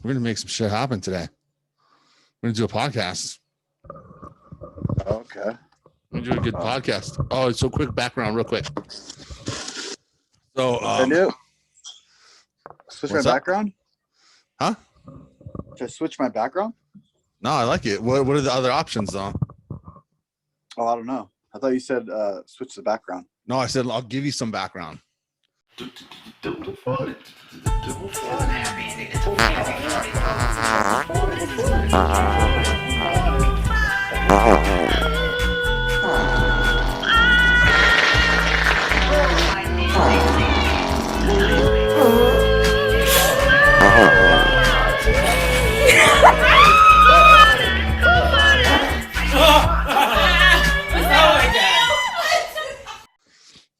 We're gonna make some shit happen today. We're gonna do a podcast. Okay. We're gonna do a good podcast. Oh, so quick background, real quick. So, I do. Switch my background? Huh? Just switch my background? No, I like it. What are the other options, though? Oh, I don't know. I thought you said switch the background. No, I said I'll give you some background.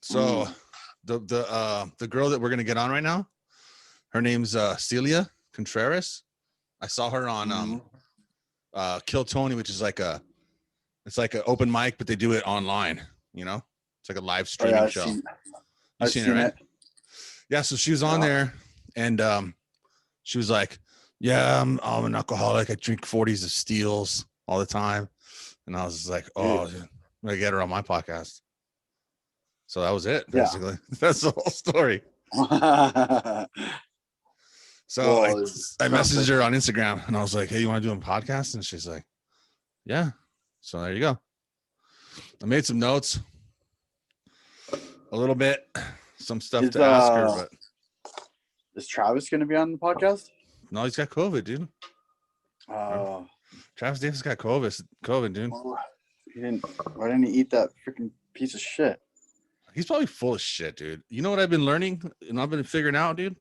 So the girl that we're gonna get on right now, her name's Celia Contreras. I saw her on Kill Tony, which is like an open mic, but they do it online. You know, it's like a live streaming show. You've seen it, right? Yeah. So she was on there, and she was like, "Yeah, I'm an alcoholic. I drink 40s of Steels all the time." And I was just like, "Oh, I'm gonna get her on my podcast." So that was it, basically. Yeah. That's the whole story. So I messaged her on Instagram, and I was like, "Hey, you want to do a podcast?" And she's like, "Yeah." So there you go. I made some notes, a little bit, some stuff to ask her. But is Travis going to be on the podcast? No, he's got COVID, dude. Travis Davis got COVID, dude. Why didn't he eat that freaking piece of shit? He's probably full of shit, dude. You know what I've been learning and I've been figuring out, dude?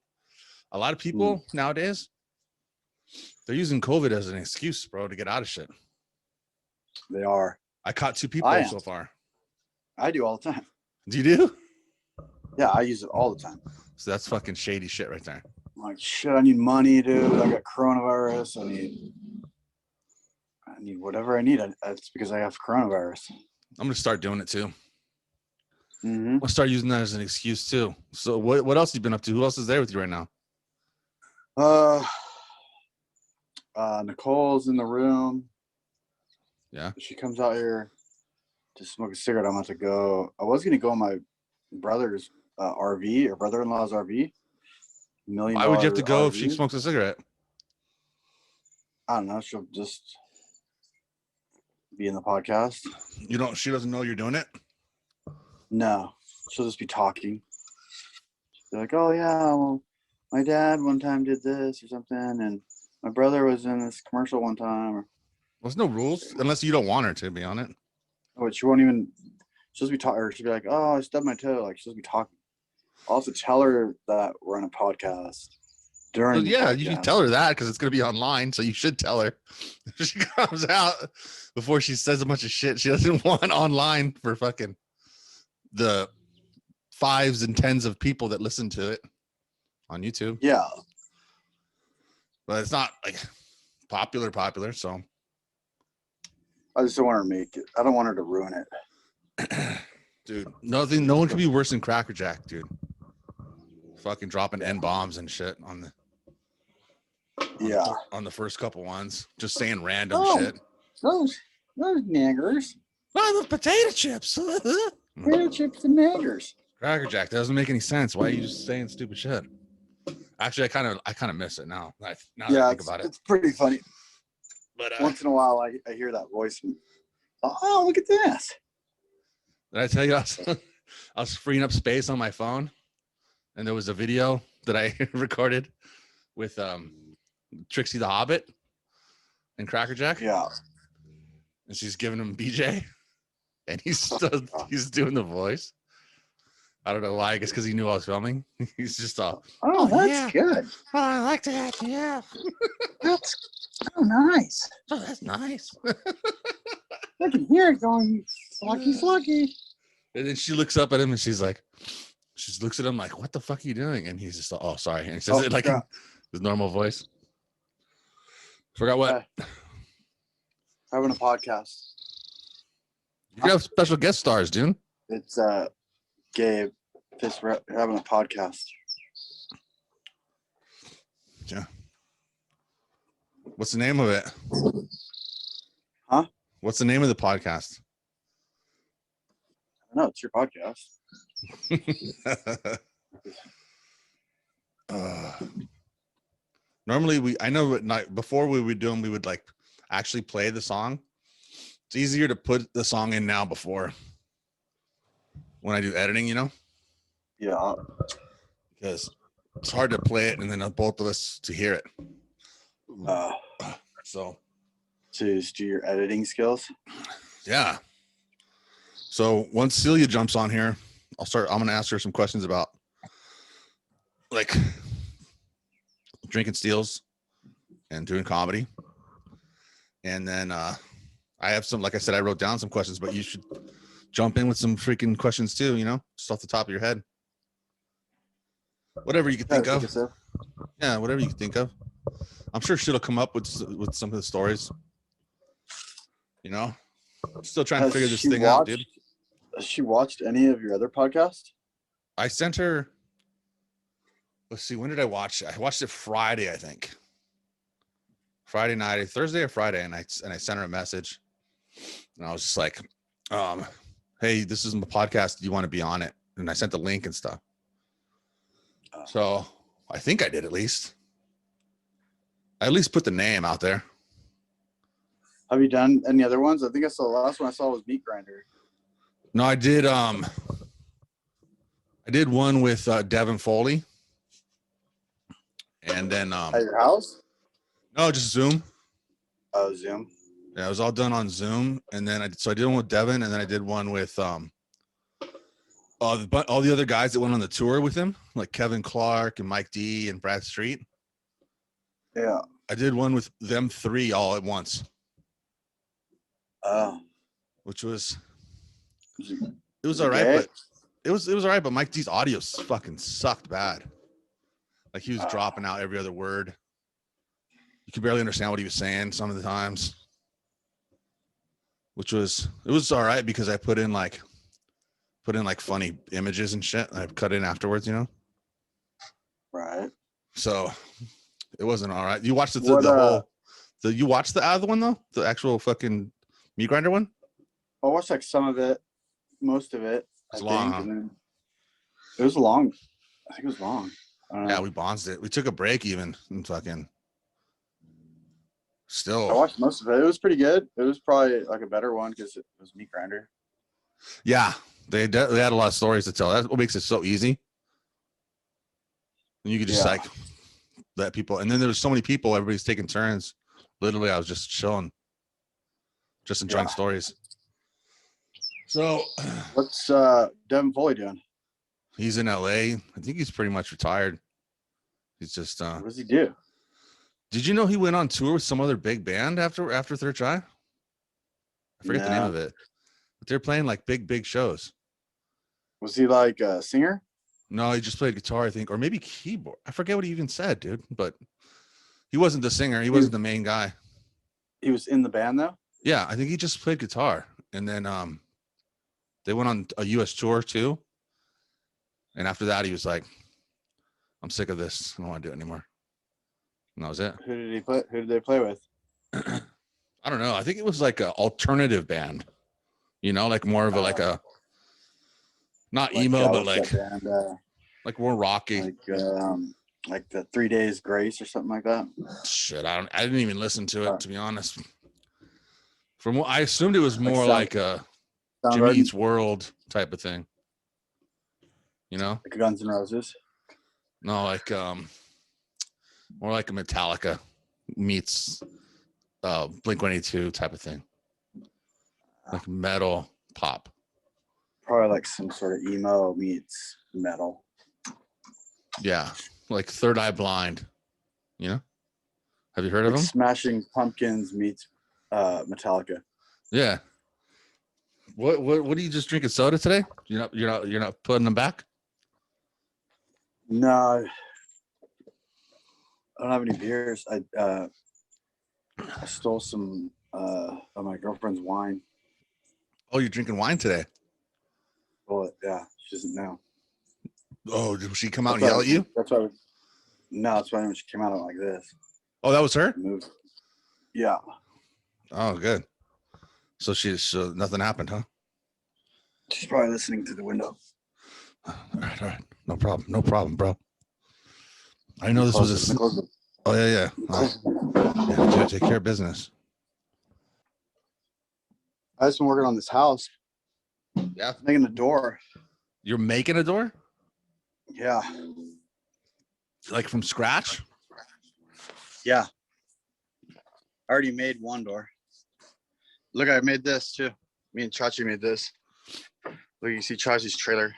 A lot of people nowadays, they're using COVID as an excuse, bro, to get out of shit. They are. I caught 2 people so far. I do all the time. Do you do? Yeah, I use it all the time. So that's fucking shady shit right there. I'm like, shit, I need money, dude. I got coronavirus. I need whatever I need. It's because I have coronavirus. I'm going to start doing it too. Mm-hmm. I'll start using that as an excuse too. So what else have you been up to? Who else is there with you right now? Nicole's in the room. Yeah. She comes out here to smoke a cigarette. I'm about to go. I was going to go in my brother's RV or brother-in-law's RV. Why would you have to go RV? If she smokes a cigarette? I don't know. She'll just be in the podcast. She doesn't know you're doing it? No. She'll just be talking. She'll be like, oh, yeah, well, my dad one time did this or something, and my brother was in this commercial one time. Well, there's no rules unless you don't want her to be on it. But she won't even. She'll just be talking. She'll be like, "Oh, I stubbed my toe." Like she'll just be talking. I'll also tell her that we're on a podcast during. Well, yeah, you should tell her that because it's gonna be online. So you should tell her if she comes out before she says a bunch of shit she doesn't want online for fucking the 5s and 10s of people that listen to it on YouTube. Yeah, but it's not like popular. So I just don't want her to make it. I don't want her to ruin it. Dude, no one could be worse than Cracker Jack, dude. Fucking dropping N-bombs and shit on the first couple ones. Just saying random shit. Those niggers. Oh, those potato chips. Potato chips and niggers. Cracker Jack, that doesn't make any sense. Why are you just saying stupid shit? Actually, I kind of miss it now. That I think about it. It's pretty funny. But once in a while, I hear that voice. Oh, look at this! Did I tell you I was freeing up space on my phone, and there was a video that I recorded with Trixie the Hobbit and Cracker Jack. Yeah, and she's giving him BJ, and he's doing the voice. I don't know why. I guess because he knew I was filming. He's just all, that's good. Oh, I like that. Yeah. That's nice. Oh, that's nice. I can hear it going, sluggy. And then she looks up at him and she looks at him like, what the fuck are you doing? And he's just, oh, sorry. And he says it like in his normal voice. Forgot what? Having a podcast. You have special guest stars, dude. It's Gabe. Having a podcast. Yeah. What's the name of it? Huh? What's the name of the podcast? I know it's your podcast. Normally I know at night before we would do them, we would like actually play the song. It's easier to put the song in now before when I do editing, you know? Yeah. Because it's hard to play it and then both of us to hear it. So to do your editing skills. Yeah. So once Celia jumps on here, I'm going to ask her some questions about like drinking steals and doing comedy. And then I have some, like I said, I wrote down some questions, but you should jump in with some freaking questions too, you know, just off the top of your head. Whatever you can think of. So. Yeah, whatever you can think of. I'm sure she'll come up with some of the stories. You know, I'm still trying to figure this thing out, dude. Has she watched any of your other podcasts? I sent her. Let's see. When did I watch it? I watched it Friday, I think. Friday night, Thursday or Friday, and I sent her a message, and I was just like, "Hey, this is my podcast. Do you want to be on it?" And I sent the link and stuff. So I think I did at least. I at least put the name out there. Have you done any other ones? I think I saw the last one I saw was Meat Grinder. No, I did. I did one with Devin Foley, and then at your house? No, just Zoom. Oh, Zoom. Yeah, it was all done on Zoom, and then I did one with Devin, and then I did one with all the other guys that went on the tour with him, like Kevin Clark and Mike D and Brad Street. Yeah, I did one with them three all at once. Which was it was all right, but it was all right, but Mike D's audio fucking sucked bad. Like he was dropping out every other word. You could barely understand what he was saying some of the times. It was all right because I put in like funny images and shit. I cut in afterwards, you know. Right. So it wasn't all right. You watched you watched the other one though, the actual fucking Meat Grinder one. I watched like some of it, most of it. It's long. Huh? And then it was long. I think it was long. Yeah, we bonzed it. We took a break even and fucking. Still, I watched most of it. It was pretty good. It was probably like a better one because it was Meat Grinder. Yeah, they had a lot of stories to tell. That's what makes it so easy. And you could just like let people. And then there was so many people. Everybody's taking turns. Literally, I was just chilling, just enjoying stories. So, what's Devin Foley doing? He's in LA. I think he's pretty much retired. He's just. What does he do? Did you know he went on tour with some other big band after Third Try? I forget the name of it. But they're playing like big shows. Was he like a singer? No, he just played guitar, I think, or maybe keyboard. I forget what he even said, dude. But he wasn't the singer. He wasn't the main guy. He was in the band though? Yeah, I think he just played guitar. And then they went on a US tour too. And after that, he was like, I'm sick of this. I don't want to do it anymore. And that was it. Who did he play? Who did they play with? I don't know. I think it was like an alternative band, you know, like more of a like a not like emo, but like band, like more rocky, like the 3 Days Grace or something like that. Shit, I didn't even listen to it to be honest. From what I assumed, it was more like a Jimmy Eats World type of thing, you know, like Guns N' Roses. No, like more like a Metallica meets Blink-182 type of thing, like metal pop. Probably like some sort of emo meets metal. Yeah, like Third Eye Blind. You know, have you heard of them? Smashing Pumpkins meets Metallica. Yeah. What are you just drinking soda today? You're not putting them back? No, I don't have any beers. I stole some of my girlfriend's wine. Oh, you're drinking wine today? Well, yeah, she doesn't know. Oh, did she come out and yell at you? That's why. No, that's why she came out like this. Oh, that was her? Moved. Yeah. Oh, good. So nothing happened, huh? She's probably listening through the window. All right. No problem, bro. I know this was a. Oh yeah. Yeah, take care of business. I just been working on this house. Yeah. Making a door. You're making a door? Yeah. Like from scratch? Yeah. I already made one door. Look, I made this too. Me and Chachi made this. Look, you see Chachi's trailer.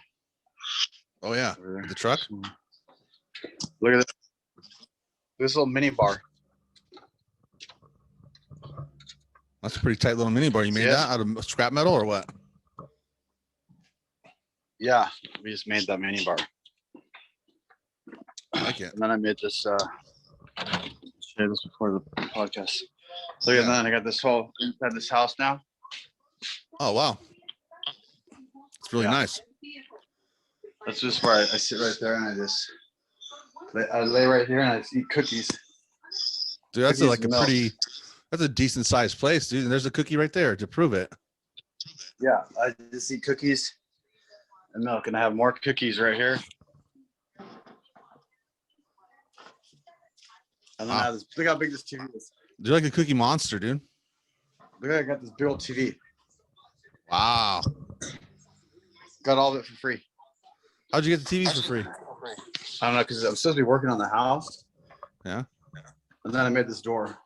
Oh yeah. The truck? Look at this little mini bar. That's a pretty tight little mini bar. You made that out of scrap metal or what? Yeah, we just made that mini bar. I like it. And then I made this share this before the podcast. Look at that. I got this house now. Oh wow. It's really nice. That's just where I sit right there and I lay right here and I just eat cookies. Dude, that's that's a decent sized place, dude. And there's a cookie right there to prove it. Yeah, I just eat cookies and milk, and I have more cookies right here. And then I have this. Look how big this TV is. You're like a cookie monster, dude. Look, I got this big old TV. Wow. Got all of it for free. How'd you get the TV for free? I don't know, because I'm supposed to be working on the house. Yeah. And then I made this door.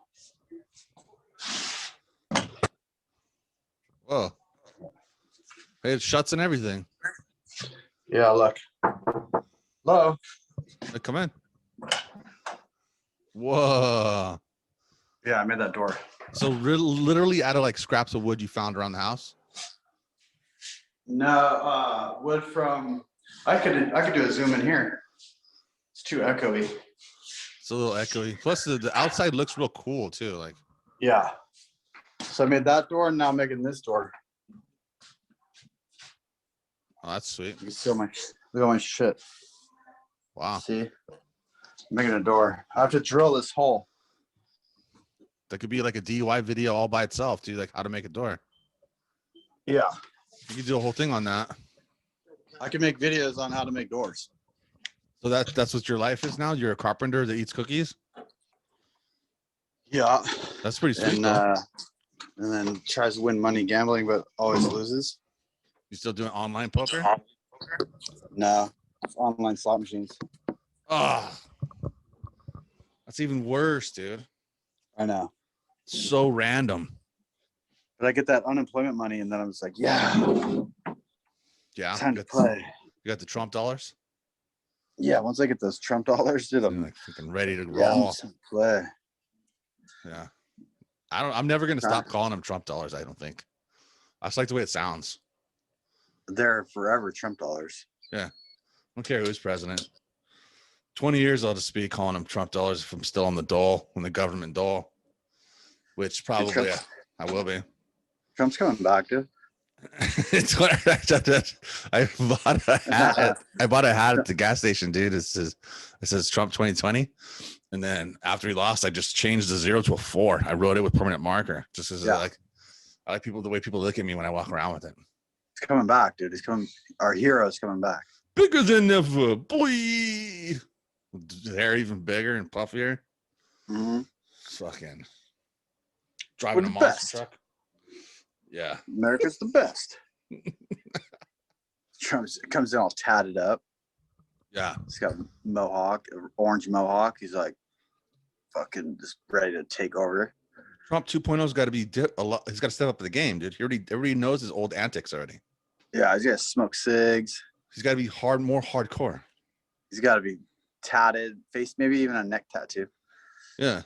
Whoa. Hey, it shuts and everything. Yeah, look. Hello. Hey, come in. Whoa. Yeah, I made that door. So literally out of like scraps of wood you found around the house? No, wood from. I could do a zoom in here. It's too echoey. It's a little echoey. Plus the outside looks real cool too. Like. Yeah. So I made that door, and now I'm making this door. Oh, that's sweet. You can see look at my shit. Wow. See? I'm making a door. I have to drill this hole. That could be like a DIY video all by itself, dude. Like how to make a door. Yeah. You could do a whole thing on that. I can make videos on how to make doors. So that's what your life is now? You're a carpenter that eats cookies? Yeah. That's pretty sweet. And then tries to win money gambling, but always loses. You still doing online poker? No. It's online slot machines. Oh, that's even worse, dude. I know. So random. But I get that unemployment money, and then I'm just like, yeah. Yeah. Time to play. You got the Trump dollars? Yeah, once I get those Trump dollars, dude, I'm like freaking ready to yeah, roll. I'm play. Yeah. I'm never gonna stop calling them Trump dollars, I don't think. I just like the way it sounds. They're forever Trump dollars. Yeah. I don't care who's president. 20 years I'll just be calling them Trump dollars if I'm still on the dole, on the government dole. Which probably I will be. Trump's coming back, dude. It's what I bought a hat. I bought a hat at the gas station, dude. It says Trump 2020. And then after he lost, I just changed the 0 to a 4. I wrote it with permanent marker. Just as I like the way people look at me when I walk around with it. He's coming back, dude. He's coming. Our hero's coming back. Bigger than ever, boy. The hair even bigger and puffier. Mm-hmm. Fucking driving a monster truck. Yeah. America's the best. Trump comes in all tatted up. Yeah. He's got mohawk, orange mohawk. He's like fucking just ready to take over. Trump 2.0's got to be a lot. He's got to step up the game, dude. Everybody knows his old antics already. Yeah, he's got to smoke cigs. He's got to be more hardcore. He's got to be tatted, face, maybe even a neck tattoo. Yeah.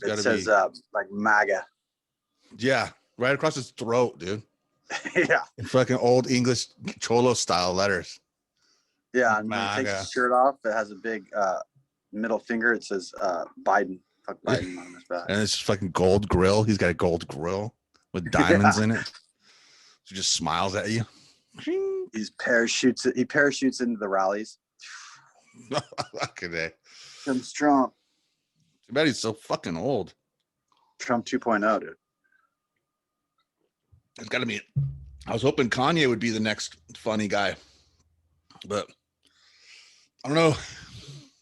It says like MAGA. Yeah. Right across his throat, dude. Yeah. In fucking old English Cholo style letters. Yeah, and when he takes his shirt off, it has a big middle finger. It says Biden. Fuck Biden on his back. And it's fucking gold grill. He's got a gold grill with diamonds in it. He just smiles at you. He parachutes into the rallies. Fucking day. Comes Trump. Too bad he's so fucking old. Trump 2.0, dude. It's got to be. I was hoping Kanye would be the next funny guy, but I don't know.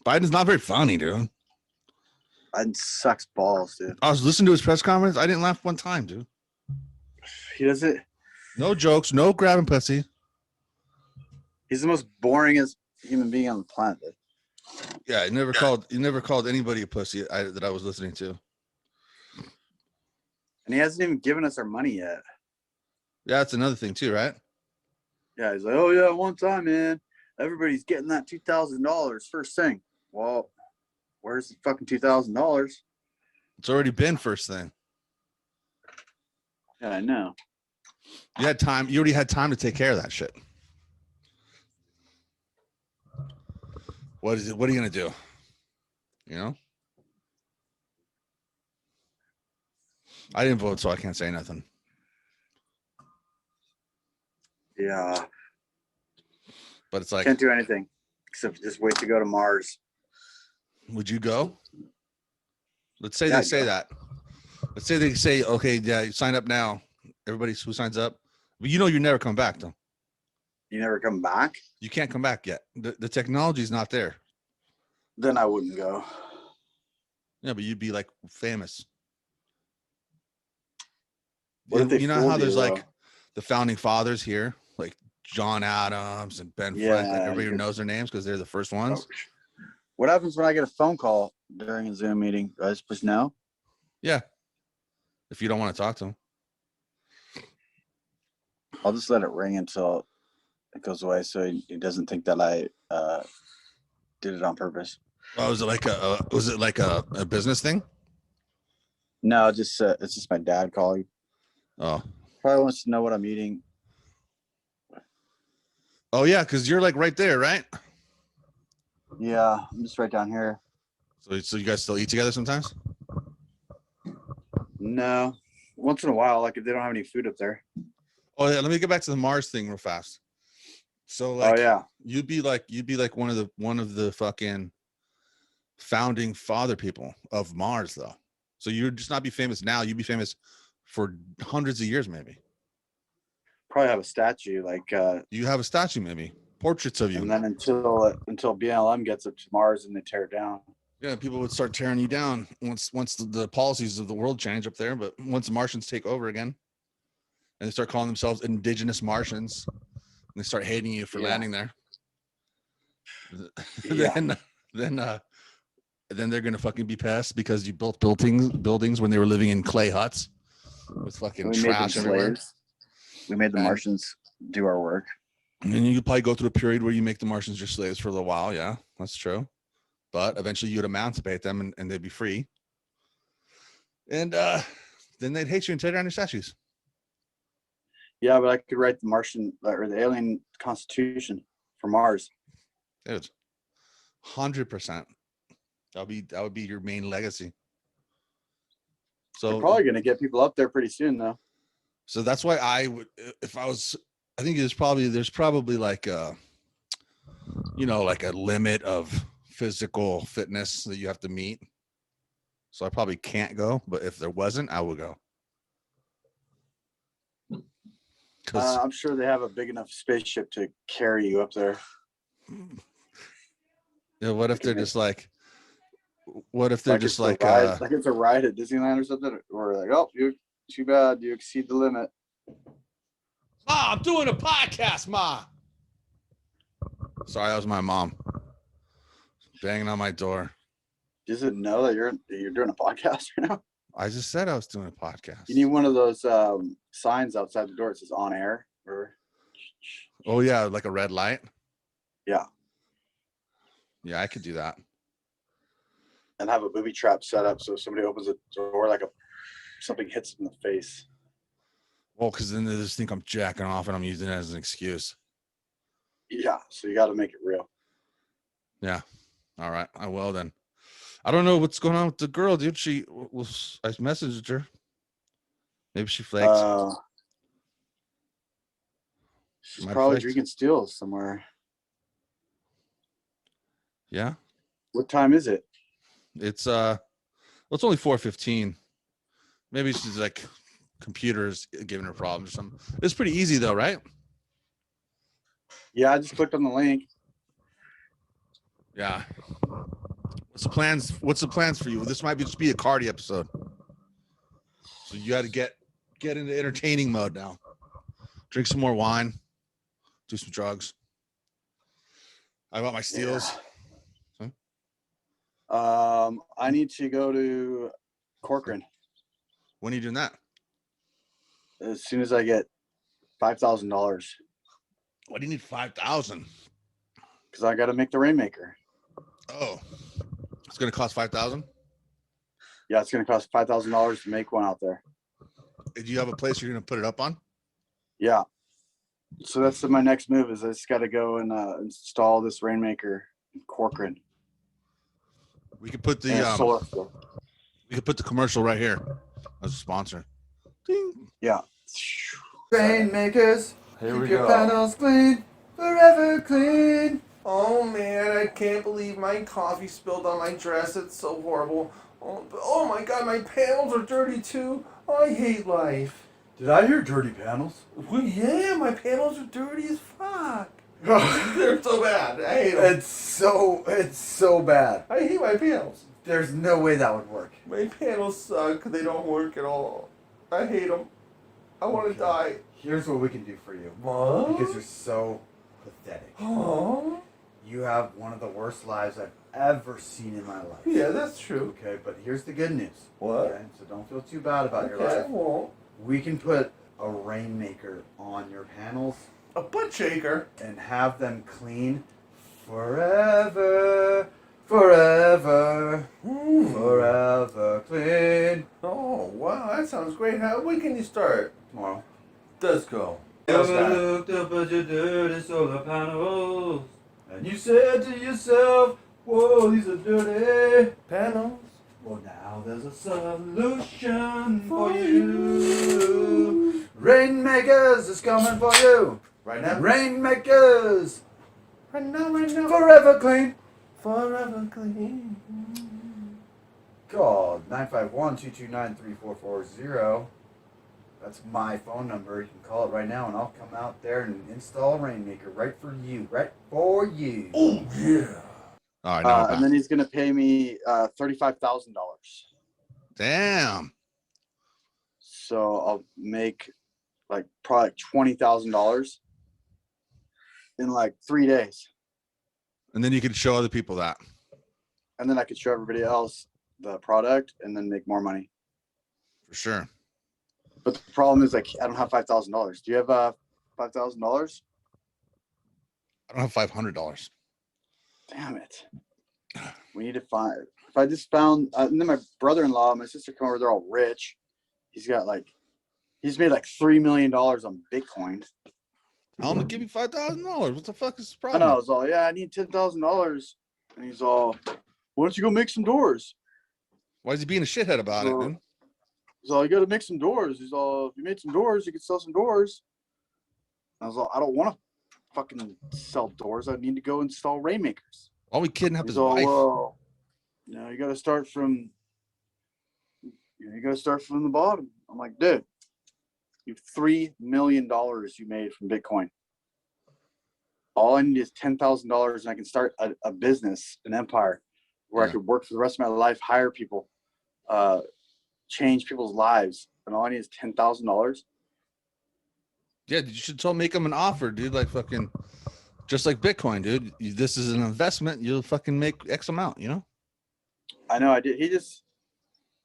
Biden's not very funny, dude. Biden sucks balls, dude. I was listening to his press conference. I didn't laugh one time, dude. He does it. No jokes, no grabbing pussy. He's the most boringest human being on the planet, dude. Yeah, he never called anybody a pussy that I was listening to. And he hasn't even given us our money yet. Yeah, that's another thing too, right? Yeah, he's like, oh yeah, one time, man, everybody's getting that $2,000 first thing. Well, where's the fucking $2,000? It's already been first thing. Yeah, I know. You had time. You already had time to take care of that shit. What is it? What are you gonna do? You know? I didn't vote, so I can't say nothing. Yeah. But it's like, Can't do anything except just wait to go to Mars. would you go? Let's say Yeah, they say that. Let's say they say, okay, yeah, you sign up now. Everybody who signs up, but you know you're never coming back though. You never come back? You can't come back yet. The technology is not there. Then I wouldn't go. Yeah, but you'd be like famous. What if they You know fooled how there's you, like though? the founding fathers here, like John Adams and Ben Franklin. Everybody knows their names because they're the first ones. What happens when I get a phone call during a Zoom meeting? Do I just know? Yeah. If you don't want to talk to them. I'll just let it ring until it goes away so he doesn't think that I did it on purpose. Oh, was it like a business thing? No, just it's just my dad calling. Oh. Probably wants to know what I'm eating. Oh yeah, because you're like right there, right? Yeah, I'm just right down here. So you guys still eat together sometimes? No, once in a while, like if they don't have any food up there. Oh yeah, let me get back to the Mars thing real fast. So like, oh yeah, you'd be like one of the fucking founding father people of Mars, though. So you'd just not be famous now. You'd be famous for hundreds of years, maybe. probably have a statue like. You have a statue, maybe portraits of you. And then until BLM gets up to Mars and they tear it down. Yeah, people would start tearing you down once the policies of the world change up there. But once the Martians take over again, and they start calling themselves indigenous Martians, and they start hating you for landing there, then they're gonna fucking be pissed because you built buildings when they were living in clay huts with fucking trash everywhere. We made the Martians do our work. And then you could probably go through a period where you make the Martians your slaves for a little while. Yeah, that's true. But eventually you'd emancipate them and they'd be free. And then they'd hate you and tear down your statues. Yeah, but I could write the Martian or the alien constitution for Mars. Dude, 100%. That would be your main legacy. So they're probably going to get people up there pretty soon, though. So that's why I would, if I was, I think there's probably like a, like a limit of physical fitness that you have to meet. So I probably can't go, but if there wasn't, I would go. I'm sure they have a big enough spaceship to carry you up there. Yeah. What if they're just like, it's a ride at Disneyland or something, or like, oh, you too bad, you exceed the limit. Ma, I'm doing a podcast, Ma. Sorry, that was my mom banging on my door. Does it know that you're doing a podcast right now? I just said I was doing a podcast. You need one of those signs outside the door. It says on air. Oh yeah, like a red light. Yeah. Yeah, I could do that. And have a booby trap set up so if somebody opens the door, like something hits them in the face. Well, because then they just think I'm jacking off and I'm using it as an excuse. Yeah, so you got to make it real. Yeah. All right. I will then. I don't know what's going on with the girl, dude. I messaged her. Maybe she flaked. She's probably drinking Steels somewhere. Yeah. What time is it? It's it's only 4:15. Maybe she's like computers giving her problems or something. It's pretty easy though, right? Yeah, I just clicked on the link. Yeah. What's the plans? What's the plans for you? This might just be a cardi episode. So you got to get into entertaining mode now. Drink some more wine. Do some drugs. I got my steals. Yeah. I need to go to Corcoran. When are you doing that? As soon as I get $5,000. Why do you need 5,000? Because I got to make the Rainmaker. Oh, it's gonna cost 5,000. Yeah, it's going to cost $5,000 to make one out there. Do you have a place you're gonna put it up on? Yeah. So that's my next move. Is I just got to go and install this Rainmaker in Corcoran. We could put the we could put the commercial right here as a sponsor. Ding. Yeah. Rainmakers, Here keep we your go. panels clean, forever clean. Oh man, I can't believe my coffee spilled on my dress. It's so horrible. Oh my god, my panels are dirty too. I hate life. Did I hear dirty panels? Well, yeah, my panels are dirty as fuck. They're so bad. I hate them. It's so bad. I hate my panels. There's no way that would work. My panels suck. They don't work at all. I hate them. I want to die. Here's what we can do for you. What? Because you're so pathetic. Aww. You have one of the worst lives I've ever seen in my life. Yeah, that's true. Okay, but here's the good news. What? Okay, so don't feel too bad about your Okay, life. well, We can put a Rainmaker on your panels a butt shaker. and have them clean forever, forever, forever clean. Oh, wow, that sounds great. When can you start? Tomorrow. Let's go. Ever looked up at your dirty solar panels and you said to yourself, whoa, these are dirty Panels. Well, now there's a solution for you. Rainmakers is coming for you. Right now? Rainmakers, Right now, right now. forever clean. Forever clean. Call 951-229-3440. That's my phone number. You can call it right now, and I'll come out there and install Rainmaker right for you. Right for you. Oh, yeah. All right, And then he's going to pay me $35,000. damn. So I'll make like probably $20,000 in like 3 days. And then you could show other people that. And then I could show everybody else the product and then make more money. For sure. But the problem is, like, I don't have $5,000. Do you have $5,000? I don't have $500. Damn it. We need to find. If I just found, and then my brother-in-law, and my sister come over, they're all rich. He's made like $3 million on Bitcoin. I'm gonna give you $5,000. What the fuck is the I problem? know. I was all, yeah, I need $10,000. And he's all, why don't you go make some doors? Why is he being a shithead about it, man? He's all, you got to make some doors. He's all, if you made some doors, you could sell some doors. I was all, I don't want to fucking sell doors. I need to go install Rainmakers. Why we kidnap his He's all, wife? well, you got to start from, the bottom. I'm like, dude, you have $3 million you made from Bitcoin. All I need is $10,000 and I can start a business, an empire where I could work for the rest of my life, hire people, change people's lives. And all I need is $10,000. Yeah, you should make him an offer, dude. Like fucking, just like Bitcoin, dude. This is an investment. You'll fucking make X amount, you know? I know I did. He just,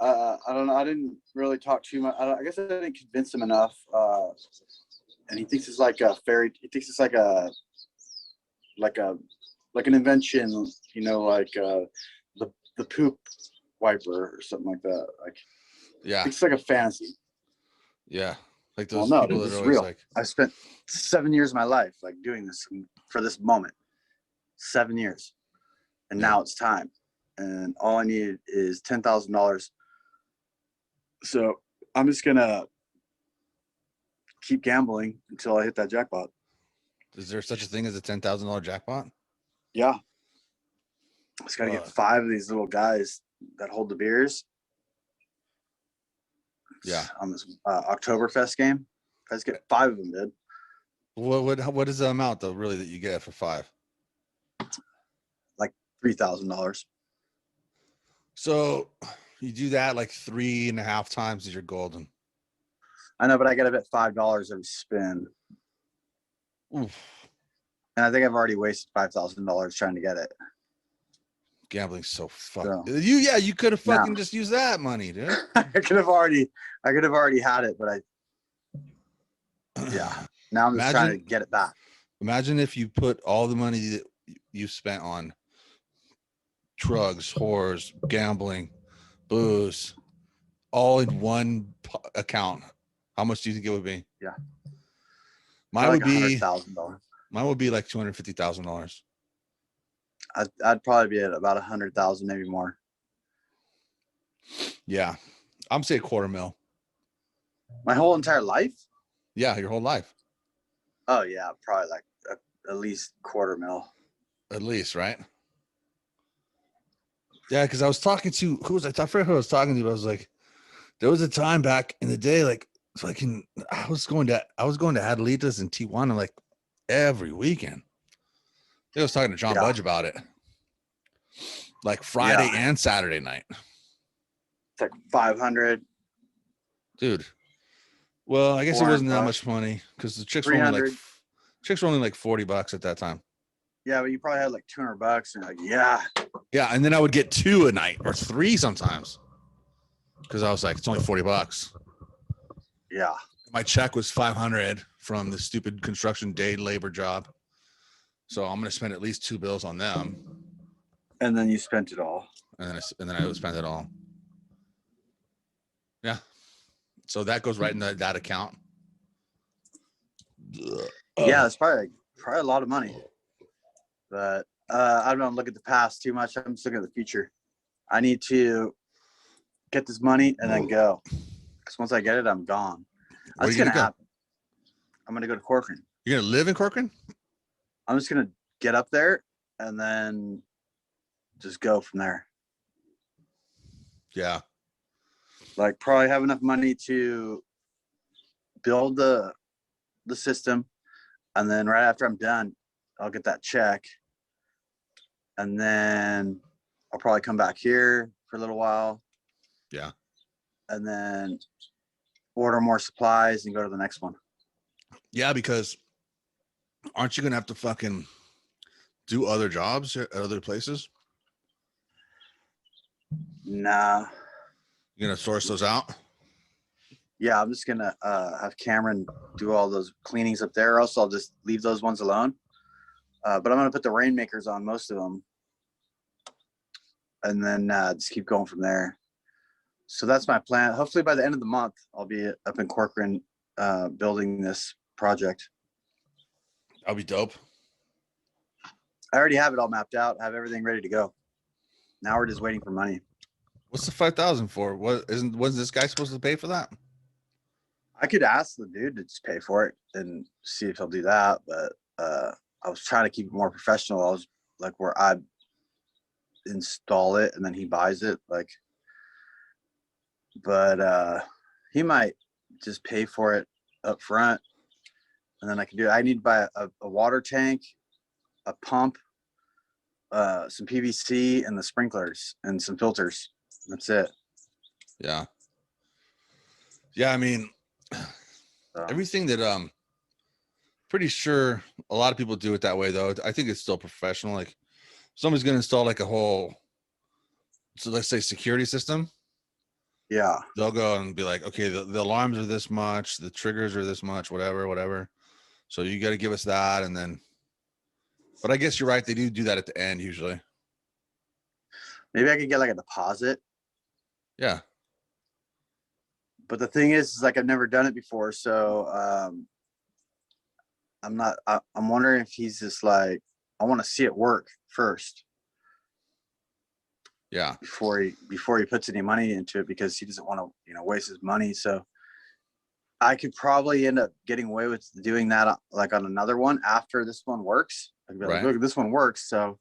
I don't know. I didn't really talk too much. I guess I didn't convince him enough. And he thinks it's like a fairy. He thinks it's like an invention, you know, like the poop wiper or something like that. Like, Yeah, it's like a fantasy. yeah. Like Well, those no, people this that is are always real. like, I spent 7 years of my life like doing this for this moment. 7 years, and now it's time. And all I need is $10,000. So I'm just gonna keep gambling until I hit that jackpot. is there such a thing as a $10,000 jackpot? Yeah. I just gotta get 5 of these little guys that hold the beers. Yeah. On this Oktoberfest game. Let's get 5 of them, dude. What is the amount though, really, that you get for 5? Like $3,000. So you do that like 3.5 times as you're golden. I know, but I got to bet $5 every spin. Oof. And I think I've already wasted $5,000 trying to get it. Gambling's so fucking. So, You could have fucking no. just used that money, dude. I could have already had it, but now I'm just trying to get it back. Imagine if you put all the money that you spent on drugs, whores, gambling, booze, all in one account. How much do you think it would be? Yeah. Mine would like be $100,000. Mine would be like $250,000. I'd probably be at about 100,000, maybe more. Yeah, I'm saying $250,000. My whole entire life? Yeah, your whole life. Oh yeah, probably like at least $250,000. At least, right? Yeah, because I was talking to I forget who I was talking to, but I was like, there was a time back in the day, like fucking, I was going to Adelitas and Tijuana like every weekend. I was talking to John Budge about it, like Friday and Saturday night. It's like 500, dude. Well, I guess it wasn't that $400. much money because the chicks were only like $40 at that time. Yeah, but you probably had like $200, and like, yeah, and then I would get 2 a night or 3 sometimes because I was like, it's only $40. Yeah, my check was $500 from the stupid construction day labor job, so I'm gonna spend at least 2 bills on them. And then you spent it all. And then I would spend it all. Yeah, so that goes right in that account. Yeah, it's probably a lot of money. But I don't look at the past too much. I'm just looking at the future. I need to get this money and then go. Because once I get it, I'm gone. That's gonna happen. I'm gonna go to Corcoran. You're gonna live in Corcoran? I'm just gonna get up there and then just go from there. Yeah. Like probably have enough money to build the system, and then right after I'm done, I'll get that check, and then I'll probably come back here for a little while. Yeah. And then order more supplies and go to the next one. Yeah, because aren't you gonna have to fucking do other jobs at other places? Nah. You're gonna source those out? Yeah, I'm just gonna have Cameron do all those cleanings up there, or else I'll just leave those ones alone. But I'm gonna put the rainmakers on most of them, and then just keep going from there. So that's my plan. Hopefully by the end of the month, I'll be up in Corcoran building this project. That'll be dope. I already have it all mapped out. I have everything ready to go. Now we're just waiting for money. What's the $5,000 for? Wasn't this guy supposed to pay for that? I could ask the dude to just pay for it and see if he'll do that, but I was trying to keep it more professional. I was like, where I install it and then he buys it, like. But he might just pay for it up front, and then I can do it. I need to buy a water tank, a pump, some PVC, and the sprinklers and some filters. That's it. Yeah. Yeah, I mean, everything that pretty sure a lot of people do it that way though. I think it's still professional. Like somebody's gonna install like a whole, so let's say security system. Yeah. They'll go and be like, okay, the alarms are this much, the triggers are this much, whatever. So you got to give us that, and then. But I guess you're right. They do that at the end usually. Maybe I could get like a deposit. Yeah. But the thing is like I've never done it before, so I'm wondering if he's just like, I want to see it work first. Yeah. Before he puts any money into it, because he doesn't want to, waste his money. So I could probably end up getting away with doing that like on another one after this one works. I could be like, look, this one works. So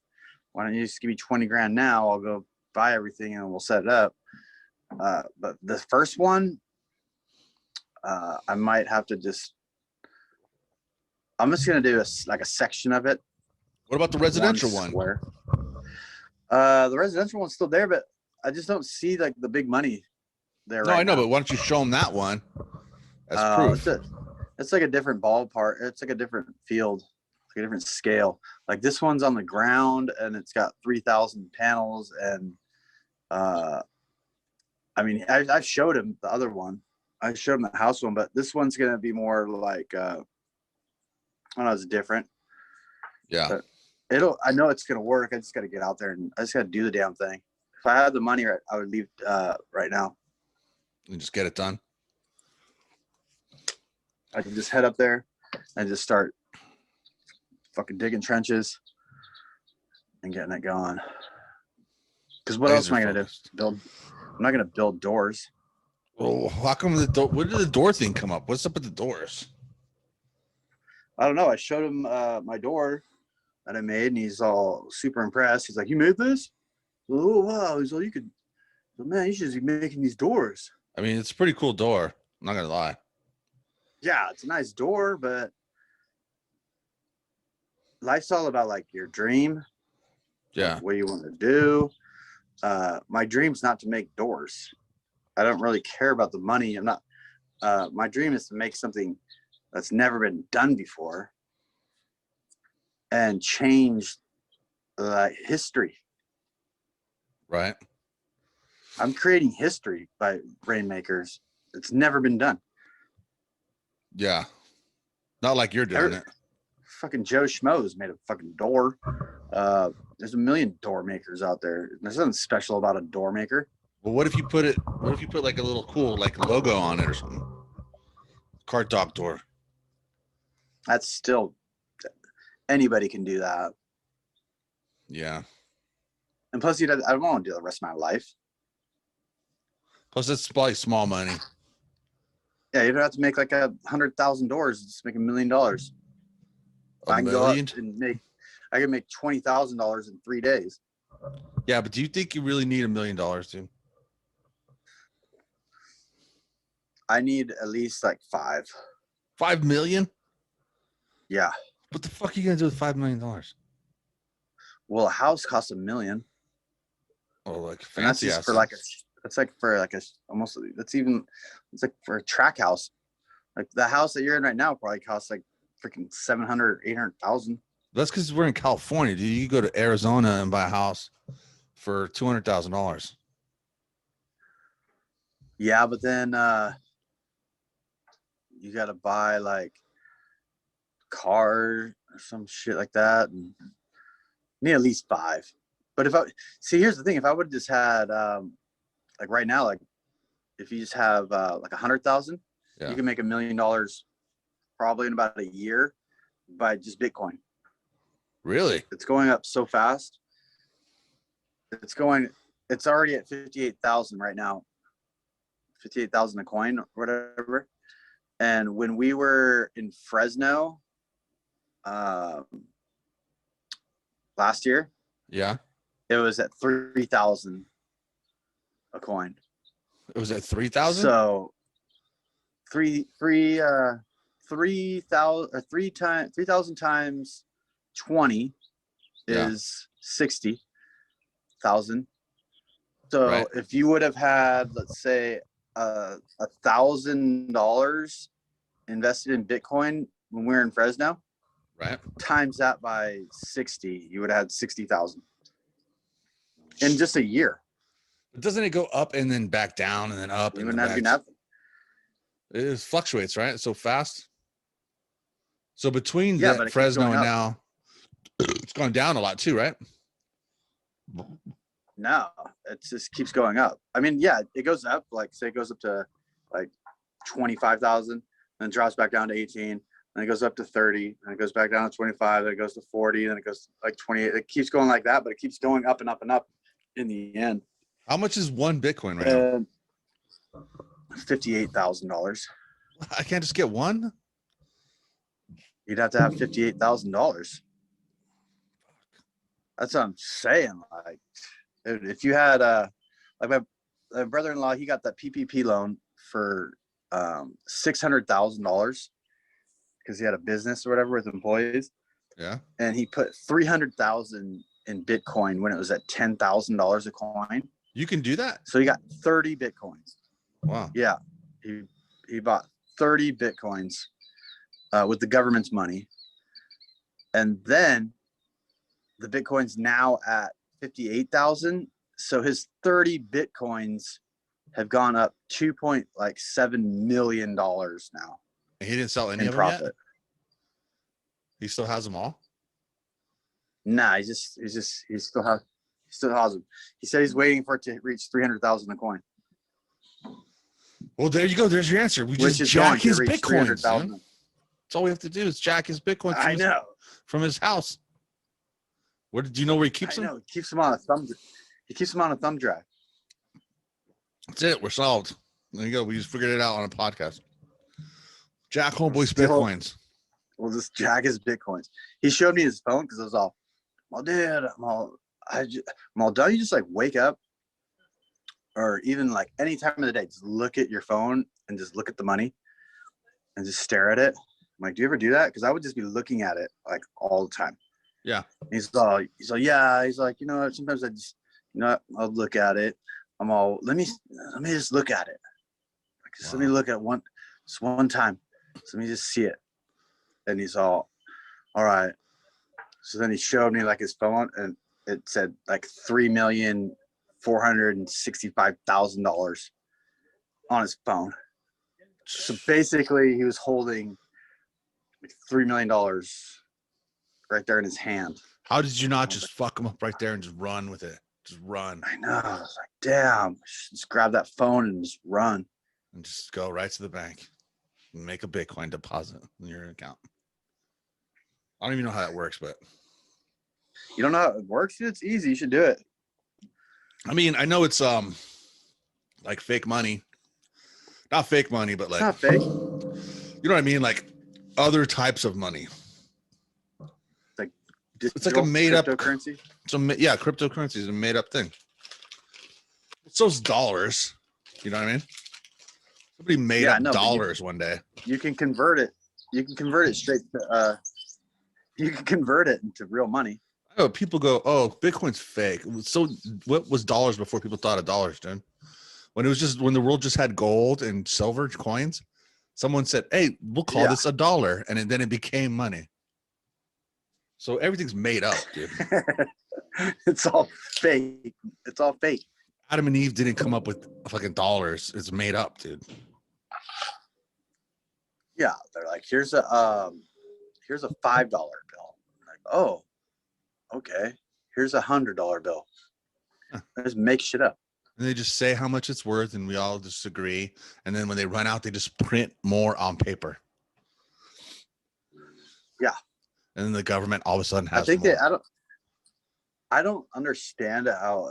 why don't you just give me 20 grand now? I'll go buy everything and we'll set it up. But the first one, I might have to I'm just gonna do like a section of it. What about the residential one? Square. The residential one's still there, but I just don't see like the big money there. No, right I know, now. but why don't you show them that one as proof? It's like a different ballpark. It's like a different field, like a different scale. Like this one's on the ground and it's got 3,000 panels. And I mean, I showed him the other one. I showed him the house one, but this one's gonna be more like I don't know, it's different. Yeah. But I know it's gonna work. I just gotta get out there and I just gotta do the damn thing. If I had the money, I would leave right now. And just get it done. I could just head up there and just start fucking digging trenches and getting it going. Because what else am I gonna do? I'm not gonna build doors. Well, how come the door? Where did the door thing come up? What's up with the doors? I don't know. I showed him my door that I made, and he's all super impressed. He's like, "You made this? Oh wow!" He's like, "You could, man, you should be making these doors." I mean, it's a pretty cool door. I'm not gonna lie. Yeah, it's a nice door, but life's all about like your dream. Yeah. Like, what you want to do. My dream's not to make doors. I don't really care about the money. I'm not. My dream is to make something that's never been done before and change history. Right. I'm creating history by Rainmakers. It's never been done. Yeah. Not like you're doing it. Fucking Joe Schmo's made a fucking door. There's a million door makers out there. There's nothing special about a door maker. Well, what if you put like a little cool like logo on it or something? Cart dog door. That's still, anybody can do that. Yeah. And plus, I don't want to do the rest of my life. Plus, it's probably small money. Yeah, you don't have to make like 100,000 doors. Just make $1 million. I can go up and I can make $20,000 in 3 days. Yeah, but do you think you really need $1 million, dude? I need at least like 5. 5 million? Yeah. What the fuck are you gonna do with $5 million? Well, a house costs $1 million. Oh, like fancy. And that's just for like it's like for a track house. Like the house that you're in right now probably costs like freaking 700, 800,000. That's because we're in California, dude. You go to Arizona and buy a house for $200,000. Yeah, but then you got to buy like car or some shit like that, and you need at least 5. But here's the thing: if I would just had like right now, like if you just have like 100,000, you can make $1 million probably in about a year by just Bitcoin. Really? It's going up so fast. It's already at 58,000 right now. 58,000 a coin or whatever. And when we were in Fresno last year, yeah, it was at 3,000 a coin. It was at 3,000. So 3,000 times 20 is 60,000. So if you would have had, let's say, $1,000 invested in Bitcoin when we were in Fresno, right? Times that by 60, you would have had 60,000 in just a year. But doesn't it go up and then back down and then up? You and wouldn't then have to do back? nothing. It fluctuates, right? It's so fast. So between but that Fresno and up. now, it's gone down a lot too, right? No, it just keeps going up. I mean, yeah, it goes up. Like say it goes up to like 25,000, then drops back down to 18, then it goes up to 30, and it goes back down to 25, then it goes to 40, then it goes to like 28. It keeps going like that, but it keeps going up and up and up in the end. How much is one Bitcoin right now? $58,000. I can't just get one. You'd have to have $58,000. That's what I'm saying. Like, if you had like my brother-in-law, he got that PPP loan for $600,000 because he had a business or whatever with employees. Yeah. And he put 300,000 in Bitcoin when it was at $10,000 a coin. You can do that? So he got 30 Bitcoins. Wow. Yeah. He bought 30 Bitcoins with the government's money. And then the Bitcoin's now at 58,000. So his 30 Bitcoins have gone up $2.7 million now. And he didn't sell any in of them profit. yet? He still has them all? Nah, he still has them. He said he's waiting for it to reach 300,000 a coin. Well, there you go. There's your answer. We Which just is jack going to his reach Bitcoins. 300,000. Dude. That's all we have to do is jack his Bitcoin I know. from his house. Where did you know where he keeps I them? know. He keeps them on a thumb. He keeps them on a thumb drive. That's it. We're solved. There you go. We just figured it out on a podcast. Jack Homeboy's Still- Bitcoins. We'll just jack his Bitcoins. He showed me his phone because I was all, well, dude, don't you just like wake up or even like any time of the day, just look at your phone and just look at the money and just stare at it? I'm like, do you ever do that? Because I would just be looking at it like all the time. Yeah. He's like, yeah. He's like, sometimes I just, I'll look at it. I'm all, let me just look at it. Like, just let me look at just one time. So let me just see it. And he's all right. So then he showed me like his phone, and it said like $3,465,000 on his phone. So basically, he was holding like $3 million right there in his hand. How did you not just fuck him up right there and just run with it? Just run. I know. I was like, damn, just grab that phone and just run. And just go right to the bank and make a Bitcoin deposit in your account. I don't even know how that works, but you don't know how it works? It's easy. You should do it. I mean, I know it's like fake money. Not fake money, but like it's not fake. You know what I mean? Like other types of money. It's like a made up cryptocurrency. Yeah, cryptocurrency is a made up thing. It's those dollars. You know what I mean? Somebody made up dollars one day. You can convert it. You can convert it straight to you can convert it into real money. Oh, people go, oh, Bitcoin's fake. So what was dollars before people thought of dollars, dude? When the world just had gold and silver coins, someone said, hey, we'll call this $1. And then it became money. So everything's made up, dude. It's all fake. It's all fake. Adam and Eve didn't come up with fucking dollars. It's made up, dude. Yeah, they're like, here's a $5 bill. I'm like, oh, okay. Here's a $100 bill. Huh. They just make shit up. And they just say how much it's worth, and we all just agree. And then when they run out, they just print more on paper. Yeah. And then the government all of a sudden has. I don't understand how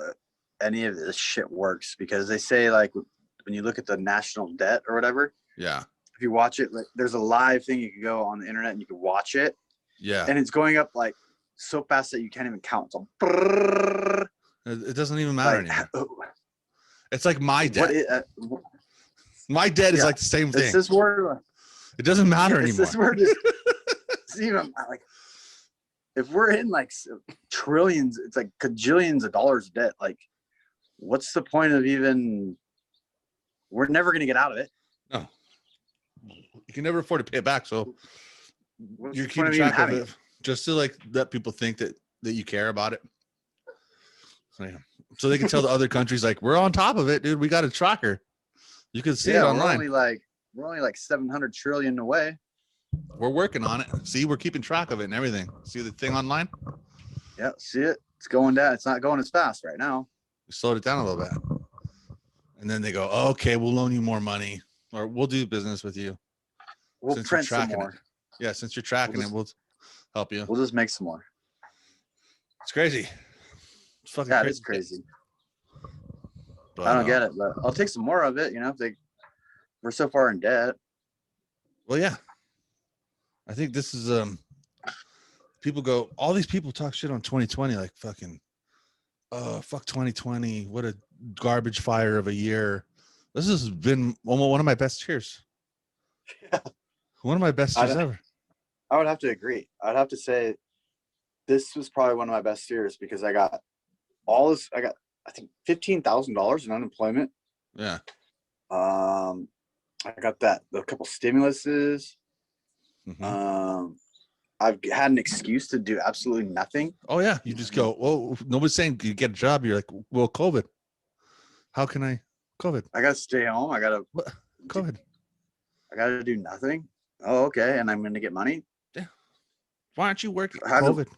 any of this shit works, because they say like when you look at the national debt or whatever. Yeah. If you watch it, like there's a live thing you can go on the internet and you can watch it. Yeah. And it's going up like so fast that you can't even count. So it doesn't even matter anymore. It's like my debt. My debt is like the same thing. This word. It doesn't matter anymore. This word is even like if we're in like trillions, it's like cajillions of dollars of debt. Like, what's the point of even? We're never gonna get out of it. No, you can never afford to pay it back. So what's you're keeping track of it just to like let people think that you care about it. So, yeah. So they can tell the other countries like, we're on top of it, dude. We got a tracker. You can see it online. We're only like 700 trillion away. We're working on it. See, we're keeping track of it and everything. See the thing online? Yeah, see it. It's going down. It's not going as fast right now. We slowed it down a little bit. And then they go, oh, okay, we'll loan you more money, or we'll do business with you. We'll print some more. Yeah, since you're tracking it, we'll help you. We'll just make some more. It's crazy. It's fucking crazy. It's crazy. But, I don't get it, but I'll take some more of it. If we're so far in debt. Well, yeah. I think this is people go, all these people talk shit on 2020, like fucking fuck 2020. What a garbage fire of a year. This has been one of my best years. One of my best years ever. I would have to agree. I'd have to say this was probably one of my best years because I got all this. I think $15,000 in unemployment. Yeah. I got a couple stimuluses. Mhm. I've had an excuse to do absolutely nothing. Oh yeah, you just go. Well, nobody's saying you get a job. You're like, well, COVID. How can I? COVID. I gotta stay home. What? COVID. I gotta do nothing. Oh, okay. And I'm gonna get money. Yeah. Why aren't you working? I haven't- COVID.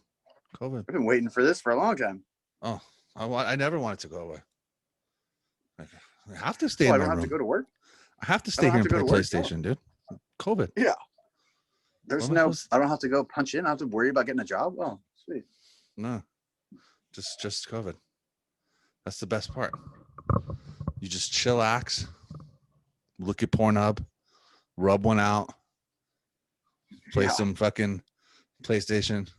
COVID. I've been waiting for this for a long time. Oh, I never want it to go away. I have to stay Oh, I in my don't have room. to go to work. I have to I stay don't here have and to go play to work, PlayStation, dude. COVID. Yeah. There's What am I no. supposed to- I don't have to go punch in. I don't have to worry about getting a job. Well, sweet. No. Just COVID. That's the best part. You just chillax, look at Pornhub, rub one out, play Yeah. some fucking PlayStation,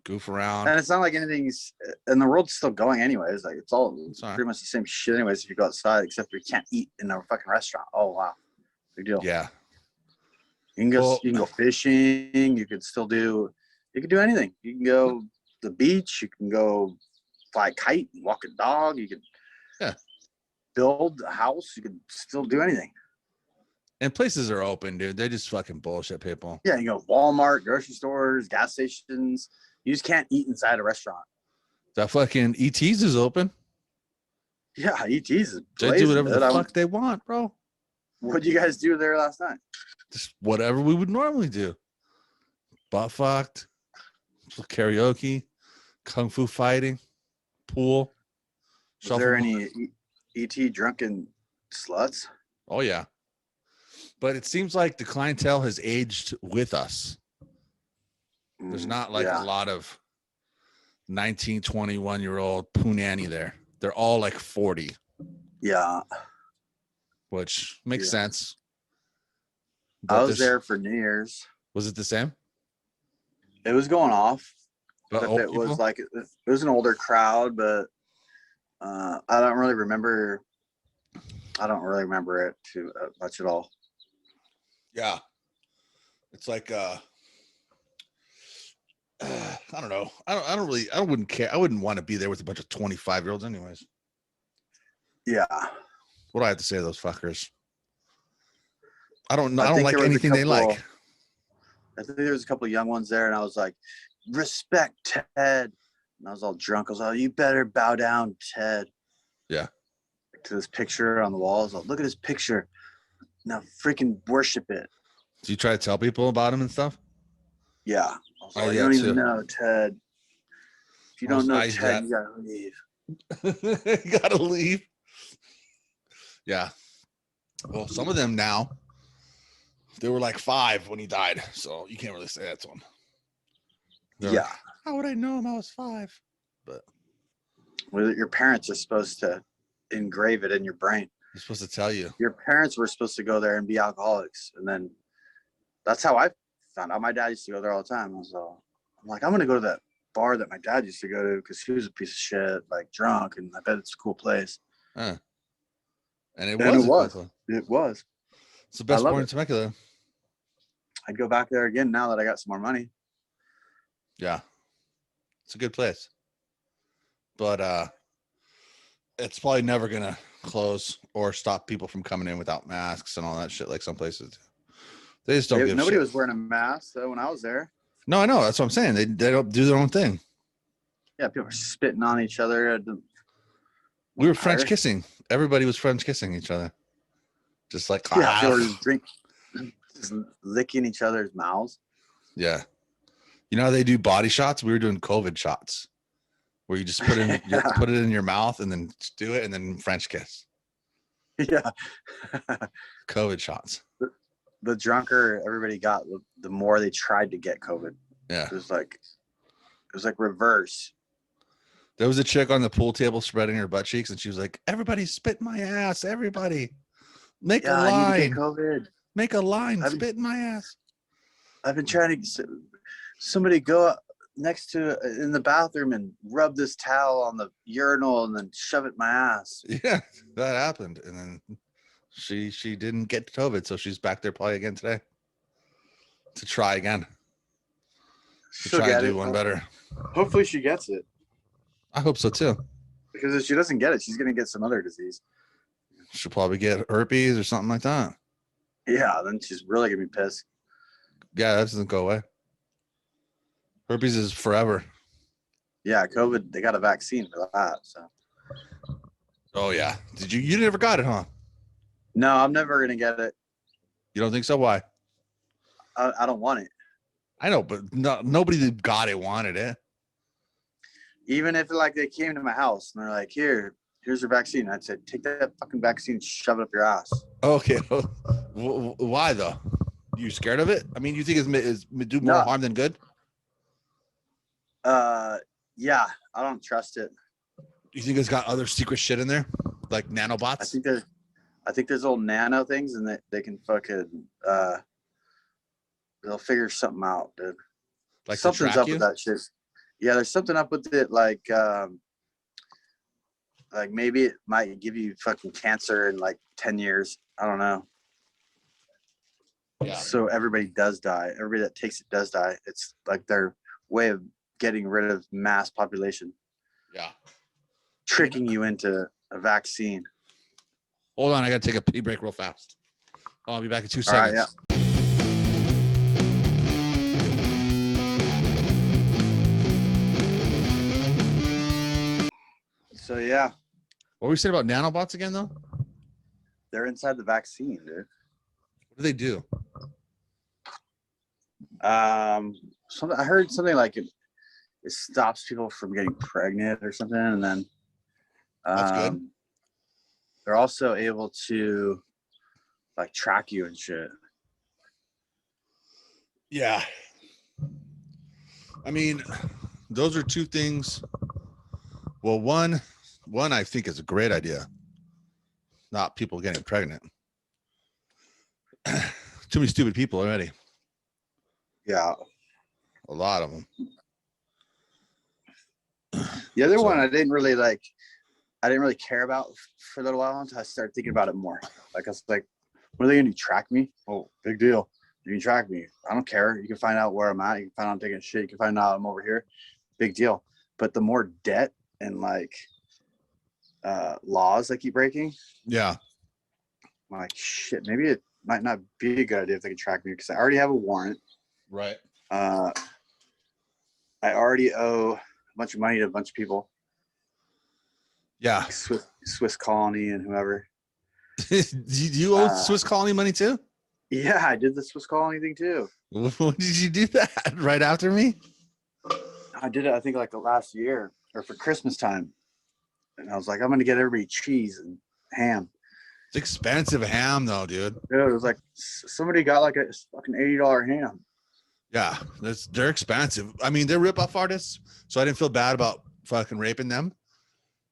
goof around. And it's not like anything's. And the world's still going anyways. Like it's all Sorry. pretty much the same shit anyways. If you go outside, except you can't eat in a fucking restaurant. Oh wow, big deal. Yeah. You can go. Well- You can go fishing. You could still do. You can do anything. You can go to the beach. You can go fly a kite, walk a dog. You can. Yeah. Build a house. You can still do anything. And places are open, dude. They just fucking bullshit people. Yeah, you go to Walmart, grocery stores, gas stations. You just can't eat inside a restaurant. That fucking ETs is open. Yeah, ET's is They do blazing, whatever the dude. fuck they want, bro. What'd you guys do there last night? Just whatever we would normally do. Butt fucked, karaoke, kung fu fighting, pool. Was there any ET drunken sluts? Oh yeah. But it seems like the clientele has aged with us. There's not like a lot of 19, 21-year-old punani there. They're all like 40, Yeah. which makes sense. I But was there for New Year's. Was it the same? It was going off. But But old it was people? like it was an older crowd, but I don't really remember. I don't really remember it too much at all. Yeah. It's like I don't know. I wouldn't care. I wouldn't want to be there with a bunch of 25-year-olds anyways. Yeah. What do I have to say to those fuckers? I don't I like think there was a anything they like. couple- I think there was a couple of young ones there, and I was like, "Respect Ted," and I was all drunk. I was like, "You better bow down, Ted." Yeah. To this picture on the wall, I was like, "Look at this picture. Now freaking worship it." Do you try to tell people about him and stuff? Yeah. I was like, yeah, "You don't too. even know Ted. If you I was- don't know I use Ted, that. you gotta leave." You gotta leave. Yeah. Well, some of them now, they were like 5 when he died, so you can't really say that to them. They're Yeah. like, how would I know him? I was 5. But Well, your parents are supposed to engrave it in your brain. I'm supposed to tell you. Your parents were supposed to go there and be alcoholics, and then that's how I found out. My dad used to go there all the time. I'm like, I'm gonna go to that bar that my dad used to go to because he was a piece of shit, like drunk, and I bet it's a cool place. And it And was. it was. Cool. It was. It's the best love bar in it. Temecula. I'd go back there again now that I got some more money. Yeah. It's a good place. But it's probably never gonna close or stop people from coming in without masks and all that shit like some places do. They just don't give Nobody shit. was wearing a mask though when I was there. No, I know. That's what I'm saying. They don't do their own thing. Yeah, people were spitting on each other. We were French Fire. kissing. Everybody was French kissing each other. Just like Yeah, they were just licking each other's mouths. Yeah. You know how they do body shots? We were doing COVID shots where you just put it in, put it in your mouth and then just do it and then French kiss. Yeah. COVID shots. The drunker everybody got, the more they tried to get COVID. Yeah. It was like reverse. There was a chick on the pool table spreading her butt cheeks and she was like, everybody spit in my ass. Everybody make a I need to line. get COVID. Make a line. I've- Spit in my ass. I've been trying to somebody go next to in the bathroom and rub this towel on the urinal and then shove it in my ass. Yeah, that happened. And then She didn't get COVID, so she's back there probably again today to try again. To She'll try and get do it. one better. Hopefully she gets it. I hope so too. Because if she doesn't get it, she's gonna get some other disease. She'll probably get herpes or something like that. Yeah, then she's really gonna be pissed. Yeah, that doesn't go away. Herpes is forever. Yeah, COVID, they got a vaccine for that. So Oh yeah. You never got it, huh? no, I'm never gonna get it. You don't think so? Why? I don't want it. I know, but nobody that got it wanted it. Even if like they came to my house and they're like, here's your vaccine. I'd say, take that fucking vaccine and shove it up your ass. Okay. Why though? You scared of it? I mean, you think it's do more No. harm than good? Yeah, I don't trust it. You think it's got other secret shit in there, like nanobots? I think there's little nano things, and they can fucking they'll figure something out, dude. Like Something's up with that shit. Yeah, there's something up with it, like maybe it might give you fucking cancer in like 10 years. I don't know. Yeah. So everybody does die. Everybody that takes it does die. It's like their way of getting rid of mass population. Yeah. Tricking you into a vaccine. Hold on, I gotta take a pee break real fast. I'll be back in 2 All right, seconds. yeah. So yeah, What were we saying about nanobots again, though? they're inside the vaccine, dude. What do they do? Something I heard something like it stops people from getting pregnant or something, and then That's good. they're also able to like track you and shit. Yeah. I mean, those are two things. Well, one I think is a great idea. Not people getting pregnant. Too many stupid people already. Yeah. A lot of them. The other one I didn't really care about for a little while until I started thinking about it more. Like I was like, what are they gonna do? Track me? Oh, big deal. You can track me. I don't care. You can find out where I'm at. You can find out I'm taking shit. You can find out I'm over here. Big deal. But the more debt and like laws I keep breaking, Yeah. I'm like, shit, maybe it might not be a good idea if they can track me because I already have a warrant. Right. I already owe a bunch of money to a bunch of people. Yeah. Like Swiss Colony and whoever. you owe Swiss Colony money too? Yeah, I did the Swiss Colony thing too. When did you do that? Right after me? I did it, I think, like the last year or for Christmas time. And I was like, I'm going to get everybody cheese and ham. It's expensive ham, though, dude. Dude, it was like somebody got like a fucking $80 ham. Yeah, they're expensive. I mean, they're rip-off artists, so I didn't feel bad about fucking raping them.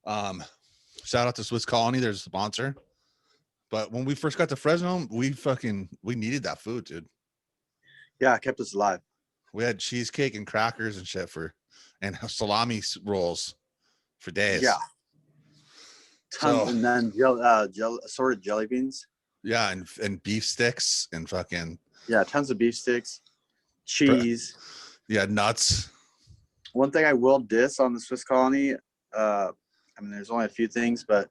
Shout out to Swiss Colony, there's a sponsor. But when we first got to Fresno, we needed that food, dude. Yeah, it kept us alive. We had cheesecake and crackers and shit and salami rolls for days. Yeah. Tons, and then assorted jelly beans. Yeah, and beef sticks and fucking. Yeah, tons of beef sticks, cheese. Yeah, nuts. One thing I will diss on the Swiss Colony, I mean, there's only a few things, but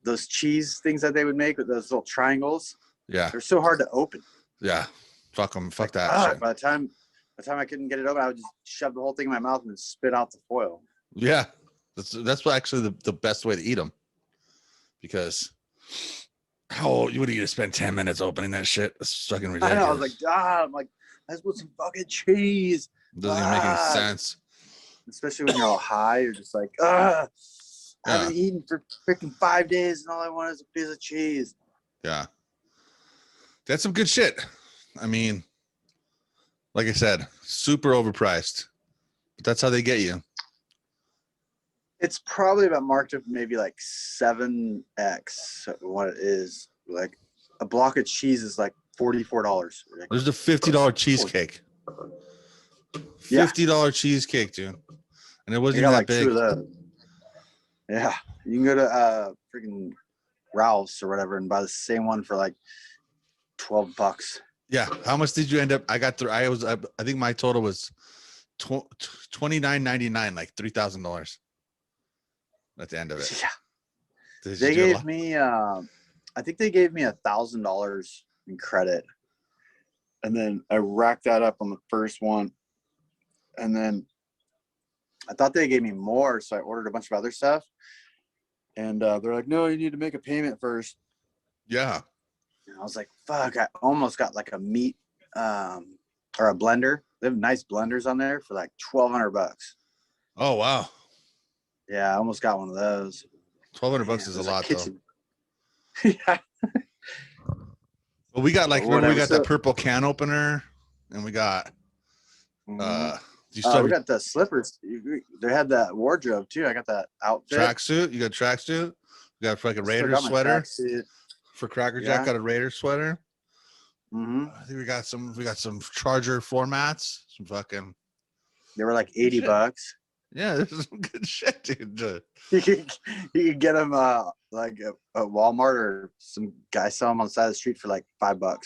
those cheese things that they would make with those little triangles, yeah, they're so hard to open. Yeah, fuck them. Fuck that shit. By the time I couldn't get it open, I would just shove the whole thing in my mouth and then spit out the foil. Yeah, that's actually the best way to eat them, because how old you would you spend 10 minutes opening that shit? It's fucking ridiculous. I know. I was like, I'm like, let's put some fucking cheese. Doesn't even make any sense. Especially when you're all high, you're just like, I haven't eaten for freaking 5 days, and all I want is a piece of cheese. Yeah, that's some good shit. I mean, like I said, super overpriced, but that's how they get you. It's probably about marked up maybe like 7x what it is. Like a block of cheese is like $44. There's a $50 cheesecake. $50 cheesecake, dude, and it wasn't even that like big. 2 of those. Yeah, you can go to freaking Ralph's or whatever and buy the same one for like $12. Yeah. How much did you end up? I got through. I think my total was $29.99, like $3,000 at the end of it. Yeah. Did They you do a gave lot? me I think they gave me $1,000 in credit. And then I racked that up on the first one. And then I thought they gave me more, so I ordered a bunch of other stuff. And they're like, no, you need to make a payment first. Yeah. And I was like, fuck, I almost got like a meat or a blender. They have nice blenders on there for like $1,200. Oh wow. Yeah, I almost got one of those. $1,200 is a There's lot though. Yeah. Well, we got like, remember we Whatever. got that purple can opener, and we got Mhm. you still have We your got the slippers. They had that wardrobe too. I got that outfit. tracksuit. You got a tracksuit. You got like a I still Raiders got my sweater tracksuit. for Cracker Jack. Yeah. Got a Raiders sweater. Mm-hmm. I think we got some Charger floor mats. Some fucking They were like $80. yeah. This is some good shit, dude. You could get them like at Walmart or some guy sell them on the side of the street for like $5.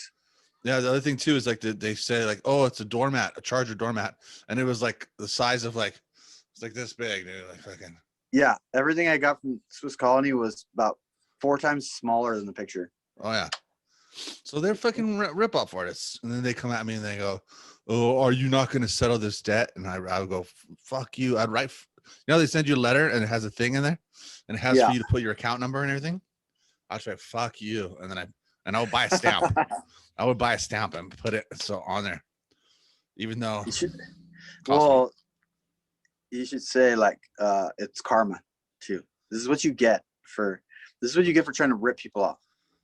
Yeah, the other thing too is like they say like, oh, it's a doormat, a Charger doormat, and it was like the size of like it's like this big, dude. Like fucking Yeah, everything I got from Swiss Colony was about 4 times smaller than the picture. oh yeah. So they're fucking rip-off artists, and then they come at me and they go, "Oh, are you not going to settle this debt?" And I would go, "Fuck you!" I'd write, you know, they send you a letter and it has a thing in there, and it has Yeah. for you to put your account number and everything. I'd say, "Fuck you," and then I would buy a stamp. I would buy a stamp and put it so on there, even though You should, it cost well, you should say like it's karma too. This is what you get for trying to rip people off.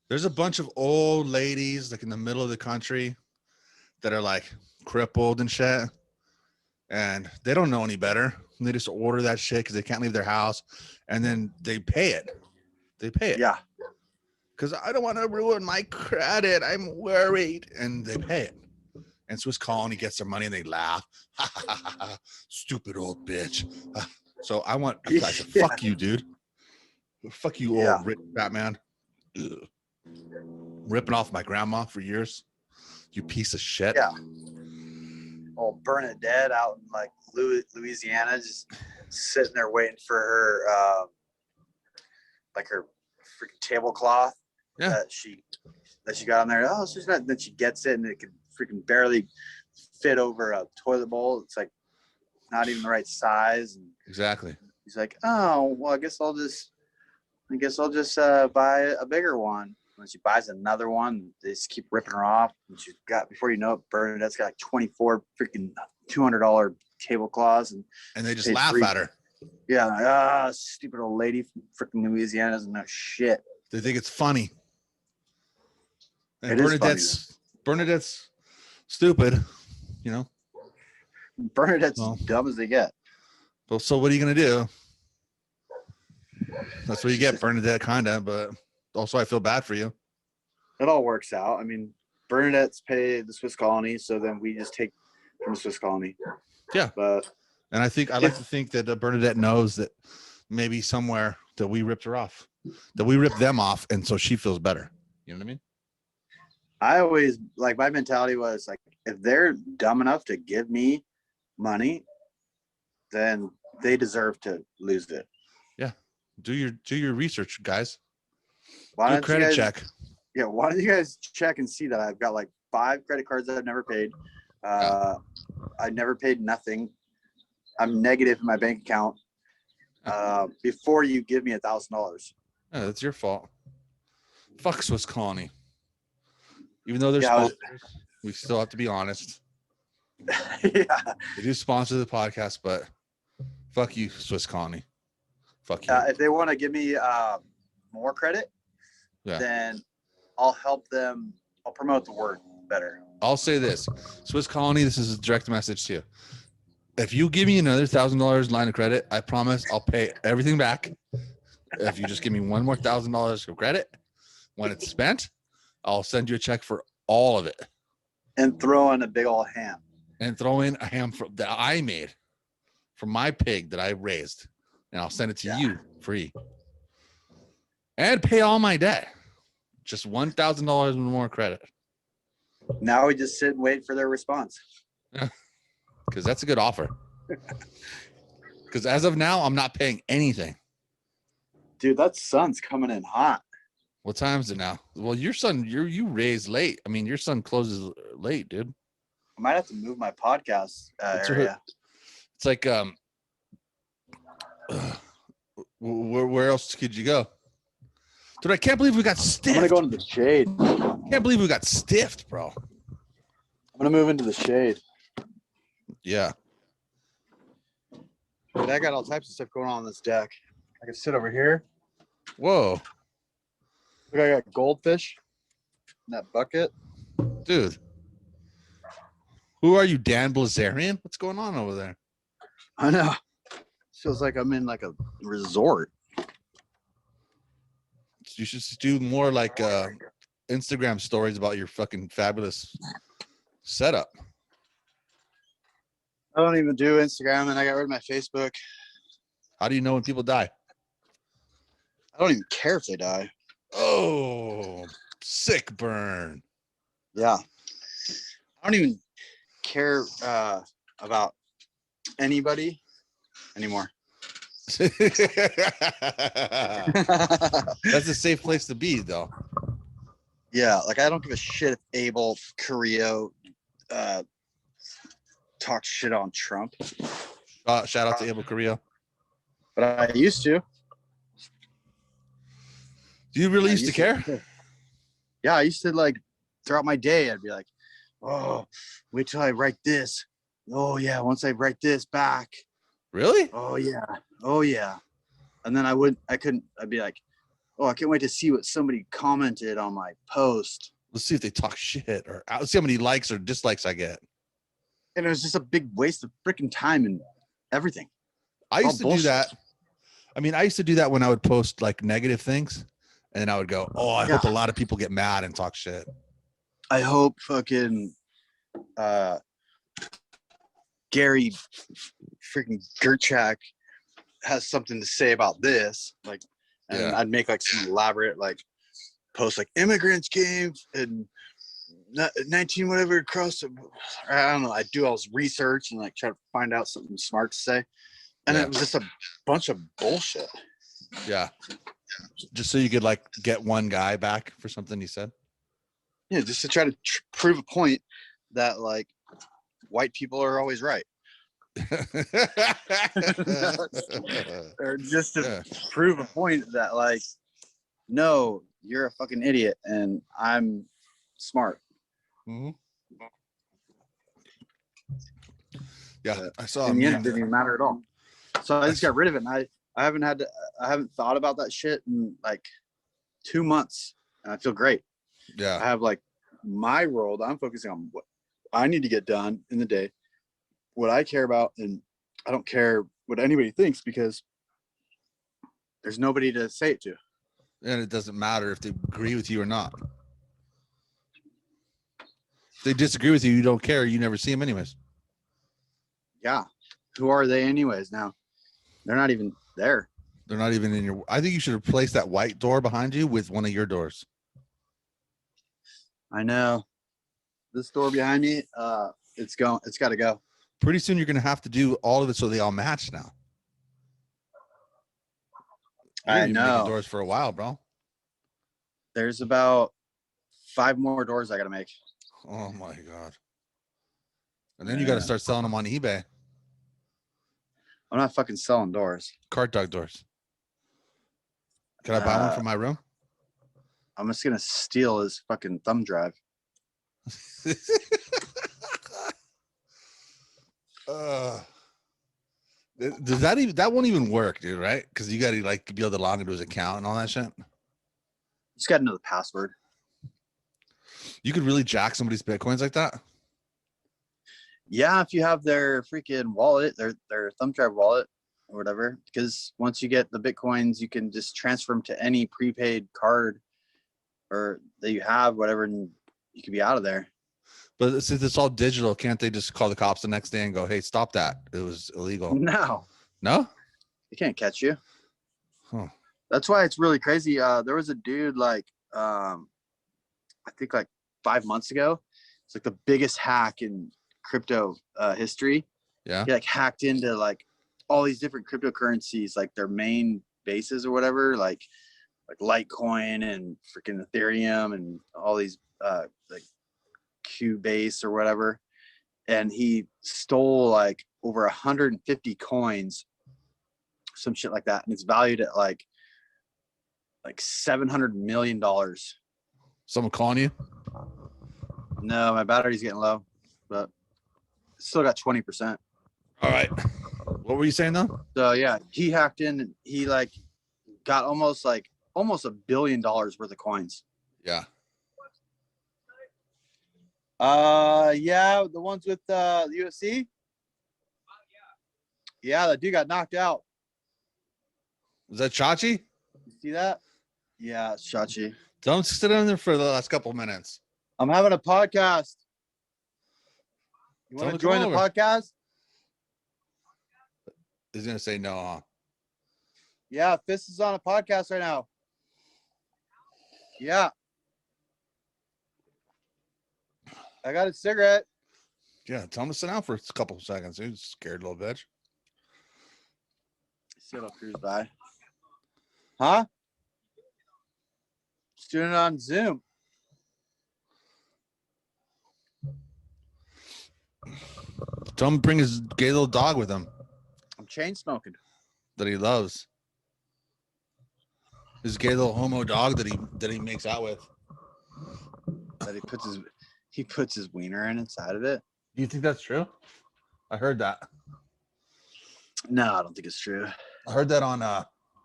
there's a bunch of old ladies like in the middle of the country that are like crippled and shit, and they don't know any better. They just order that shit because they can't leave their house, and then they pay it. They pay it. Yeah. Because I don't want to ruin my credit. I'm worried, and they pay it. And Swiss Colony gets their money and they laugh. Ha, ha, ha, ha, ha. Stupid old bitch. So I said, fuck you, dude. Fuck you, Yeah. old rich Batman. Ugh. Ripping off my grandma for years. You piece of shit. Yeah. Old Bernadette out in like Louisiana, just sitting there waiting for her, like her freaking tablecloth Yeah. that she got on there. Oh, she's not. Then she gets it and it can freaking barely fit over a toilet bowl. It's like not even the right size. And Exactly. he's like, oh, well, I guess I'll just buy a bigger one. When she buys another one, they just keep ripping her off. And she's got, before you know it, Bernadette's got like 24 freaking $200 tablecloths. And they just Paid laugh free. at her. Yeah, like, stupid old lady from freaking Louisiana doesn't know shit. They think it's funny. And It is funny, Bernadette's stupid, you know. Bernadette's Well. dumb as they get. Well, so what are you gonna do? That's what you get, Bernadette, kinda, but also I feel bad for you. It all works out. I mean, Bernadette's pay the Swiss Colony, so then we just take from the Swiss Colony. Yeah. But And I like to think that Bernadette knows that maybe somewhere that we ripped her off, that we ripped them off, and so she feels better. You know what I mean? I always like, my mentality was like, if they're dumb enough to give me money, then they deserve to lose it. Do your research, guys. Why Do a don't you credit guys- check. Yeah, why don't you guys check and see that I've got like 5 credit cards that I've never paid. I never paid nothing. I'm negative in my bank account. Before you give me $1,000. Yeah, that's your fault. Fuck Swiss Colony. Even though they're Yeah, sponsors, we still have to be honest. Yeah. They do sponsor the podcast, but fuck you, Swiss Colony. Fuck you. If they want to give me more credit, Yeah. then I'll help them. I'll promote the word better. I'll say this, Swiss Colony, this is a direct message to you. If you give me another $1,000 line of credit, I promise I'll pay everything back. If you just give me one more $1,000 of credit, when it's spent, I'll send you a check for all of it. And throw in a big old ham. And throw in a ham that I made from my pig that I raised. And I'll send it to Yeah. you free. and pay all my debt. Just $1,000 more credit. Now we just sit and wait for their response. Because that's a good offer. Because as of now, I'm not paying anything. Dude, that sun's coming in hot. What time is it now? Well, your son, you raised late. I mean, your son closes late, dude. I might have to move my podcast area. It's like where else could you go? Dude, I can't believe we got stiffed. I'm gonna go into the shade. I can't believe we got stiffed, bro. I'm gonna move into the shade. Yeah. But I got all types of stuff going on this deck. I can sit over here. Whoa, Look, I got goldfish in that bucket. dude. Who are you, Dan Blazarian? What's going on over there? I know. Feels like I'm in like a resort. You should do more like Instagram stories about your fucking fabulous setup. I don't even do Instagram, and I got rid of my Facebook. How do you know when people die? I don't even care if they die. Oh, sick burn. Yeah. I don't even care about anybody anymore. That's a safe place to be, though. Yeah, like I don't give a shit if Abel Carrillo talks shit on Trump. Shout out to Abel Carrillo. But I used to. Do you really used to care? Yeah, I used to like throughout my day, I'd be like, oh, wait till I write this. Oh yeah, once I write this back. Really? Oh yeah. Oh yeah. And then I'd be like, oh, I can't wait to see what somebody commented on my post. Let's see if they talk shit, or let's see how many likes or dislikes I get. And it was just a big waste of freaking time and everything. I used to do that. I mean, I used to do that when I would post like negative things, and then I would go, oh, I hope a lot of people get mad and talk shit. I hope fucking Gary freaking Gerchak has something to say about this. Like, and I'd make like some elaborate like post like immigrants came and 19 whatever across the, I don't know. I do all this research and like try to find out something smart to say. And it was just a bunch of bullshit. Yeah. Just so you could like get one guy back for something he said. Yeah, just to try to prove a point that like white people are always right. Or just to prove a point that like, no, you're a fucking idiot and I'm smart. Mm-hmm. Yeah, I saw. In the end, it didn't even matter at all. So I just got rid of it. And I haven't thought about that shit in like 2 months, and I feel great. Yeah, I have like my world. I'm focusing on what I need to get done in the day, what I care about, and I don't care what anybody thinks because there's nobody to say it to. and it doesn't matter if they agree with you or not. If they disagree with you, you don't care. You never see them anyways. Yeah, who are they anyways? Now they're not even there. They're not even in your. I think you should replace that white door behind you with one of your doors. I know. This door behind me, it's got to go. Pretty soon, you're gonna have to do all of it so they all match now. I You're know. making doors for a while, bro. There's about 5 more doors I got to make. Oh my god! And then you got to start selling them on eBay. I'm not fucking selling doors. Cart dog doors. Can I buy one for my room? I'm just gonna steal his fucking thumb drive. Does that won't even work, dude? Right? Because you got to like be able to log into his account and all that shit. Just got to know the password. You could really jack somebody's bitcoins like that. Yeah, if you have their freaking wallet, their thumb drive wallet or whatever. Because once you get the bitcoins, you can just transfer them to any prepaid card or that you have, whatever, and you can be out of there. But since it's all digital, can't they just call the cops the next day and go, "Hey, stop that! It was illegal." No, No, they can't catch you. huh. That's why it's really crazy. There was a dude like I think like 5 months ago. It's like the biggest hack in crypto history. Yeah. He like hacked into like all these different cryptocurrencies, like their main bases or whatever, like Litecoin and freaking Ethereum and all these like Cubase or whatever. And he stole like over 150 coins, some shit like that, and it's valued at like $700 million. Someone calling you? No, my battery's getting low, but still got 20%. All right. What were you saying though? So yeah, he hacked in and he like got almost $1 billion worth of coins. Yeah. Yeah, the ones with the UFC. Yeah, that dude got knocked out. Was that Chachi? You see that? Yeah, it's Shachi. Don't sit in there for the last couple minutes. I'm having a podcast. You want to join the podcast? He's gonna say no, huh? Yeah, Fist is on a podcast right now. Yeah. I got a cigarette. Yeah, tell him to sit down for a couple of seconds. He's scared little bitch. See it'll cruise by. Huh? Just doing it on Zoom. Tell him to bring his gay little dog with him I'm chain smoking. that he loves. His gay little homo dog that he makes out with. That he puts his wiener in inside of it. Do you think that's true? I heard that. No, I don't think it's true. I heard that on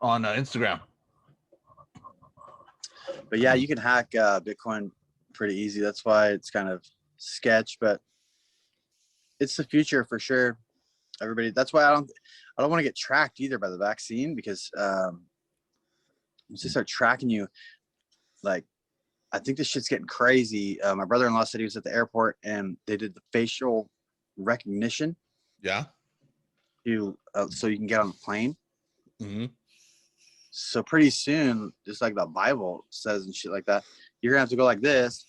Instagram. But yeah, you can hack Bitcoin pretty easy. That's why it's kind of sketch, but it's the future for sure. Everybody. That's why I don't want to get tracked either by the vaccine, because once they start tracking you, like I think this shit's getting crazy. My brother-in-law said he was at the airport and they did the facial recognition. Yeah. So you can get on the plane. Mm-hmm. So pretty soon, just like the Bible says and shit like that, you're gonna have to go like this.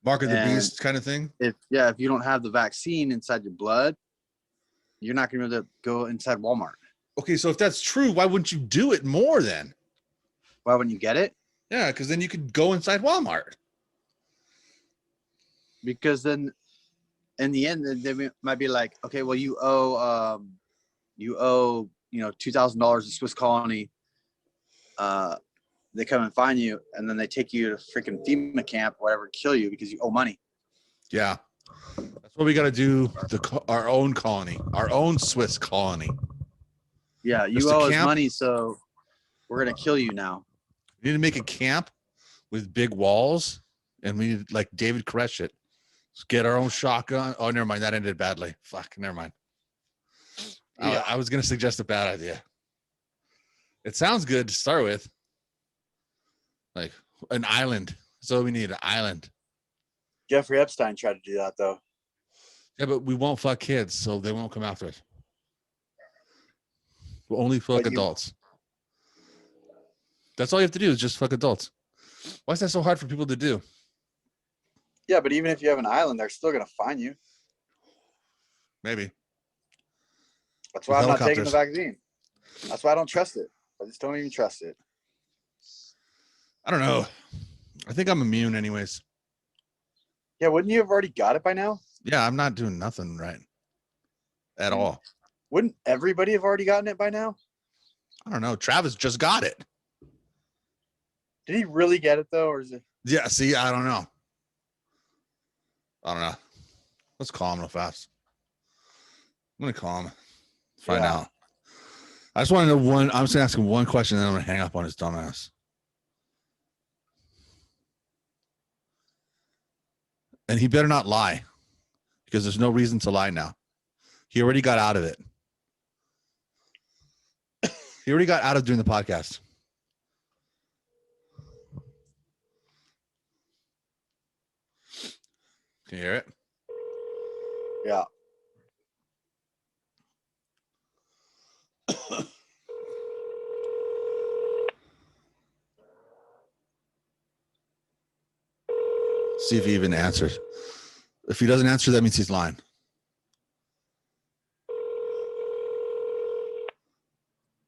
Mark of the And beast kind of thing. if you don't have the vaccine inside your blood, you're not gonna be able to go inside Walmart. Okay, so if that's true, why wouldn't you do it more then? Why wouldn't you get it? Yeah, because then you could go inside Walmart. Because then in the end, they might be like, okay, well, you owe $2,000 to Swiss Colony. They come and find you, and then they take you to freaking FEMA camp, whatever, kill you because you owe money. Yeah, that's what we got to do. Our own colony, our own Swiss colony. Yeah, you owe us money, so we're gonna kill you now. We need to make a camp with big walls, and we need like David Koresh it. Let's get our own shotgun. Oh, never mind. That ended badly. Fuck, never mind. Yeah. I was gonna suggest a bad idea. It sounds good to start with. Like an island. So we need an island. Jeffrey Epstein tried to do that though. Yeah, but we won't fuck kids, so they won't come after us. We'll only fuck adults. That's all you have to do is just fuck adults. Why is that so hard for people to do? Yeah, but even if you have an island, they're still gonna find you. Maybe. That's why I'm not taking the vaccine. That's why I don't trust it. I just don't even trust it. I don't know. I think I'm immune anyways. Yeah, wouldn't you have already got it by now? Yeah, I'm not doing nothing right at all. Wouldn't everybody have already gotten it by now? I don't know. Travis just got it. Did he really get it though, or is it? Yeah, see, I don't know. Let's call him real fast. I'm gonna call him. Find out. I just want to know I'm just gonna ask him one question, and then I'm gonna hang up on his dumbass. And he better not lie, because there's no reason to lie now. He already got out of it. He already got out of doing the podcast. Can you hear it? Yeah. See if he even answers. If he doesn't answer, that means he's lying.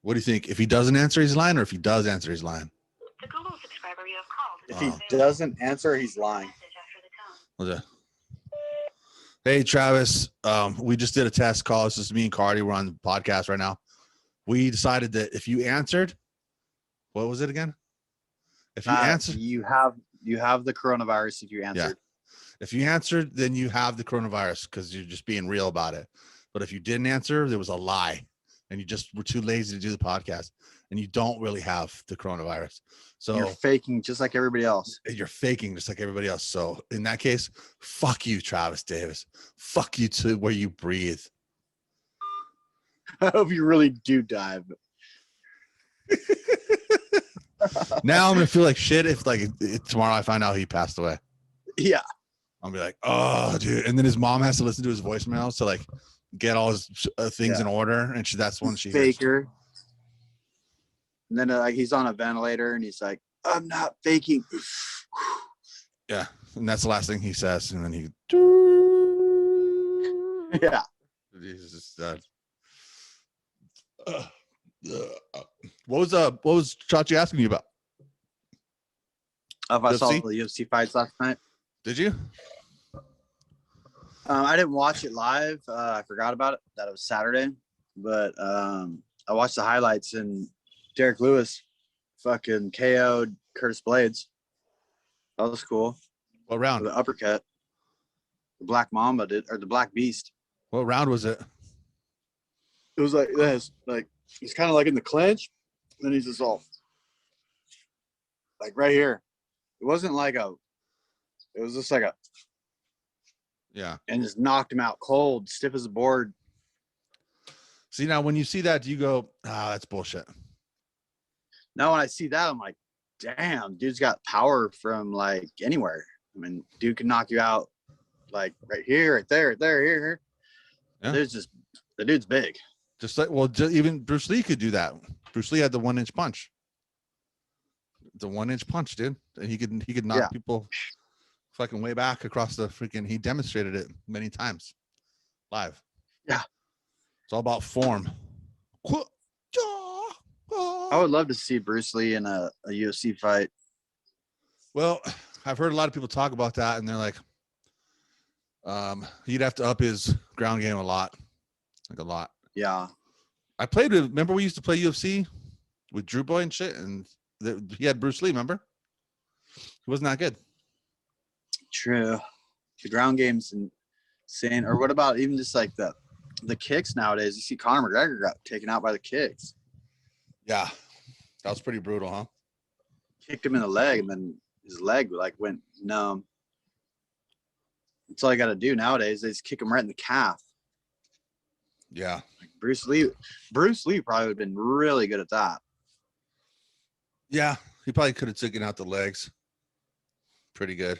What do you think? If he doesn't answer, he's lying, or if he does answer, he's lying? The Google subscriber you have called. If he doesn't answer, he's lying. Okay. Hey, Travis. We just did a test call. This is me and Cardi. We're on the podcast right now. We decided that if you answered, what was it again? If you answered, you have the coronavirus if you answered. if you answered, then you have the coronavirus because you're just being real about it. But if you didn't answer, there was a lie, and you just were too lazy to do the podcast, and you don't really have the coronavirus. So You're faking just like everybody else. you're faking just like everybody else. So in that case, fuck you, Travis Davis. Fuck you to where you breathe. I hope you really do die. Now I'm gonna feel like shit if tomorrow I find out he passed away. Yeah. I'll be like, oh, dude. And then his mom has to listen to his voicemail to like get all his things in order, and that's when she hears. Faker. And then like he's on a ventilator, and he's like, "I'm not faking." Yeah, and that's the last thing he says, and then he. Yeah. He's just what was Chachi asking you about? If I saw UFC? the UFC fights last night. Did you? I didn't watch it live. I forgot about it. That it was Saturday, but I watched the highlights, and Derek Lewis fucking KO'd Curtis Blades. That was cool. What round? The uppercut. The Black Mamba did, or the Black Beast. What round was it? It was like this. Like he's kind of like in the clinch, then he's just all like right here. It wasn't like it was just like Yeah. and just knocked him out cold, stiff as a board. See, now when you see that, do you go, that's bullshit? Now when I see that, I'm like, damn, dude's got power from like anywhere. I mean, dude can knock you out like right here, right there, right there, here. Yeah. There's just the dude's big. Just like, well, even Bruce Lee could do that. Bruce Lee had the 1-inch punch. The 1-inch punch, dude. And he could knock people fucking way back across the freaking. He demonstrated it many times live. Yeah. It's all about form. I would love to see Bruce Lee in a UFC fight. Well, I've heard a lot of people talk about that, and they're like, he'd have to up his ground game a lot. Like a lot. Yeah. I played with, remember we used to play UFC with Drew Boy and shit, and he had Bruce Lee, remember? He wasn't that good. True. The ground game's insane. Or what about even just like the kicks nowadays? You see Conor McGregor got taken out by the kicks. Yeah. That was pretty brutal, huh? Kicked him in the leg, and then his leg like went numb. That's all you got to do nowadays. They just kick him right in the calf. Yeah. Like Bruce Lee probably would have been really good at that. Yeah. He probably could have taken out the legs. Pretty good.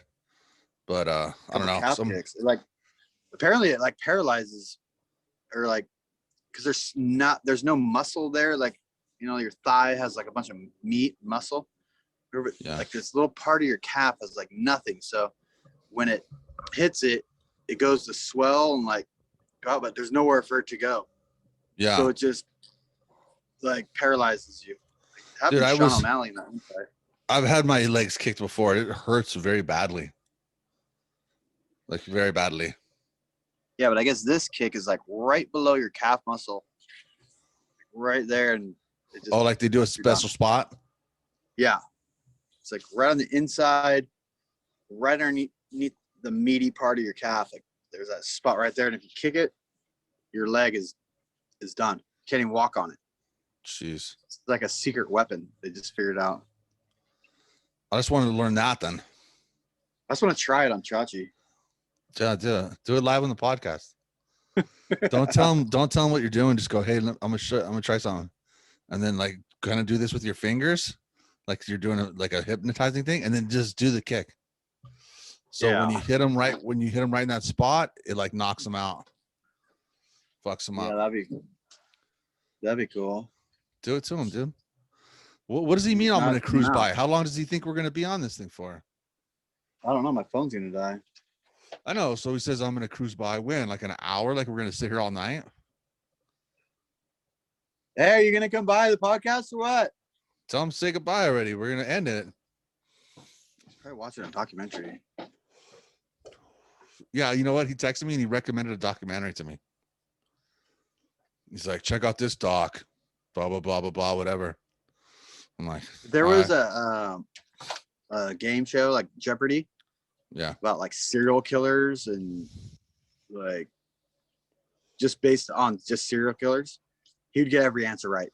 But I don't know. Calf kicks. Like apparently it like paralyzes, or like because there's no muscle there. Like, you know, your thigh has like a bunch of meat muscle. Yeah. Like this little part of your calf has like nothing. So when it hits it, it goes to swell and like go out, but there's nowhere for it to go. Yeah. So it just like paralyzes you. Like, dude, Sean O'Malley in that fight. I've had my legs kicked before. It hurts very badly. Like very badly. Yeah, but I guess this kick is like right below your calf muscle. Right there. And it just, like they do a special spot? Yeah. It's like right on the inside, right underneath the meaty part of your calf. Like there's that spot right there. And if you kick it, your leg is done. Can't even walk on it. Jeez. It's like a secret weapon. They just figured out. I just wanted to learn that then. I just want to try it on Chachi. Yeah, do it live on the podcast. Don't tell them what you're doing. Just go, hey, I'm gonna try something, and then like kind of do this with your fingers, like you're doing a hypnotizing thing, and then just do the kick. So when you hit them right in that spot, it like knocks them out, fucks them up. Yeah, that'd be cool. Do it to him, dude. What does he mean? I'm gonna cruise by. How long does he think we're gonna be on this thing for? I don't know. My phone's gonna die. I know. So he says I'm gonna cruise by. When? Like an hour? Like we're gonna sit here all night? Hey, are you gonna come by the podcast or what? Tell him to say goodbye already. We're gonna end it. He's probably watching a documentary. Yeah, you know what? He texted me and he recommended a documentary to me. He's like, check out this doc, blah blah blah blah blah, whatever. I'm like, There all was right. a game show like Jeopardy Yeah. about like serial killers and like just based on just serial killers. He would get every answer right.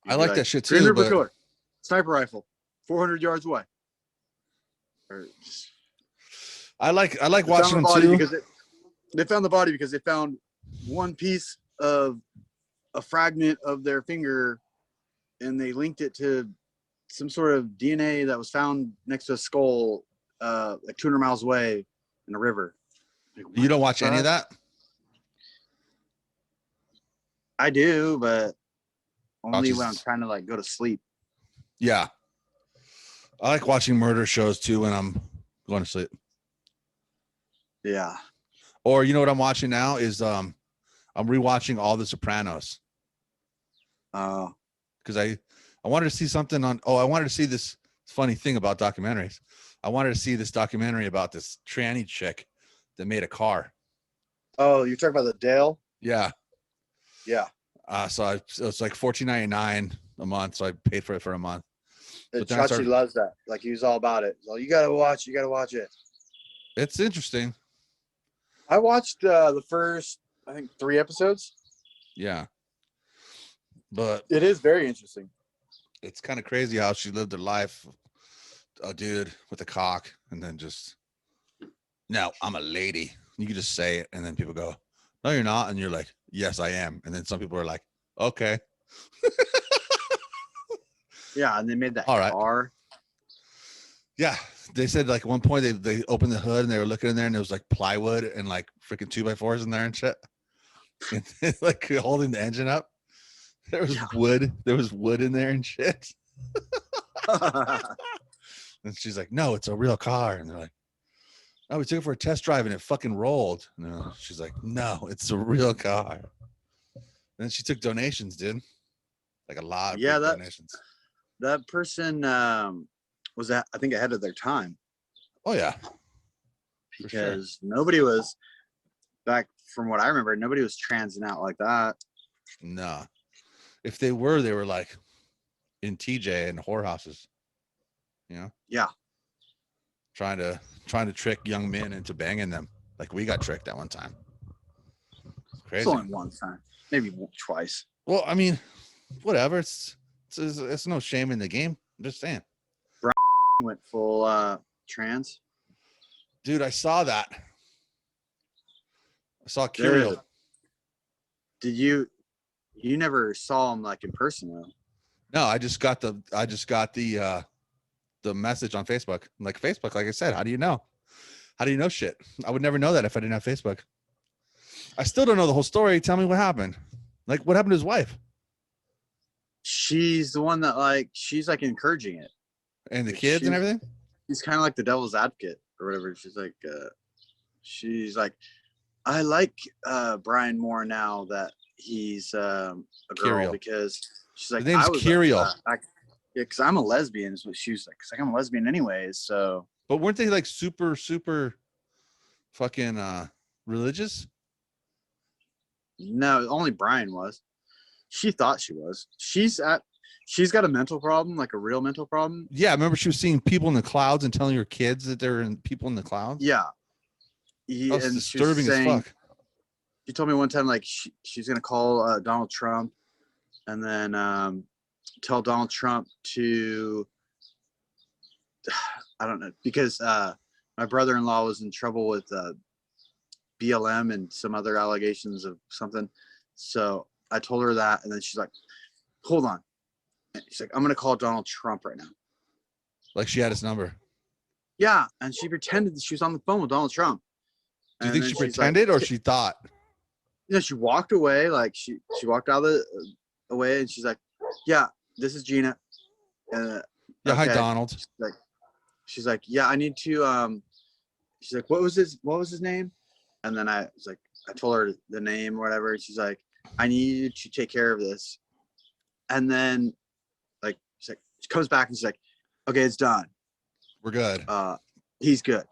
He'd I be like that shit too, "Green River but Killer, sniper rifle, 400 yards away." Or just, I like they found watching the them body too. because they found the body because they found one piece of a fragment of their finger, and they linked it to some sort of DNA that was found next to a skull, like 200 miles away in a river. Like, You don't watch what any the of that? I do, but only when I'm Watches- trying to like go to sleep. Yeah. I like watching murder shows too when I'm going to sleep. Yeah. Or you know what I'm watching now is I'm rewatching all the Sopranos because I wanted to see something on. Oh, I wanted to see this funny thing about documentaries. I wanted to see this documentary about this tranny chick that made a car. Oh, you're talking about the Dale? Yeah. Yeah. So it's like $14.99 a month. So I paid for it for a month. But then I Chachi started- loves that. Like he was all about it. So you gotta watch it. It's interesting. I watched the first, I think, 3 episodes. Yeah. But It is very interesting. it's kind of crazy how she lived her life, a dude with a cock, and then just, no, I'm a lady. You can just say it, and then people go, no, you're not. And you're like, yes, I am. And then some people are like, okay. Yeah, and they made that All right. car. Yeah. They said like at one point they opened the hood and they were looking in there and there was like plywood and like freaking 2x4s in there and shit. And like holding the engine up. There was wood. There was wood in there and shit. And she's like, no, it's a real car. And they're like, oh, we took it for a test drive and it fucking rolled. And she's like, no, it's a real car. And then she took donations, dude. Like a lot of big donations. That person was I think ahead of their time. Oh yeah. Because nobody was, back from what I remember, nobody was transing out like that. No. If they were like in TJ and whorehouses. You know? Yeah. Trying to trick young men into banging them. Like we got tricked that one time. Crazy. It's only one time. Maybe twice. Well, I mean, whatever. It's no shame in the game. I'm just saying. Went full trans. Dude, I saw that. I saw Curiel. Did you never saw him like in person though? No, I just got the message on Facebook. Like Facebook, like I said, how do you know? How do you know shit? I would never know that if I didn't have Facebook. I still don't know the whole story. Tell me what happened. Like what happened to his wife? She's the one that like she's like encouraging it. And the kids and everything? He's kind of like the devil's advocate or whatever. She's like, I like Brian more now that he's a girl, because she's like, his name's Curiel. Yeah, because I'm a lesbian is what she was like. Cause like I'm a lesbian anyways. So, but weren't they like super fucking religious? No, only Brian was. She thought she was. She's got a mental problem, like a real mental problem. Yeah, remember she was seeing people in the clouds and telling her kids that they're in people in the clouds. Yeah, That's disturbing as fuck. She told me one time like she's gonna call Donald Trump, and then tell Donald Trump to, I don't know, because my brother-in-law was in trouble with BLM and some other allegations of something. So I told her that, and then she's like, hold on. And she's like, I'm going to call Donald Trump right now. Like she had his number. Yeah. And she pretended that she was on the phone with Donald Trump. Do you think she pretended or she thought? You know, she walked away. Like she walked out of the away, and she's like, yeah, this is Gina. Yeah, okay. Hi, Donald. She's like, she's like, yeah, I need to, she's like, what was his name? And then I was like, I told her the name or whatever. And she's like, I need you to take care of this. And then like, she's like, she comes back and she's like, okay, it's done. We're good. He's good.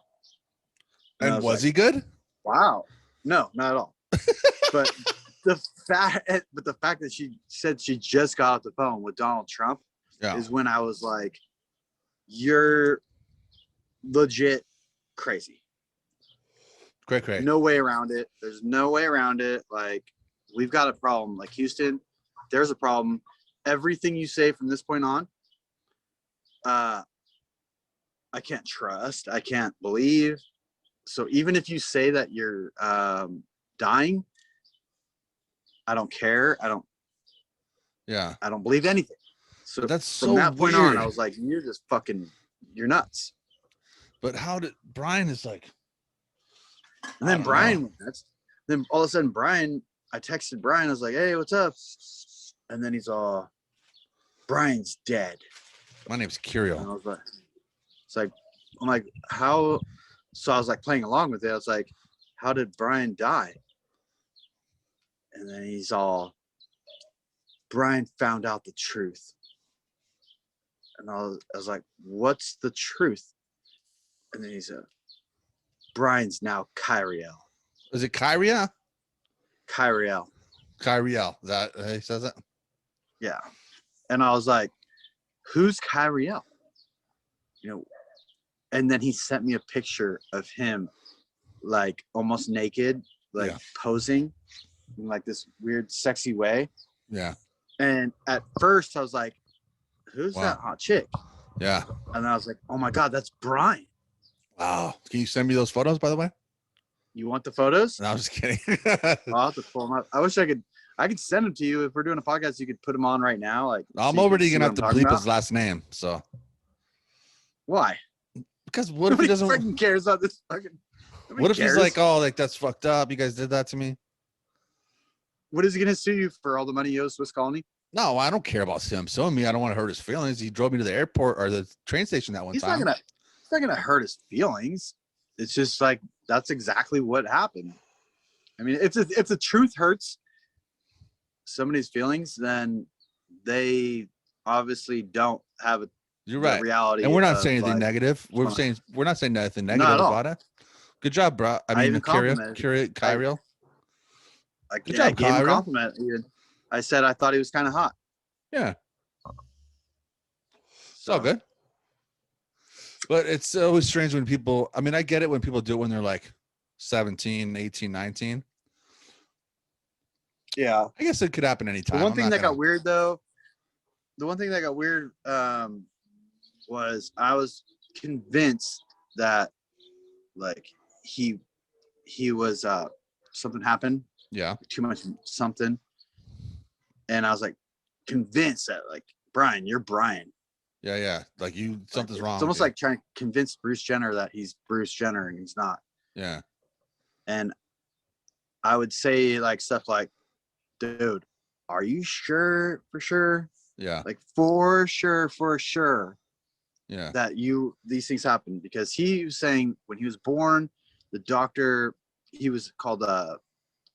And I And was like, he good? wow. No, not at all. But the fact that she said she just got off the phone with Donald Trump is when I was like, you're legit crazy. Great. No way around it. There's no way around it. Like, we've got a problem. Like, Houston, there's a problem. Everything you say from this point on, I can't trust. I can't believe. So even if you say that you're dying, I don't care. I don't believe anything. So But that's from so that point on, weird. I was like, you're just fucking, you're nuts. But how did Brian is like? And then Brian, then all of a sudden, I texted Brian. I was like, hey, what's up? And then he's all, Brian's dead. My name's And I Curio. was like, I'm like, how? So I was like playing along with it. I was like, how did Brian die? And then he's all, Brian found out the truth. And I was like, what's the truth? And then he said, Brian's now Kyriel. Is it Kyria? Kyriel. Kyriel. Is that he says it? Yeah. And I was like, who's Kyriel? You know, and then he sent me a picture of him like almost naked, like posing in like this weird sexy way. Yeah. And at first I was like, who's that hot chick? Yeah. And I was like, oh my God, that's Brian. Wow. Can you send me those photos, by the way? You want the photos? No, I was just kidding. I'll have to pull them up. I wish I could send them to you. If we're doing a podcast, you could put them on right now. Like, I'm so already can gonna see have what to I'm talking bleep about. his last name. So Why? because what if he Nobody doesn't? fucking cares about this fucking. What if he's like, oh, like that's fucked up. You guys did that to me. What is he gonna sue you for? All the money you owe Swiss Colony? No, I don't care about him suing me. I don't want to hurt his feelings. He drove me to the airport or the train station that one He's time. not gonna hurt his feelings. It's just like that's exactly what happened. I mean, if the truth hurts somebody's feelings, then they obviously don't have a You're right. reality. And we're not of, saying anything like, negative. We're not saying nothing negative at all. about it. Good job, bro. I mean, even complimented. Kyriel. Good I job, gave him a Kyriel. compliment. Even I said I thought he was kind of hot. Yeah. It's all good. But it's always strange when people, I mean, I get it when people do it when they're like 17, 18, 19. Yeah. I guess it could happen anytime. The one thing that got weird though, was I was convinced that like he was something happened. Yeah. Too much something. And I was like convinced that like, Brian, you're Brian. Yeah. Like something's wrong. It's almost like trying to convince Bruce Jenner that he's Bruce Jenner and he's not. Yeah. And I would say like stuff like, dude, are you sure for sure? Yeah. Like for sure Yeah. that these things happen? Because he was saying when he was born, the doctor, he was called an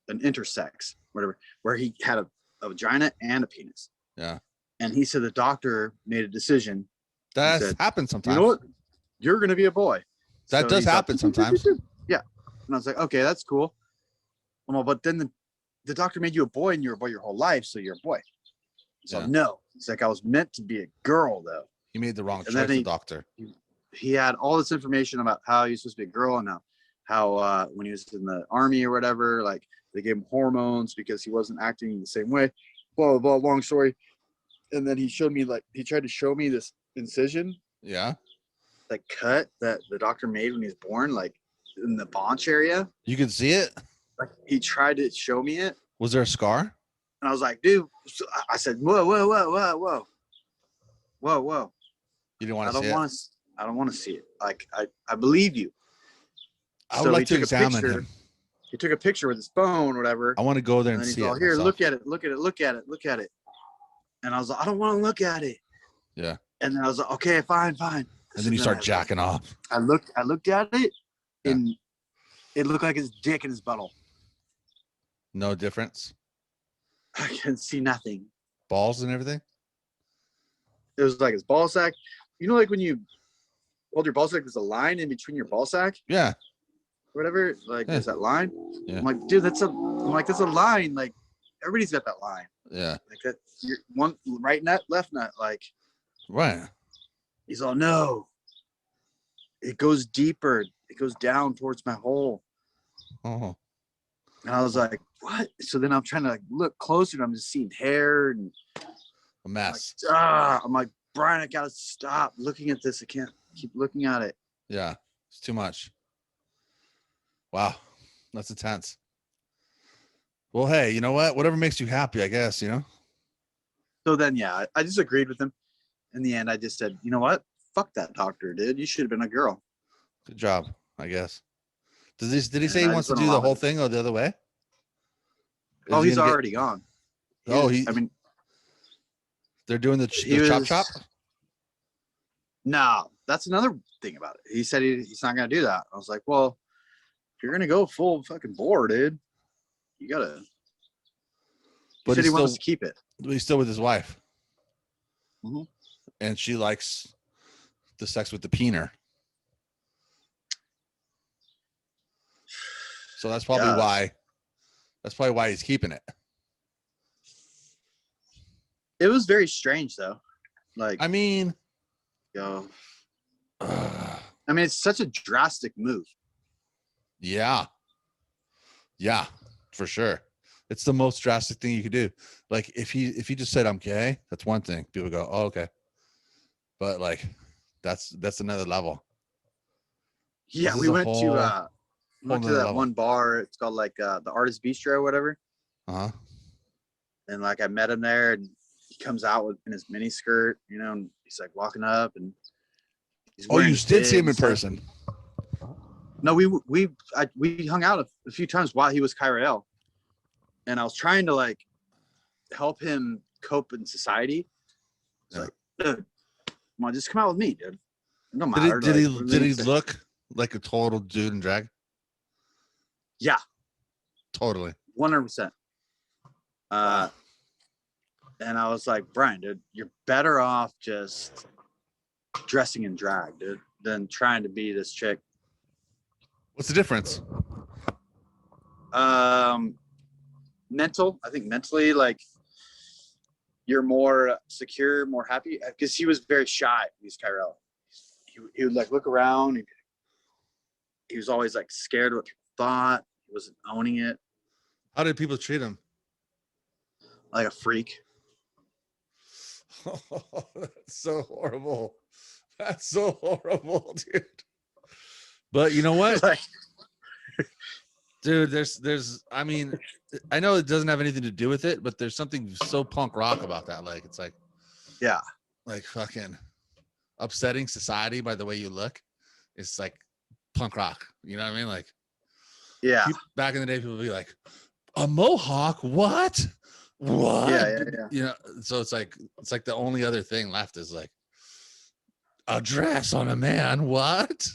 intersex, whatever, where he had a vagina and a penis. Yeah. And he said the doctor made a decision. That happens sometimes. You know what? You're going to be a boy. That does happen sometimes. Yeah. And I was like, okay, that's cool. Well, but then the doctor made you a boy and you're a boy your whole life. So you're a boy. So no, it's like I was meant to be a girl though. He made the wrong And choice, the doctor. He had all this information about how he was supposed to be a girl and how when he was in the army or whatever, like they gave him hormones because he wasn't acting the same way. Blah, blah, blah, long story. And then he tried to show me this incision. Yeah. Like cut that the doctor made when he was born, like in the paunch area. You could see it? Like he tried to show me it. Was there a scar? And I was like, dude, I said, whoa. You didn't want to see it? I don't want to see it. Like, I believe you. I would like to examine him. He took a picture with his phone or whatever. I want to go there and he's see all, it. Here, myself. look at it. And I was like, I don't want to look at it. Yeah. And then I was like, okay, fine. And then you start jacking off. I looked at it, Yeah. and it looked like his dick and his butthole. No difference. I can see nothing. Balls and everything. It was like his ball sack. You know, like when you hold your ball sack, there's a line in between your ball sack, Yeah. whatever. Like Yeah. there's that line. Yeah. I'm like, dude, that's a line. Like everybody's got that line. Yeah. Like that, your one right nut, left nut. Like Right. he's all, no. It goes deeper. It goes down towards my hole. Oh. And I was like, what? So then I'm trying to like look closer, and I'm just seeing hair, and A mess. I'm like, Brian, I gotta stop looking at this. I can't keep looking at it. Yeah. It's too much. Wow. That's intense. Well, hey, you know what? Whatever makes you happy, I guess, you know? So then, yeah, I just agreed with him. In the end, I just said, you know what? Fuck that doctor, dude. You should have been a girl. Good job, I guess. Did he And say he I wants just to went do the along whole with it. thing or the other way? Oh, Is he he's gonna get- already gone. Oh, I mean, they're doing the he chop was- chop? no, that's another thing about it. He said he's not gonna do that. I was like, well, if you're gonna go full fucking bore, dude, you gotta. But He said he's he wants to keep it. He's still with his wife. Mhm. And she likes the sex with the peener. So that's probably Yes. why. That's probably why he's keeping it. It was very strange though. Like, I mean, yo, I mean, it's such a drastic move. yeah. Yeah, for sure. It's the most drastic thing you could do. Like if he just said I'm gay, that's one thing. People go, oh, okay. But like that's another level. Yeah, This we is a went whole to nother that level. one bar. It's called like the Artist Bistro or whatever. Uh-huh. And like I met him there, and he comes out in his mini skirt, you know, and he's like walking up, and he's Oh, wearing you his did see bib him in and stuff. person. No, we hung out a few times while he was Kyrael, and I was trying to like help him cope in society. It's Yeah. like, dude, come on, just come out with me, dude. It don't Did he matter. did like, he what do did they he say? look like a total dude in drag? Yeah, Totally. 100%. And I was like, Brian, dude, you're better off just dressing in drag, dude, than trying to be this chick. What's the difference? I think mentally, like you're more secure, more happy, because he was very shy. He's Kyrell. He would like look around. He was always like scared what people thought. He wasn't owning it, How did people treat him? like a freak. Oh, that's so horrible. That's so horrible, dude. But you know what? Like, Dude, there's I mean, I know it doesn't have anything to do with it, but there's something so punk rock about that. Like it's like, yeah, like fucking upsetting society by the way you look. It's like punk rock. You know what I mean? Like yeah, back in the day, people would be like, a mohawk? What? What? yeah. You know, so it's like the only other thing left is like a dress on a man. What?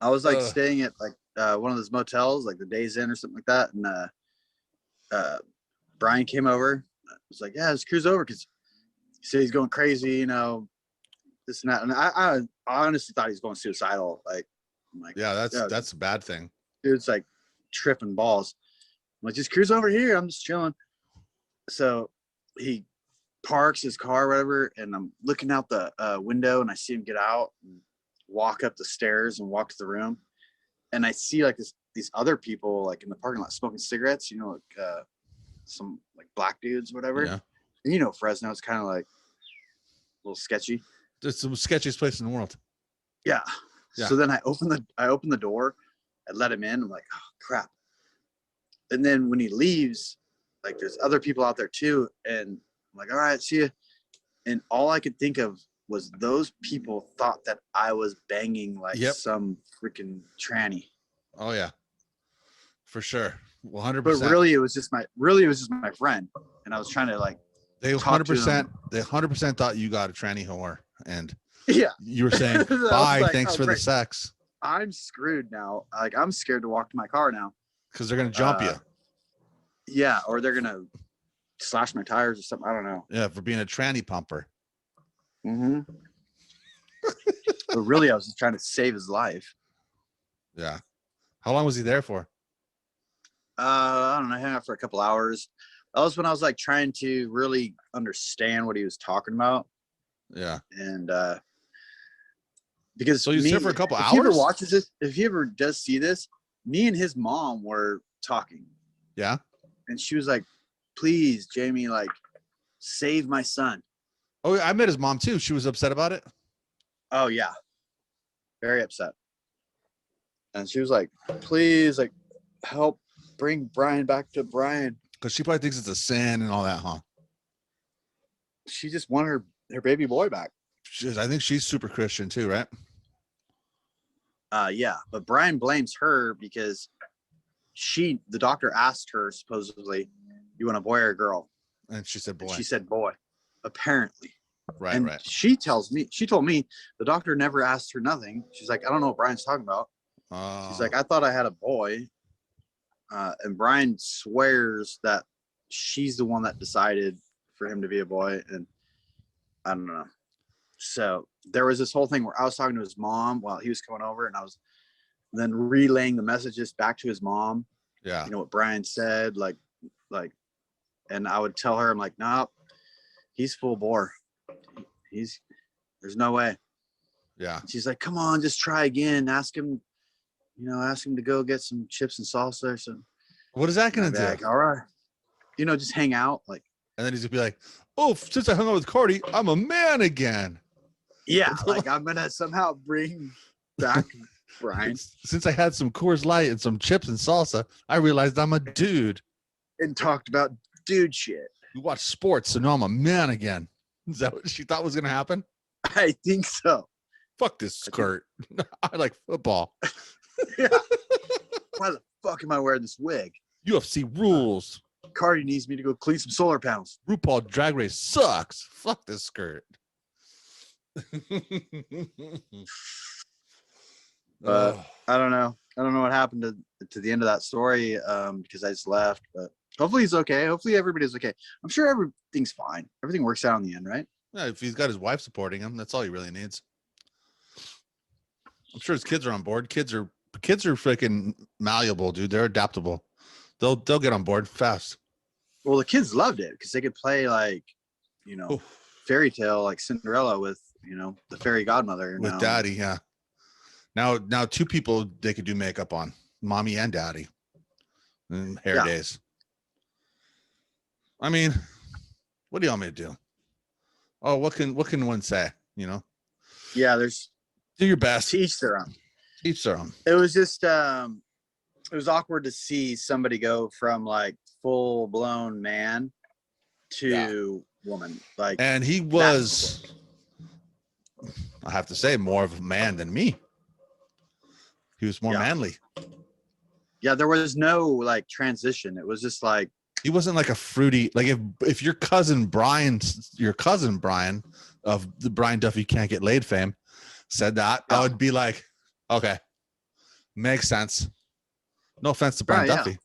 I was like staying at like one of those motels, like the Days Inn or something like that, and Brian came over. I was like, "Yeah, let's cruise over," because he said he's going crazy, you know, this and that. And I honestly thought he was going suicidal. Like, I'm like, Yeah, that's a bad thing. dude's like tripping balls. I'm like, just cruise over here. I'm just chilling. So he parks his car, or whatever, and I'm looking out the window, and I see him get out and walk up the stairs and walk to the room, and I see like these other people like in the parking lot smoking cigarettes, you know, like some like black dudes, whatever. Yeah. And you know, Fresno, it's kind of like a little sketchy. It's the sketchiest place in the world. Yeah. Yeah. So then I open the door, I let him in. I'm like, oh crap. And then when he leaves, like there's other people out there too, and I'm like, all right, see ya. And all I could think of was those people thought that I was banging like Yep. some freaking tranny. Oh yeah, for sure, 100%. But really, it was just my friend, and I was trying to like They talk to 100%. him. They 100% thought you got a tranny whore, and Yeah. you were saying I was bye. like, Thanks oh, for the great. sex, I'm screwed now. Like, I'm scared to walk to my car now. because they're gonna jump you. Yeah, or they're gonna slash my tires or something. I don't know. Yeah, for being a tranny pumper. Mm-hmm. But really, I was just trying to save his life. Yeah. How long was he there for? I don't know. Hang out for a couple hours. That was when I was like trying to really understand what he was talking about, Yeah. and because So he was there for a couple if he ever hours? watches this, if he ever does see this, me and his mom were talking, Yeah. and she was like, "Please, Jamie, like, save my son." Oh, I met his mom too. She was upset about it. Oh yeah, very upset. And she was like, "Please, like, help bring Brian back to Brian." Because she probably thinks it's a sin and all that, huh? She just wanted her baby boy back. I think she's super Christian too, right? Yeah, but Brian blames her because the doctor asked her supposedly, "You want a boy or a girl?" And she said, And boy. she said, "Boy." Apparently. Right, And right. she told me the doctor never asked her nothing. She's like, "I don't know what Brian's talking about." She's like, "I thought I had a boy." And Brian swears that she's the one that decided for him to be a boy. And I don't know. So there was this whole thing where I was talking to his mom while he was coming over, and I was then relaying the messages back to his mom. Yeah. You know what Brian said, like, and I would tell her, I'm like, "Nope, he's full bore. There's no way." Yeah. And she's like, "Come on, just try again. Ask him to go get some chips and salsa or something." What is that And I'd gonna be do? like, "All right, just hang out." Like, And then he's gonna be like, "Oh, since I hung out with Cardi, I'm a man again." yeah, like I'm gonna somehow bring back Brian Since I had some Coors Light and some chips and salsa, I realized I'm a dude. and talked about dude shit. You watch sports, so now I'm a man again. Is that what she thought was gonna happen? I think so. Fuck this skirt. I like football. Yeah. Why the fuck am I wearing this wig? UFC rules. Cardi needs me to go clean some solar panels. RuPaul Drag Race sucks. Fuck this skirt. But Oh, I don't know. I don't know what happened to the end of that story because I just left. But hopefully he's okay. Hopefully everybody's okay. I'm sure everything's fine. Everything works out in the end, right? yeah, if he's got his wife supporting him, that's all he really needs. I'm sure his kids are on board. Kids are freaking malleable, dude. They're adaptable. They'll get on board fast. Well, the kids loved it because they could play like, Oof. fairy tale like Cinderella with, the fairy godmother. With daddy, yeah. Now two people they could do makeup on, mommy and daddy, and hair Yeah. days. I mean, what do you want me to do? Oh, what can one say? Yeah, there's Do your best. to each their own. Each their own. It was just it was awkward to see somebody go from like full blown man to woman. Like, And he was, I have to say, more of a man than me. He was more Yeah. manly. yeah, there was no like transition. It was just like, He wasn't like a fruity, like if your cousin Brian of the Brian Duffy Can't Get Laid fame said that, I Yeah. would be like, okay, makes sense. No offense to Brian Right, yeah. Duffy.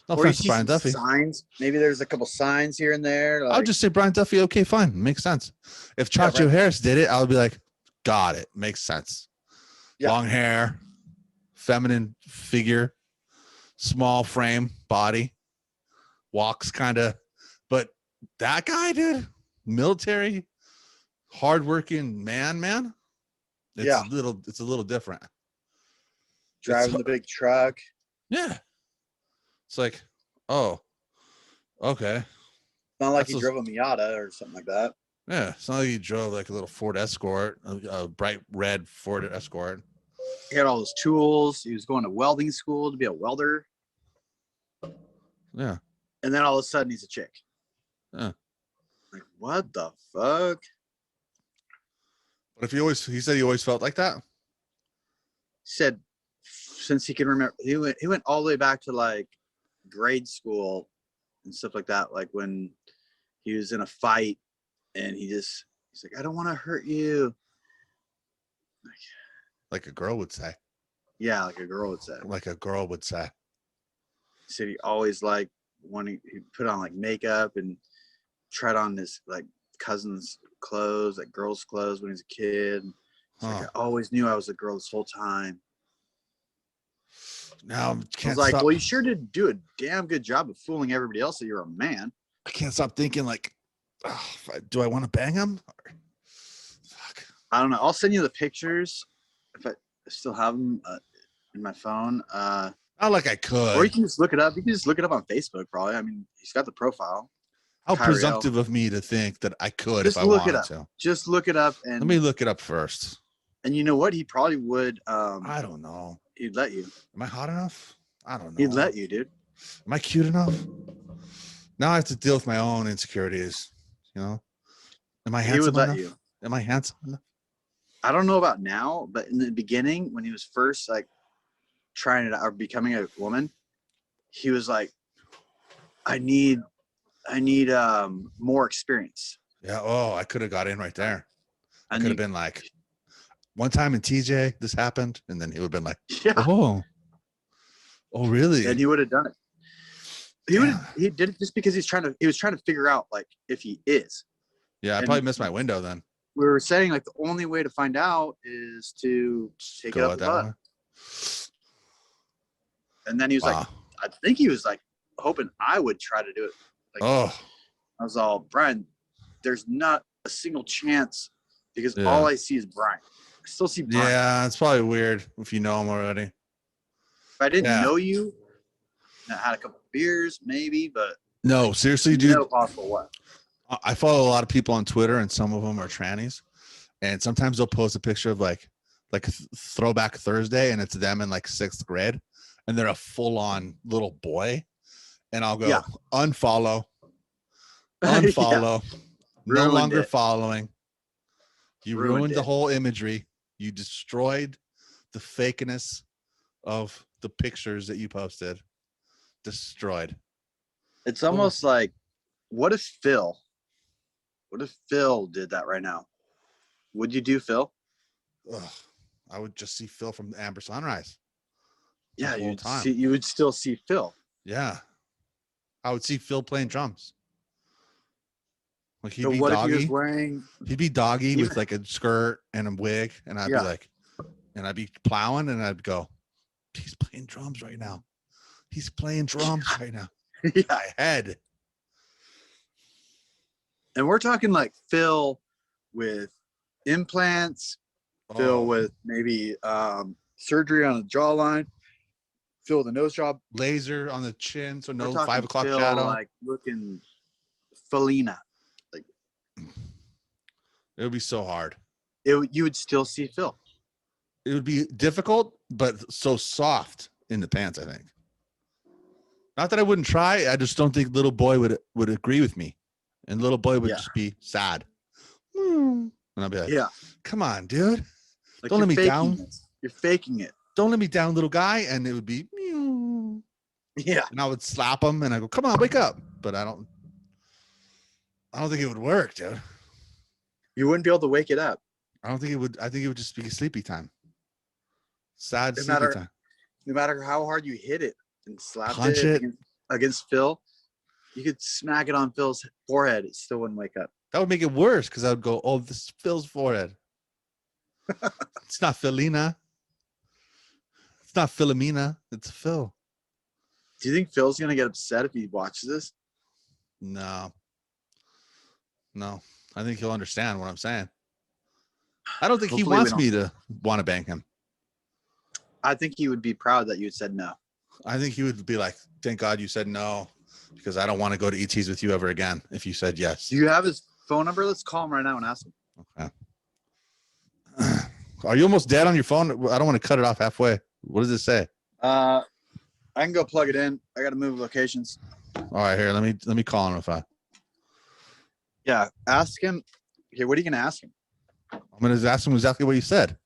No or you offense to see Brian some Duffy. signs. Maybe there's a couple signs here and there. I'll Like, just say Brian Duffy, okay, fine. Makes sense. If Chacho right. Harris did it, I would be like, got it. Makes sense. Yeah. Long hair, feminine figure, small frame, body, walks kind of. But that guy, dude, military, hardworking man. It's Yeah. it's a little different. driving the big truck. Yeah. It's like, oh, okay. Not like That's he drove a Miata or something like that. Yeah. It's not like you drove like a little Ford Escort, a bright red Ford Escort. He had all those tools. He was going to welding school to be a welder. Yeah. And then all of a sudden he's a chick. Yeah. Like, what the fuck? But he said he always felt like that. He said since he can remember, he went all the way back to like grade school and stuff like that. Like when he was in a fight, and he's like, I don't want to hurt you. Like a girl would say. Yeah, like a girl would say. Like a girl would say. He said he always like wanting he put on like makeup and tried on his like cousin's clothes, like girls' clothes when he was a kid. He's like, I always knew I was a girl this whole time. Now I was like, well, you sure did do a damn good job of fooling everybody else that you're a man. I can't stop thinking like, do I want to bang him? Fuck. I don't know. I'll send you the pictures if I still have them in my phone. Not like I could. Or you can just look it up. You can just look it up on Facebook, probably. I mean, he's got the profile. How Kyriel. presumptive of me to think that I could Just if I look it wanted up. to. Just look it up, and Let me look it up first. And you know what? He probably would. I don't know. He'd let you. Am I hot enough? I don't know. He'd let you, dude. Am I cute enough? Now I have to deal with my own insecurities. You know? Am I handsome He would let enough? you. Am I handsome enough? I don't know about now, but in the beginning, when he was first like trying it out or becoming a woman, he was like, I need more experience. Yeah. Oh, I could have got in right there. I And could have been like, one time in TJ, this happened, and then he would have been like, yeah. oh, really? And he would have done it. He did it just because he was trying to figure out like if he is. Yeah, I And probably missed my window then. we were saying like the only way to find out is to take it Go up out the that butt. way. And then he was like, I think he was like hoping I would try to do it. Like, I was all, Brian, there's not a single chance because all I see is Brian. I still see Brian. Yeah, it's probably weird if you know him already. If I didn't know you, and I had a couple beers, maybe, but no, seriously, dude. No possible way. I follow a lot of people on Twitter, and some of them are trannies, and sometimes they'll post a picture of like Throwback Thursday, and it's them in like 6th grade, and they're a full-on little boy, and I'll go unfollow, no longer following. You ruined the whole imagery. You destroyed the fakeness of the pictures that you posted. Destroyed. It's almost like, what if Phil did that right now? Would you do Phil? Ugh, I would just see Phil from Amber Sunrise. Yeah, you would still see Phil. Yeah. I would see Phil playing drums. Like he'd So be what doggy. if he was wearing He'd be doggy with like a skirt and a wig, and I'd be like, and I'd be plowing, and I'd go, he's playing drums right now. He's playing drums right now. Yeah. My head. And we're talking like Phil with implants, Phil with maybe surgery on the jawline, Phil with a nose job, laser on the chin, so no we're 5 o'clock Phil, shadow. like looking Felina. Like it would be so hard. You would still see Phil. It would be difficult, but so soft in the pants, I think. Not that I wouldn't try. I just don't think little boy would agree with me. And little boy would just be sad. And I'd be like, come on, dude. Like don't let me down. You're faking it. Don't let me down, little guy. And it would be, yeah. And I would slap him and I go, come on, wake up. But I don't think it would work, dude. You wouldn't be able to wake it up. I don't think it would. I think it would just be sleepy time. Sad sleepy time. No matter how hard you hit it and slap it against Phil, you could smack it on Phil's forehead. It still wouldn't wake up. That would make it worse because I would go, oh, this is Phil's forehead. It's not Philina. It's not Philomena. It's Phil. Do you think Phil's going to get upset if he watches this? No. I think he'll understand what I'm saying. I don't think he wants me to want to bang him. I think he would be proud that you said no. I think he would be like, thank God you said no, because I don't want to go to ETs with you ever again if you said yes. Do you have his phone number? Let's call him right now and ask him. Okay. Are you almost dead on your phone? I don't want to cut it off halfway. What does it say? I can go plug it in. I got to move locations. All right, here. Let me call him if I. Yeah, ask him. Here, what are you going to ask him? I'm going to ask him exactly what you said.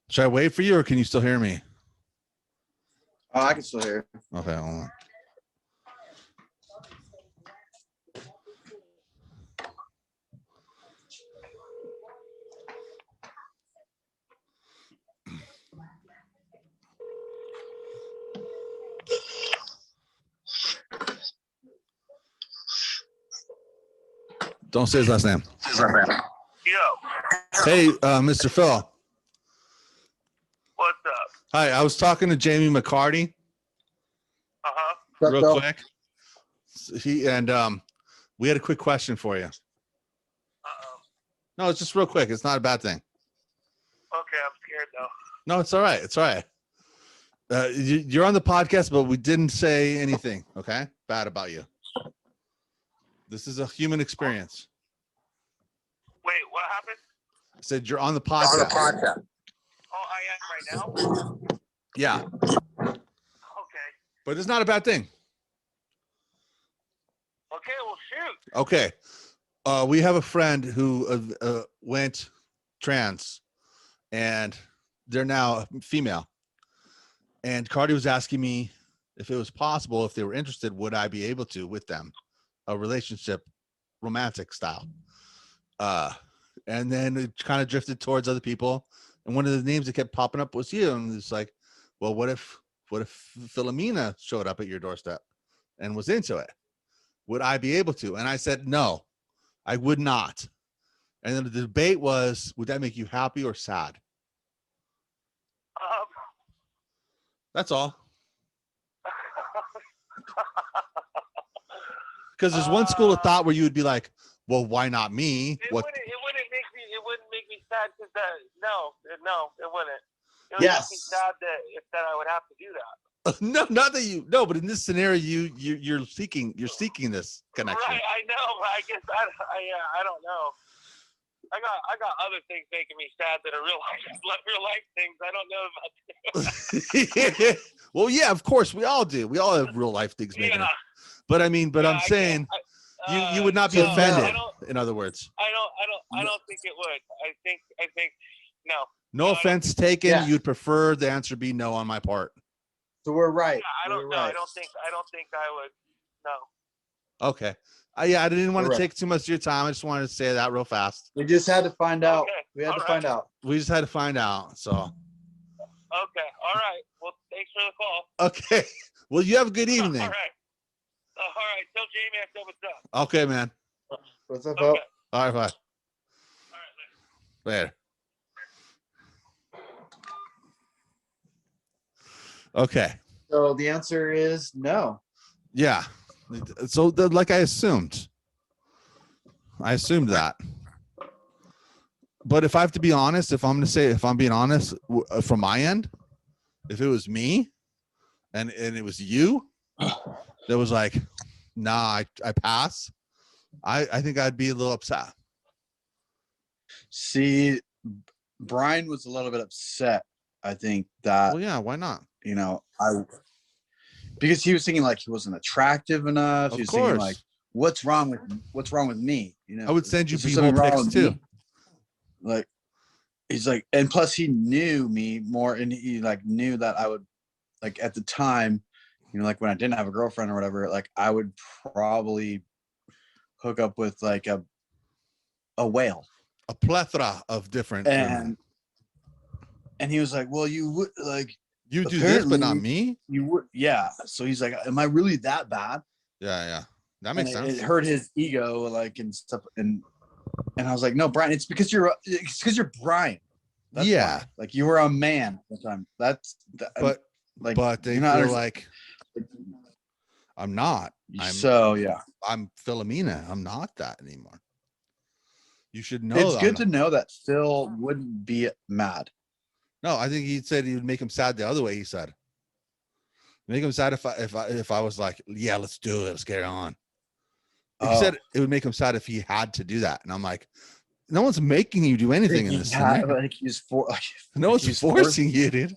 Should I wait for you, or can you still hear me? Oh, I can still hear. Okay, hold on. Don't say his last name. Yo, Hey, Mr. Phil. what's up? Hi, I was talking to Jamie McCarty Uh-huh. What's up, real Phil? quick. We had a quick question for you. Uh-oh. No, it's just real quick. It's not a bad thing. Okay, I'm scared though. No, it's all right. It's all right. You're on the podcast, but we didn't say anything, okay? Bad about you. This is a human experience. Wait, what happened? I said you're on the podcast. Oh, I am right now? Yeah, Okay. but it's not a bad thing. Okay, well, shoot. Okay. We have a friend who went trans, and they're now female. And Cardi was asking me if it was possible, if they were interested, would I be able to with them, a relationship, romantic style. And then it kind of drifted towards other people. And one of the names that kept popping up was you. And it's like, well, what if Philomena showed up at your doorstep and was into it? Would I be able to? And I said, no, I would not. And then the debate was, would that make you happy or sad? That's all. Because there's one school of thought where you would be like, well, why not me? It What? wouldn't make me sad because no, it wouldn't. It would Yes. make me sad that I would have to do that. No, not that you. No, but in this scenario, you're seeking this connection. Right, I know, but I guess I don't know. I got other things making me sad that are real life things. I don't know about. Well, yeah, of course, we all do. We all have real life things making Yeah. it. But I mean, Yeah, I'm saying you would not be so offended. no. In other words, I don't think it would. I think no. no I offense taken. Yeah. You'd prefer the answer be no on my part. So we're right. Yeah, We're right. I don't think I would. No. Okay. Yeah, I didn't want to Correct. take too much of your time. I just wanted to say that real fast. We just had to find out. Okay. We had to All find out. We just had to find out. So, Okay. All right. Well, thanks for the call. okay. Well, you have a good evening. All right. All right. Tell Jamie I said what's up. Okay, man. What's up, Okay. Phil? All right, bye. All right. Later. Okay. So the answer is no. Yeah. So, like I assumed that. But if I have to be honest, if I'm being honest from my end, if it was me and it was you that was like, nah, I pass, I think I'd be a little upset. See, Brian was a little bit upset. I think that Well, yeah, why not? because he was thinking like he wasn't attractive enough. Of He was thinking course. like, what's wrong with me? You know, I would send you is there b-hole something wrong pics with too. me? Like, he's like, and plus he knew me more, and he like knew that I would, like at the time, you know, like when I didn't have a girlfriend or whatever, like I would probably hook up with like a whale. A plethora of different women. And he was like, well, you would like, You do this, but not apparently- me. you would, yeah. So he's like, am I really that bad? Yeah, that makes And sense. It hurt his ego, like, and stuff. And I was like, no, Brian, it's because you're Brian. That's Yeah. why. Like you were a man at the time. But like, they you're not- feel like I'm not. so yeah. I'm Philomena. I'm not that anymore. You should know. It's that good I'm to know that Phil wouldn't be mad. No, I think he said he would make him sad the other way. He said, make him sad if I was like, yeah, let's do it, let's get it on. He Oh. said it would make him sad if he had to do that, and I'm like, no one's making you do anything in this scenario. Like he's for like, No one's he's forcing you, dude.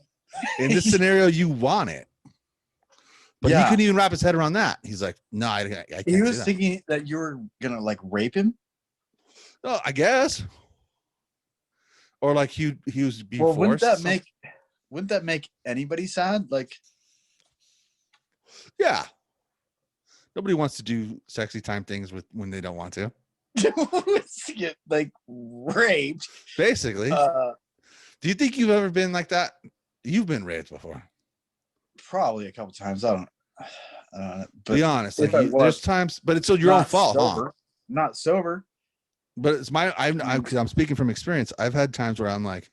In this scenario, you want it, but he Yeah. couldn't even wrap his head around that. He's like, no, I can't. He do was that. thinking that you were gonna like rape him. Oh, I guess. Or like he was being Well, forced. wouldn't that make anybody sad? Like, Yeah. Nobody wants to do sexy time things when they don't want to. to get like raped. Basically. Do you think you've ever been like that? You've been raped before. Probably a couple times. I don't know. But Be honest. if Like I was, there's times, but it's still your own not fault, huh? sober, not sober. But it's I'm speaking from experience. I've had times where I'm like,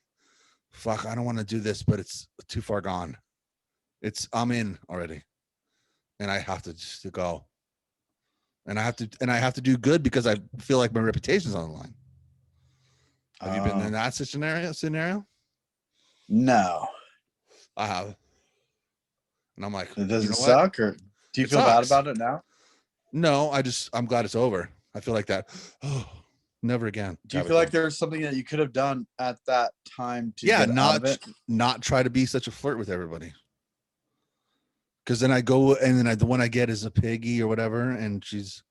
fuck, I don't want to do this, but it's too far gone. I'm in already, and I have to just to go, and I have to do good because I feel like my reputation's on the line. Have you been in that scenario? No. I have, and I'm like, Does you it know suck, or do you It feel bad sucks. about it now? No, I'm glad it's over. I feel like that. Oh, never again. Do you feel like there's something that you could have done at that time to get out of it? Not try to be such a flirt with everybody. Because then I go and then the one I get is a piggy or whatever, and she's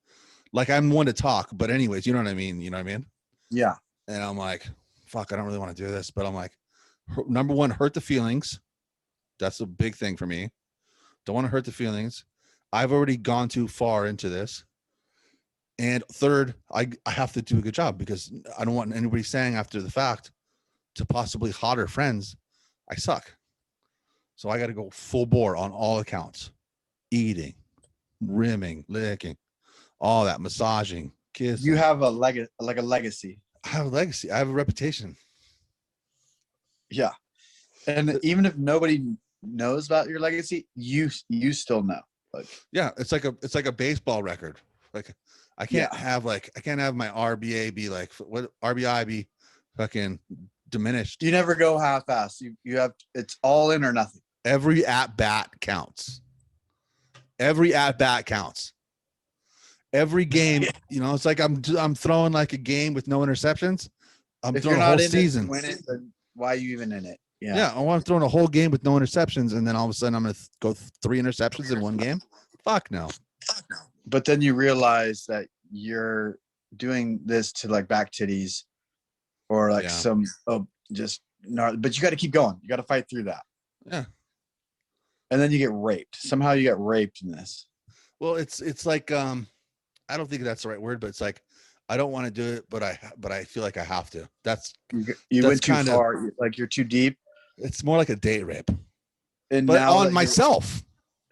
like, I'm one to talk, but anyways, you know what I mean. You know what I mean? Yeah. And I'm like, fuck, I don't really want to do this, but I'm like, number one, hurt the feelings. That's a big thing for me. Don't want to hurt the feelings. I've already gone too far into this. And third, I have to do a good job because I don't want anybody saying after the fact to possibly hotter friends, I suck. So I got to go full bore on all accounts. Eating, rimming, licking, all that, massaging, kissing. You have a legacy. I have a legacy. I have a reputation. Yeah. And even if nobody knows about your legacy, you still know. Like, yeah, it's like a baseball record. Like I can't have my RBA be like what RBI be fucking diminished. You never go half-ass. You have, it's all in or nothing. Every at bat counts. Every at bat counts. Every game, you know, it's like I'm throwing like a game with no interceptions. I'm throwing a whole season. It, win it, then why are you even in it? Yeah. Yeah, I'm throwing a whole game with no interceptions, and then all of a sudden I'm gonna go 3 interceptions in one game. Fuck no. But then you realize that you're doing this to like back titties or like some just gnarly, but you got to keep going. You got to fight through that. Yeah. And then you get raped. Somehow you get raped in this. Well, it's like I don't think that's the right word, but it's like I don't want to do it, but I feel like I have to. That's went too far. Like you're too deep. It's more like a date rape. And but on myself.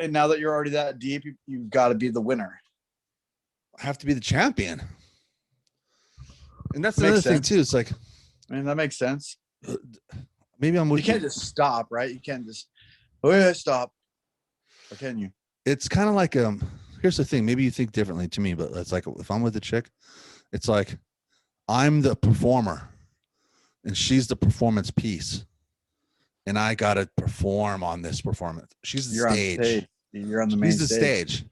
And now that you're already that deep, you've got to be the winner. I have to be the champion. And that's another thing too. It's like, I mean, that makes sense. Maybe you can't just stop, right? You can't just stop. Or can you? It's kind of like here's the thing. Maybe you think differently to me, but it's like if I'm with a chick, it's like I'm the performer and she's the performance piece. And I gotta perform on this performance. She's the stage. You're on the main stage. She's the stage.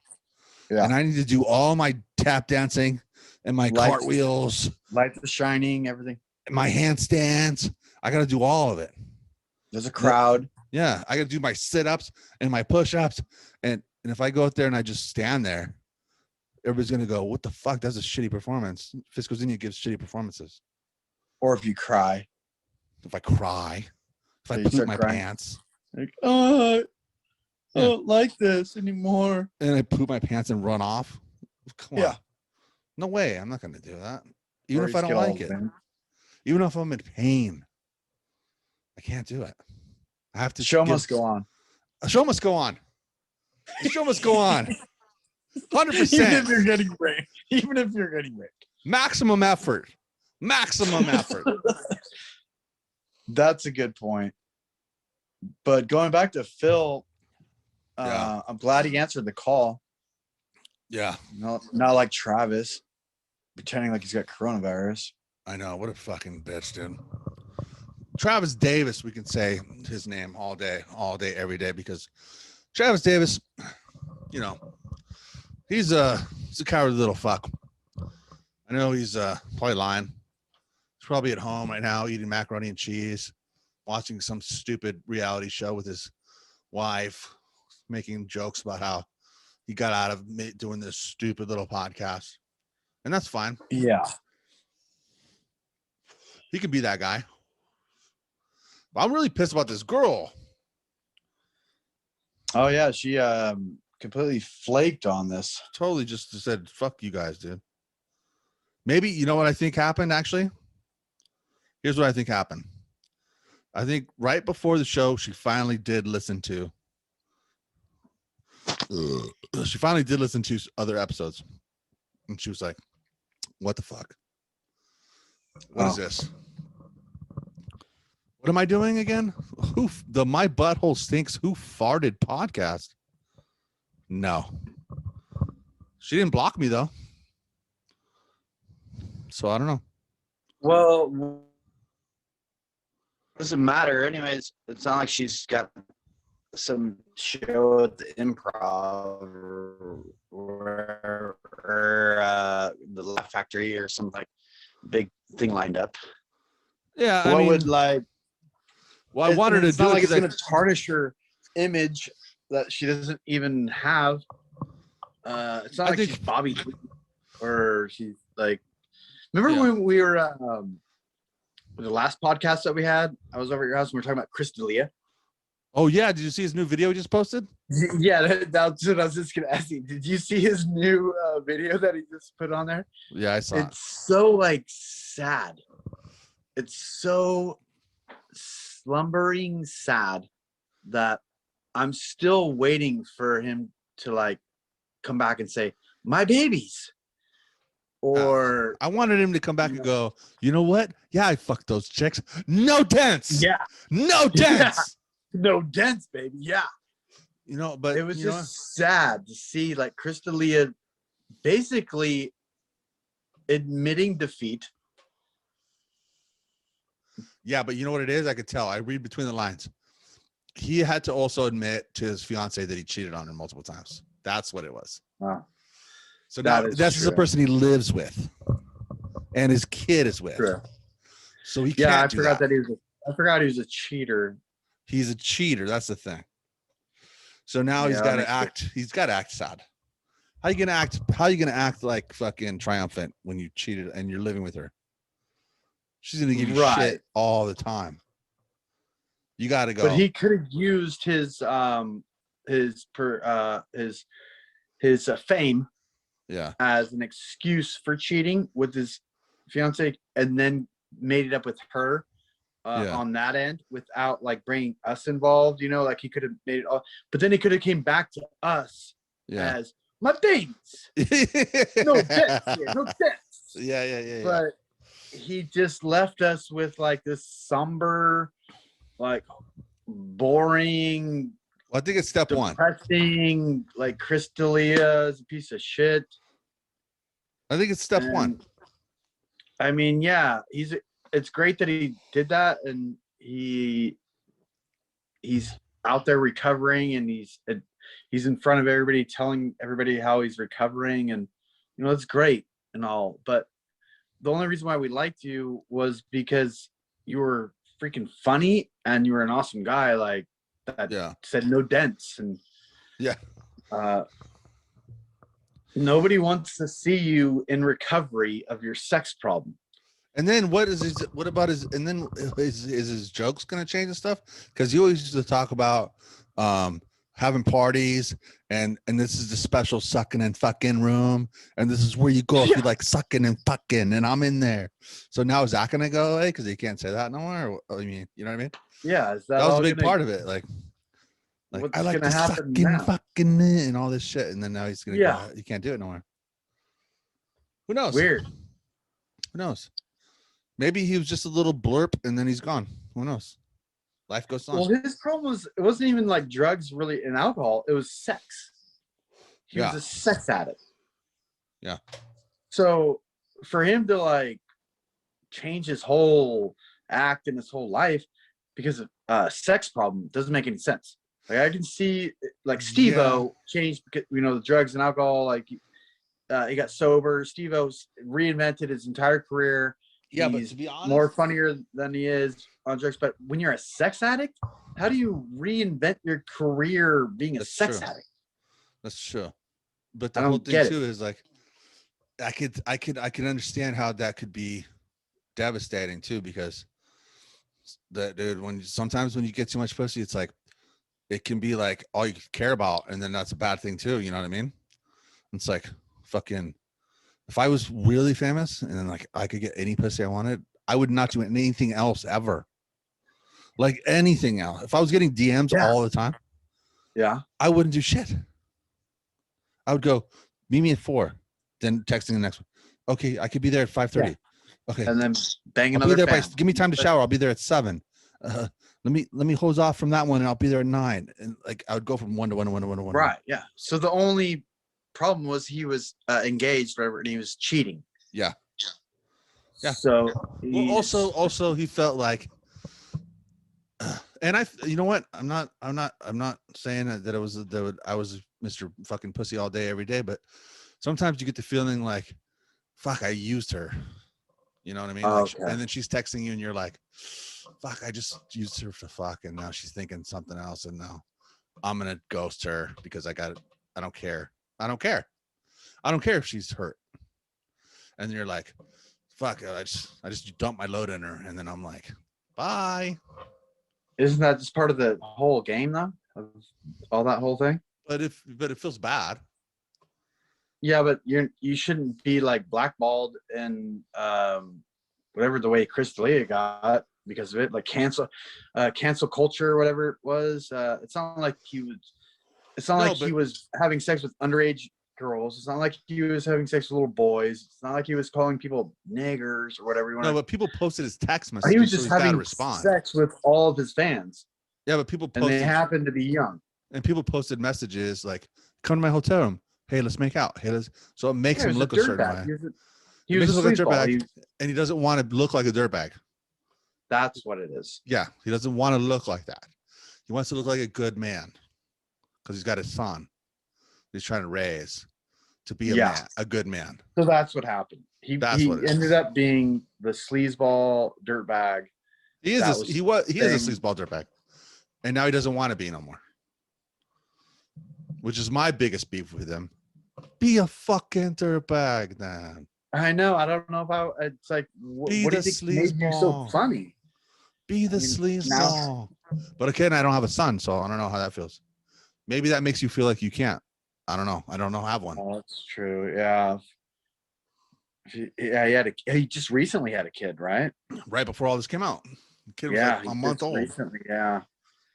Yeah. And I need to do all my tap dancing and my cartwheels. Lights are shining, everything. My handstands. I got to do all of it. There's a crowd. Yeah. I got to do my sit-ups and my push-ups. And if I go out there and I just stand there, everybody's going to go, what the fuck? That's a shitty performance. Fisco Zinnia gives shitty performances. Or if you cry. If I cry. If I poop my pants. Like, I don't like this anymore. And I poop my pants and run off. Come on. No way. I'm not going to do that. Even if I don't like it. Even if I'm in pain. I can't do it. I have to. Show must go on. A show must go on. The show must go on. 100%. Even if you're getting raped. Maximum effort. Maximum effort. That's a good point. But going back to Phil, I'm glad he answered the call. Yeah. Not like Travis pretending like he's got coronavirus. I know. What a fucking bitch, dude. Travis Davis, we can say his name all day, every day, because Travis Davis, you know, he's a cowardly little fuck. I know he's probably lying. He's probably at home right now eating macaroni and cheese, watching some stupid reality show with his wife, making jokes about how he got out of doing this stupid little podcast. And that's fine. Yeah. He could be that guy. But I'm really pissed about this girl. Oh, yeah. She completely flaked on this. Totally just said, fuck you guys, dude. Maybe, you know what I think happened, actually? Here's what I think happened. I think right before the show, she finally did listen to other episodes. And she was like, what the fuck? What is this? What am I doing again? My butthole stinks. Who farted podcast? No. She didn't block me though. So I don't know. Well, doesn't matter. Anyways, it's not like she's got some show at the Improv or the Laugh Factory or some like big thing lined up. Yeah, What would like? Well, I wanted to it's do not it like it's because going to tarnish her image that she doesn't even have. It's not like she's Bobby or she's like. Remember when we were the last podcast that we had? I was over at your house and we were talking about Chris D'Elia. Oh yeah, did you see his new video he just posted? Yeah, that's what I was just gonna ask you. Did you see his new video that he just put on there? Yeah, I saw it. It's so like sad. It's so slumbering sad that I'm still waiting for him to like come back and say, "My babies." Or I wanted him to come back and go, you know what? Yeah, I fucked those chicks. No dents. Yeah. No dents. Yeah. No dents, baby. Yeah. You know, but it was just sad to see like Chris D'Elia basically admitting defeat. Yeah, but you know what it is? I could tell. I read between the lines. He had to also admit to his fiance that he cheated on her multiple times. That's what it was. Wow. So now that's the person he lives with, and his kid is with. True. So he can't. I forgot that I forgot he was a cheater. He's a cheater. That's the thing. So now he's got to act. He's got to act sad. How you gonna act? How you gonna act like fucking triumphant when you cheated and you're living with her? She's gonna give you shit all the time. You got to go. But he could have used his fame. Yeah. As an excuse for cheating with his fiance, and then made it up with her on that end without like bringing us involved. You know, like he could have made it all, but then he could have came back to us as my babies. No debts here, no debts. Yeah. But he just left us with like this somber, like boring. Well, I think it's step one. Depressing, like Chris D'Elia is a piece of shit. I think it's step one. I mean, yeah, it's great that he did that, and he's out there recovering, and he's in front of everybody telling everybody how he's recovering, and you know, it's great and all. But the only reason why we liked you was because you were freaking funny and you were an awesome guy, like that said no dents, and nobody wants to see you in recovery of your sex problem. And then what about his, and then is his jokes going to change and stuff? Because he always used to talk about having parties and this is the special sucking and fucking room. And this is where you go if you like sucking and fucking, and I'm in there. So now is that going to go away? Because he can't say that no more? Or, I mean, you know what I mean? Yeah. Is that was a big part of it. Like I like to sucking, fucking and all this shit. And then now he's going to go, he can't do it no more. Who knows? Weird. Who knows? Maybe he was just a little blurb and then he's gone. Who knows? Life goes on. Well, his problem was it wasn't even like drugs really and alcohol. It was sex. He was a sex addict. Yeah. So for him to like change his whole act and his whole life because of a sex problem doesn't make any sense. Like I can see like Steve-O changed because, you know, the drugs and alcohol, like he got sober. Steve-O's reinvented his entire career. Yeah, he's but to be honest, more funnier than he is on drugs. But when you're a sex addict, how do you reinvent your career being a sex addict? That's true. But the whole thing too is like, I could understand how that could be devastating too, because that dude, sometimes when you get too much pussy, it's like it can be like all you care about, and then that's a bad thing too. You know what I mean? It's like fucking. If I was really famous and then like I could get any pussy I wanted, I would not do anything else ever. Like anything else. If I was getting DMs all the time, I wouldn't do shit. I would go, meet me at 4, then texting the next one. Okay, I could be there at 5:30. Okay. and then bang I'll be another there fan. give me time to shower. I'll be there at 7. Let me hose off from that one and I'll be there at 9. And like I would go from 1 to 1 to 1 to 1 to 1. Right. Yeah. So the only problem was he was engaged, whatever, and he was cheating. Yeah. Yeah. So Well, also he felt like, and you know what? I'm not saying that I was Mr. fucking pussy all day, every day, but sometimes you get the feeling like, fuck, I used her. You know what I mean? Like, okay. and then she's texting you and you're like, fuck, I just used her to fuck. And now she's thinking something else. And now I'm going to ghost her because I don't care. I don't care if she's hurt. And you're like, fuck, I just dumped my load in her. And then I'm like, bye. Isn't that just part of the whole game though? Of all that whole thing? But it feels bad. Yeah, but you shouldn't be like blackballed and whatever the way Chris D'Elia got because of it, like cancel culture or whatever it was. It's not like he was having sex with underage girls. It's not like he was having sex with little boys. It's not like he was calling people niggers or whatever you want. No, but people posted his text messages. He was just so he's having respond. sex with all of his fans. Yeah, but people posted, and they happened to be young. And people posted messages like, "Come to my hotel room. Hey, let's make out. Hey, so it makes him look a certain way. He was a dirtbag, and he doesn't want to look like a dirtbag. That's what it is. Yeah, he doesn't want to look like that. He wants to look like a good man because he's got his son. He's trying to raise to be a good man. So that's what happened. He ended up being the sleazeball dirtbag. He is a sleazeball dirtbag, and now he doesn't want to be no more. Which is my biggest beef with him. Be a fucking dirtbag, then. I know. I don't know about. It's like, what do you think made you so funny? Be the sleazeball. But again, I don't have a son, so I don't know how that feels. Maybe that makes you feel like you can't. I don't know. I don't know. Have one. Oh, that's true. Yeah. Yeah. He just recently had a kid, right? Right before all this came out. The kid was like a month old. Recently, yeah.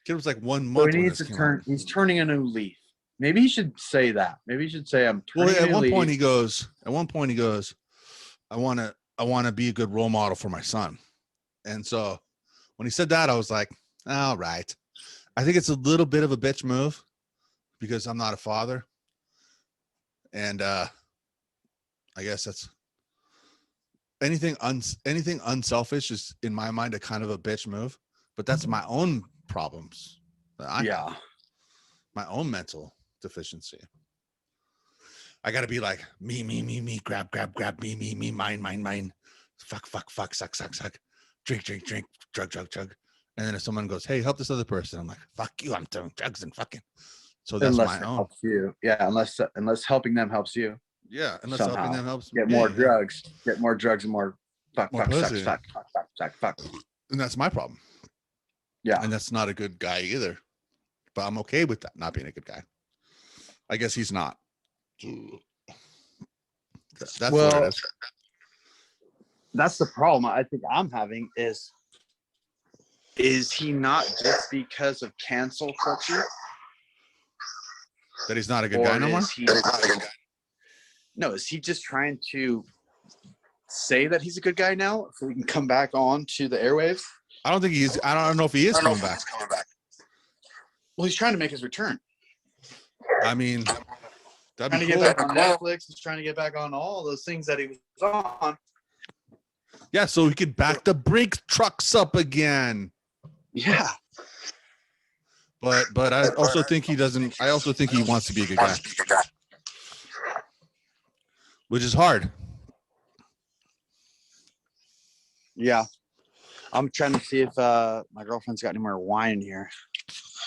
Kid was like 1 month. So he needs to turn. He's turning a new leaf. Maybe he should say that. Maybe he should say, "I'm turning." Well, at one point he goes, I want to be a good role model for my son. And so when he said that, I was like, all right. I think it's a little bit of a bitch move because I'm not a father. And I guess that's anything unselfish is in my mind a kind of a bitch move, but that's my own problems. My own mental deficiency. I gotta be like me, grab, me, mine, fuck, suck, drink, drug. And then if someone goes, hey, help this other person, I'm like, fuck you, I'm doing drugs and fucking. So that's my own. Helps you. Yeah, unless helping them helps you. Yeah, unless helping them helps. Get more drugs and more fuck. And that's my problem. Yeah. And that's not a good guy either. But I'm okay with that not being a good guy. I guess he's not. That's what it is. That's the problem I think I'm having is he not just because of cancel culture? That he's not a good guy no more? No, is he just trying to say that he's a good guy now so he can come back on to the airwaves? I don't know if he is coming back. Well, he's trying to make his return. I mean, that'd be cool. Get back on Netflix. He's trying to get back on all those things that he was on. Yeah, so he could back the brake trucks up again. Yeah. But I also think he doesn't. I also think he wants to be a good guy, which is hard. Yeah. I'm trying to see if my girlfriend's got any more wine in here.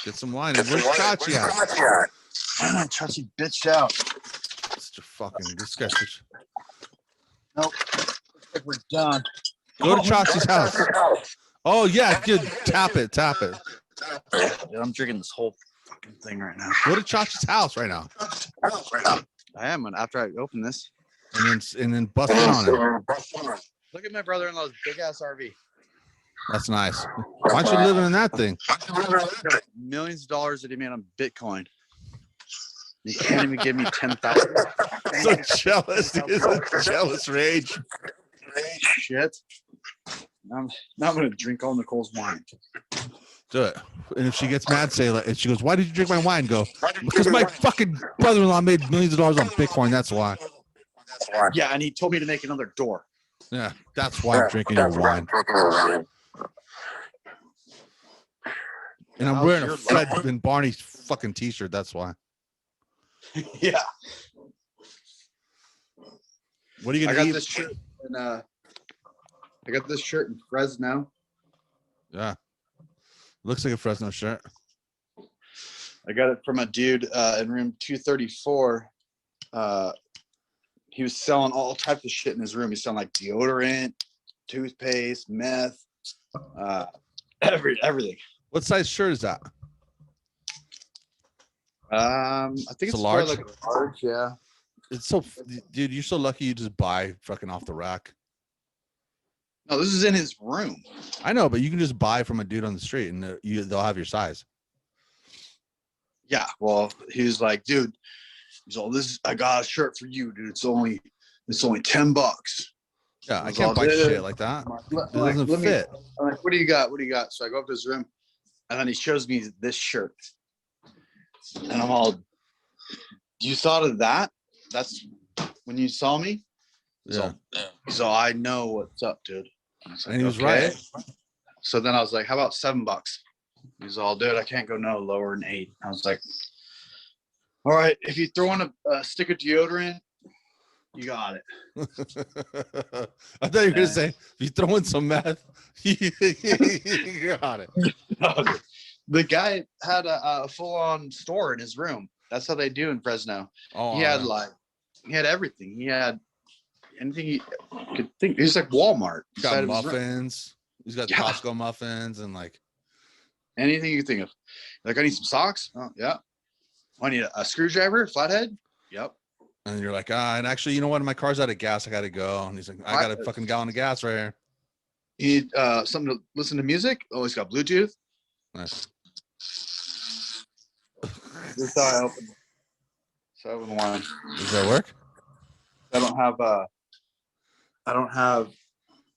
Get some wine. Where's Chachi at? Chachi bitched out. Such a fucking disgust. Nope. Looks like we're done. Go to Chachi's house. Oh yeah, dude, tap it. Dude, I'm drinking this whole fucking thing right now. Go to Chachi's house right now. I am after I open this. And then bust it on it. Look at my brother-in-law's big ass RV. That's nice. Why don't you live in that thing? Millions of dollars that he made on Bitcoin. You can't even give me 10,000. So jealous. It's a jealous rage. Shit. Now I'm gonna drink all Nicole's wine. Do it. And if she gets mad, say like, if she goes, "Why did you drink my wine?" Go, because my fucking brother-in-law made millions of dollars on Bitcoin. That's why. Yeah, and he told me to make another door. Yeah, that's why I'm drinking your wine. And I'm How's wearing a your Fred life? and Barney fucking t-shirt. That's why. Yeah. What are you I gonna got eat? this shirt in Fresno. Yeah, looks like a Fresno shirt. I got it from a dude in room 234. He was selling all types of shit in his room. He's selling like deodorant, toothpaste, meth, everything. What size shirt is that? I think It's it's a large? probably like a large, yeah. It's so, dude, you're so lucky you just buy fucking off the rack. No, this is in his room. I know, but you can just buy from a dude on the street and they'll have your size. Yeah, well, he was like, dude, he's all, I got a shirt for you, dude. It's only $10. Yeah, I That's can't all buy it is. shit like that. I'm It like, doesn't let me- fit. I'm like, what do you got? What do you got? So I go up to his room, and then he shows me this shirt, and I'm all, you thought of that? That's when you saw me. Yeah. So I know what's up, dude. I was like, And he was okay. right. So then I was like, how about $7? He's all, dude, I can't go no lower than 8. I was like, all right, if you throw in a stick of deodorant, you got it. I thought you were gonna say if you throw in some meth, you got it. The guy had a full-on store in his room. That's how they do in Fresno. Oh, He had everything. He had anything you could think. He's like Walmart. he's got inside of his room. muffins. He's got Yeah. Costco muffins and like, Anything you think of. Like, I need some socks. Oh, yeah. I need a screwdriver, flathead. Yep. and you're like, and actually, you know what? My car's out of gas. I gotta go. And he's like, I got a fucking gallon of gas right here. You need something to listen to music. Oh, he's got Bluetooth. Nice. This is how I open. So I open one. Does that work? I don't have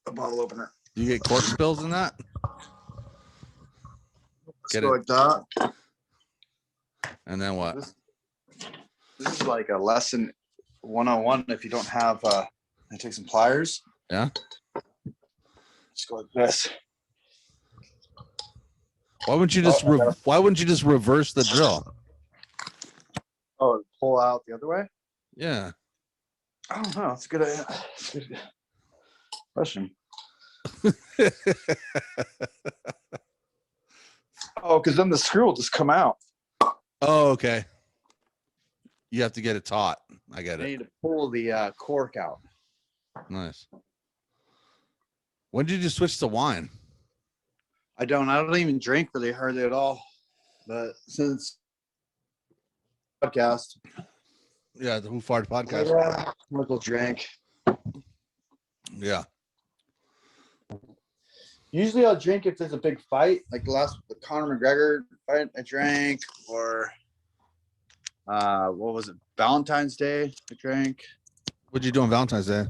a bottle opener. Do you get cork spills in that? Get So it. like that. And then what? This is like a lesson 101. If you don't have, I take some pliers. Yeah. Just go like this. Why wouldn't you just why wouldn't you just reverse the drill? Oh, pull out the other way? Yeah. I don't know. It's a good. It's a good question. Oh, because then the screw will just come out. Oh, okay. You have to get it taut. I get I it. need to pull the cork out. Nice. When did you switch to wine? I don't even drink really hardly at all. But since podcast, Yeah, the Who Farted podcast. Michael drank. Yeah. Usually I'll drink if there's a big fight, like the Conor McGregor fight I drank, or what was it, Valentine's Day I drank. What'd you do on Valentine's Day?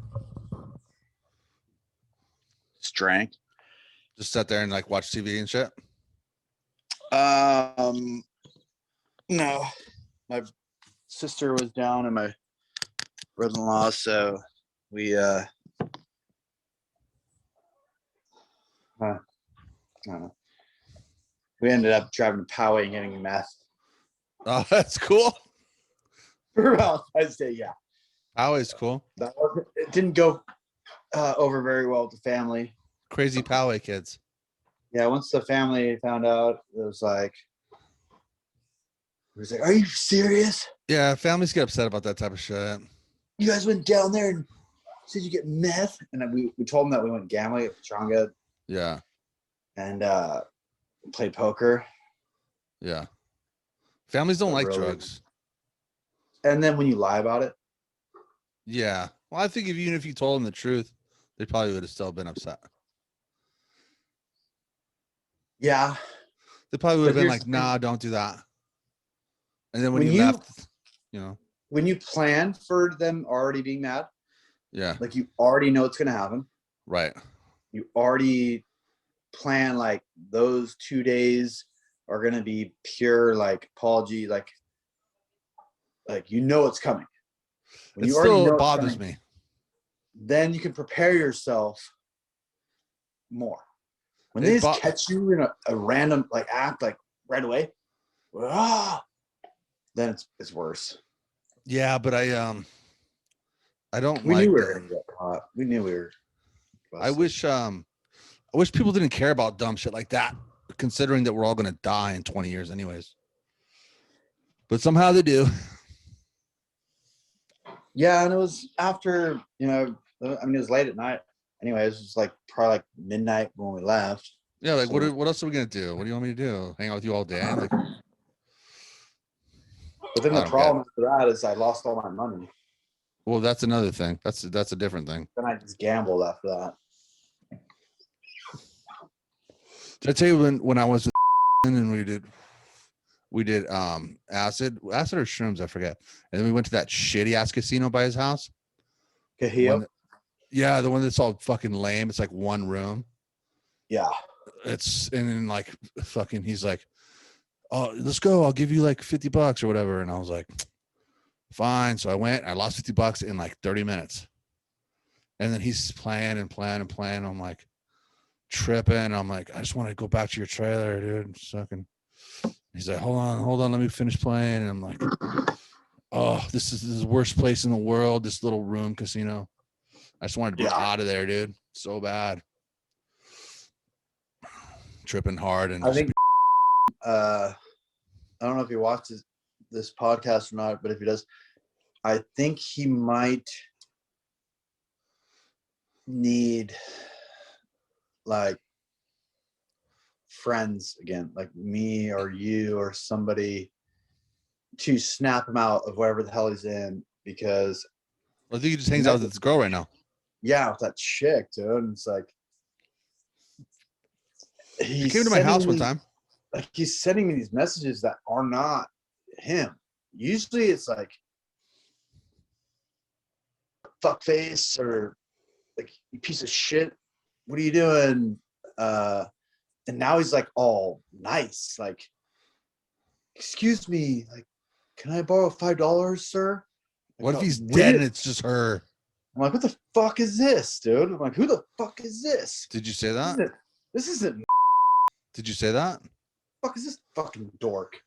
Just drank. Just sat there and like watch TV and shit? No. My sister was down and my brother-in-law, so we I don't know. We ended up driving to Poway and getting meth. Oh, that's cool. For Valentine's Day, yeah. Poway's cool. It didn't go over very well with the family. Crazy Poway kids. Yeah, once the family found out, it was like, are you serious? Yeah, families get upset about that type of shit. You guys went down there and said you get meth? And then we told them that we went gambling at Pachanga Yeah. and played poker. Yeah. Families don't like Really? drugs. And then when you lie about it, Yeah. Well, I think even if you told them the truth, they probably would have still been upset. yeah. They probably would have But been here's like, the thing. nah, don't do that. And then when When you you- left, you know, When you plan for them already being mad, yeah. like you already know it's going to happen, Right. You already plan like those 2 days are going to be pure like apology, like you know it's coming. When It you already still know it's bothers coming, me. then you can prepare yourself more. When It they just catch you in a random like act like right away, then it's worse. Yeah, but I don't We knew like we were gonna get caught. We knew we were. I busted. wish people didn't care about dumb shit like that, considering that we're all gonna die in 20 years anyways. But somehow they do. Yeah, and it was after, you know, I mean, it was late at night. Anyway, it was just like probably like midnight when we left. Yeah, like So- what else are we gonna do? What do you want me to do? Hang out with you all day? Like, But then I the don't problem after that is I lost all my money. well, that's another thing. That's a different thing. Then I just gambled after that. Did I tell you when I was and we did acid or shrooms, I forget. And then we went to that shitty ass casino by his house. Cahillo? Yeah, the one that's all fucking lame. It's like one room. Yeah. It's and then like fucking he's like, oh, let's go. I'll give you like $50 or whatever. And I was like, fine. So I went, I lost $50 in like 30 minutes. And then he's playing and playing and playing. I'm like tripping. I'm like, I just want to go back to your trailer, dude. Sucking. He's like, hold on, let me finish playing. And I'm like, oh, this is the worst place in the world, this little room casino. I just wanted to be out of there, dude. So bad. Tripping hard and I think I don't know if he watches this podcast or not, but if he does, I think he might need like friends again, like me or you or somebody to snap him out of wherever the hell he's in, because I think he just hangs out with this girl right now. yeah, with that chick, dude. And it's like He came to my house one time. Like he's sending me these messages that are not him. Usually it's like fuckface or like you piece of shit. What are you doing? And now he's like all nice, like, excuse me, like, can I borrow $5, sir? What if he's dead and it's just her? I'm like, what the fuck is this, dude? I'm like, who the fuck is this? Did you say that? This isn't. Did you say that? Fuck is this fucking dork?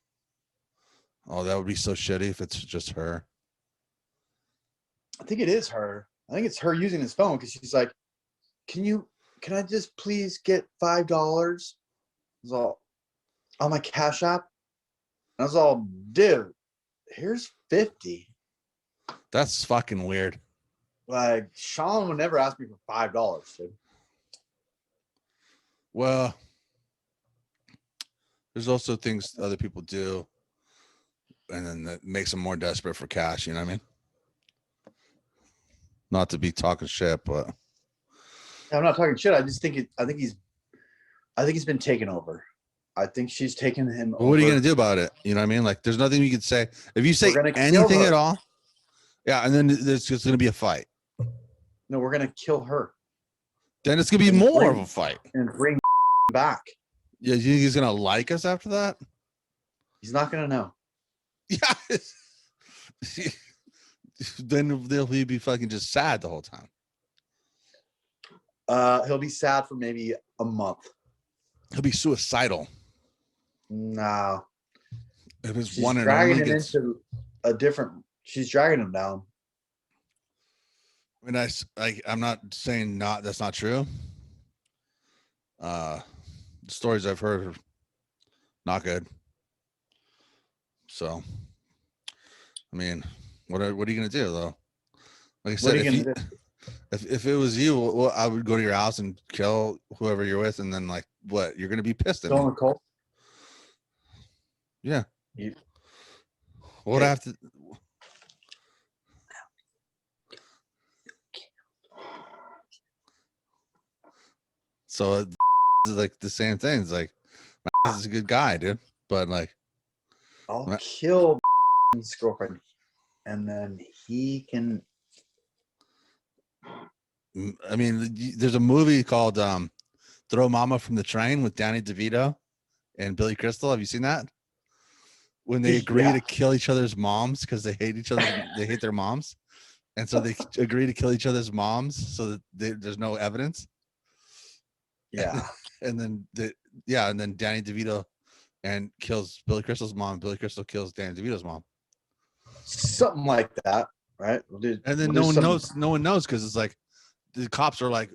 Oh, that would be so shitty if it's just her. I think it is her. I think it's her using his phone because she's like, can I just please get $5? It's all on my Cash App. And I was all, dude, here's 50. That's fucking weird. Like Sean would never ask me for $5, dude. Well, there's also things other people do, and then that makes them more desperate for cash. You know what I mean? Not to be talking shit, but I'm not talking shit. I just think I think he's been taken over. I think she's taken him over. what are you gonna do about it? You know what I mean? Like, there's nothing you can say. If you say anything at all, yeah, and then there's just gonna be a fight. No, we're gonna kill her. Then it's gonna be more of a fight. And bring back. Yeah, you think he's gonna like us after that? He's not gonna know. Yeah. Then they'll be fucking just sad the whole time. He'll be sad for maybe a month. He'll be suicidal. No. If it's She's one and dragging only him gets, into a different. She's dragging him down. I mean, I'm not saying that's not true. The stories I've heard are not good. So, I mean, what are you gonna do though? Like I said, if it was you, well, I would go to your house and kill whoever you're with, and then like, what? You're gonna be pissed at me. Nicole? Yeah. You, what would I have to? So it's like the same thing. It's like, this is a good guy, dude. But like, I'll kill his girlfriend, and then he can. I mean, there's a movie called Throw Mama from the Train with Danny DeVito and Billy Crystal. Have you seen that? When they agree to kill each other's moms because they hate each other, they hate their moms, and so they agree to kill each other's moms so that there's no evidence. Yeah. And then and then Danny DeVito and kills Billy Crystal's mom. Billy Crystal kills Danny DeVito's mom. Something like that, right? And then no one knows because it's like the cops are like,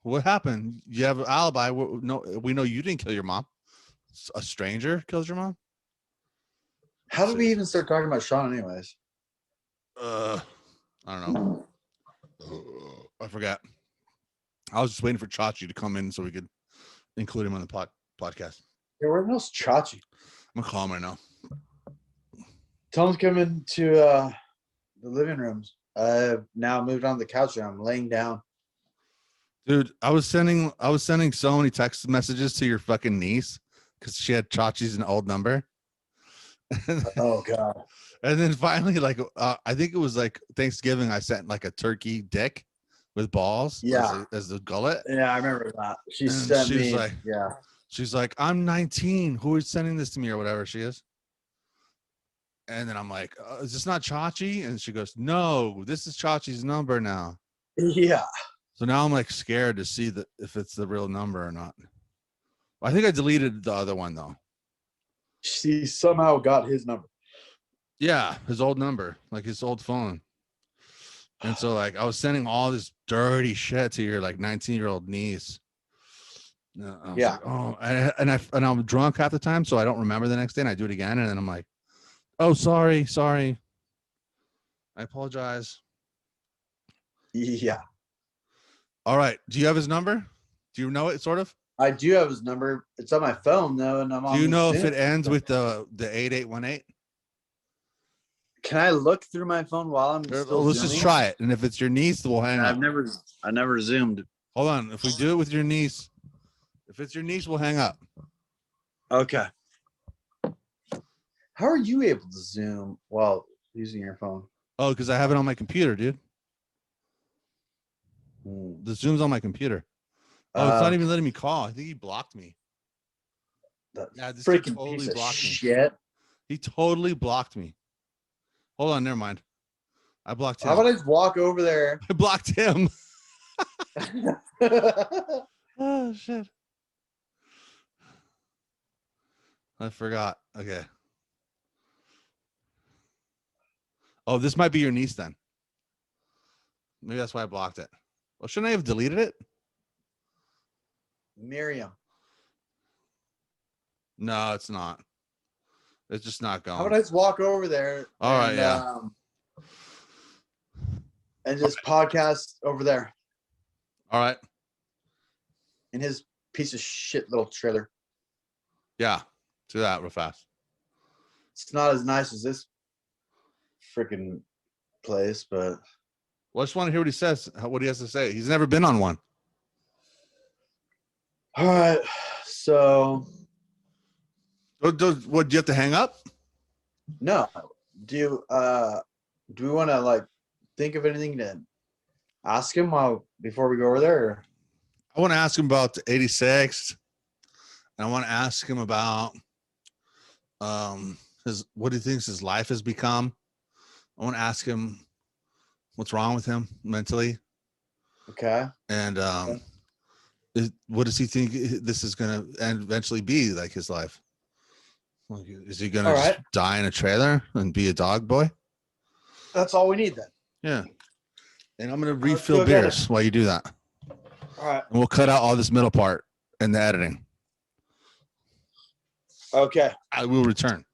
"What happened? You have an alibi. We know you didn't kill your mom. A stranger kills your mom." How did we even start talking about Sean, anyways? I don't know. I forgot. I was just waiting for Chachi to come in so we could include him on the podcast. Yeah, where else Chachi? I'm gonna call him right now. Tell him to come into the living rooms. I've now moved on the couch and I'm laying down. Dude, I was sending so many text messages to your fucking niece because she had Chachi's an old number. Oh god. And then finally, like I think it was like Thanksgiving, I sent like a turkey dick with balls as the gullet. Yeah, I remember that. She She's like, I'm 19. Who is sending this to me or whatever she is? And then I'm like, is this not Chachi? And she goes, no, this is Chachi's number now. Yeah. So now I'm like scared to see if it's the real number or not. I think I deleted the other one though. She somehow got his number. Yeah, his old number, like his old phone. And so like I was sending all this dirty shit to your like 19-year-old niece. Yeah. Like, oh, and I'm drunk half the time, so I don't remember the next day, and I do it again, and then I'm like, oh, sorry. I apologize. Yeah. All right. Do you have his number? Do you know it sort of? I do have his number. It's on my phone though, and I'm on. Do you know if it ends with the 8818? Can I look through my phone while I'm still Let's just try it. And if it's your niece, we'll hang up. I never zoomed. Hold on. If we do it with your niece, if it's your niece, we'll hang up. Okay. How are you able to zoom while using your phone? Oh, because I have it on my computer, dude. The Zoom's on my computer. Oh, it's not even letting me call. I think he blocked me. Yeah, this freaking totally piece of blocked me. shit. He totally blocked me. Hold on, never mind. I blocked him. How about I just walk over there? I blocked him. Oh shit. I forgot. Okay. Oh, this might be your niece then. Maybe that's why I blocked it. Well, shouldn't I have deleted it? Miriam. No, it's not. It's just not going. How about I just walk over there? All right, yeah. And just podcast over there All right. in his piece of shit little trailer. Yeah. Do that real fast. It's not as nice as this freaking place, but Well, I just want to hear what he says, what he has to say. He's never been on one. all right. So What, do you have to hang up? no. Do we want to like think of anything to ask him before we go over there? Or? I want to ask him about the 86. And I want to ask him about what he thinks his life has become. I want to ask him what's wrong with him mentally. Okay. And what does he think this is going to eventually be like his life? Like, is he going to just die in a trailer and be a dog boy? That's all we need then. Yeah. And I'm going to refill beers while you do that. All right. And we'll cut out all this middle part in the editing. Okay. I will return.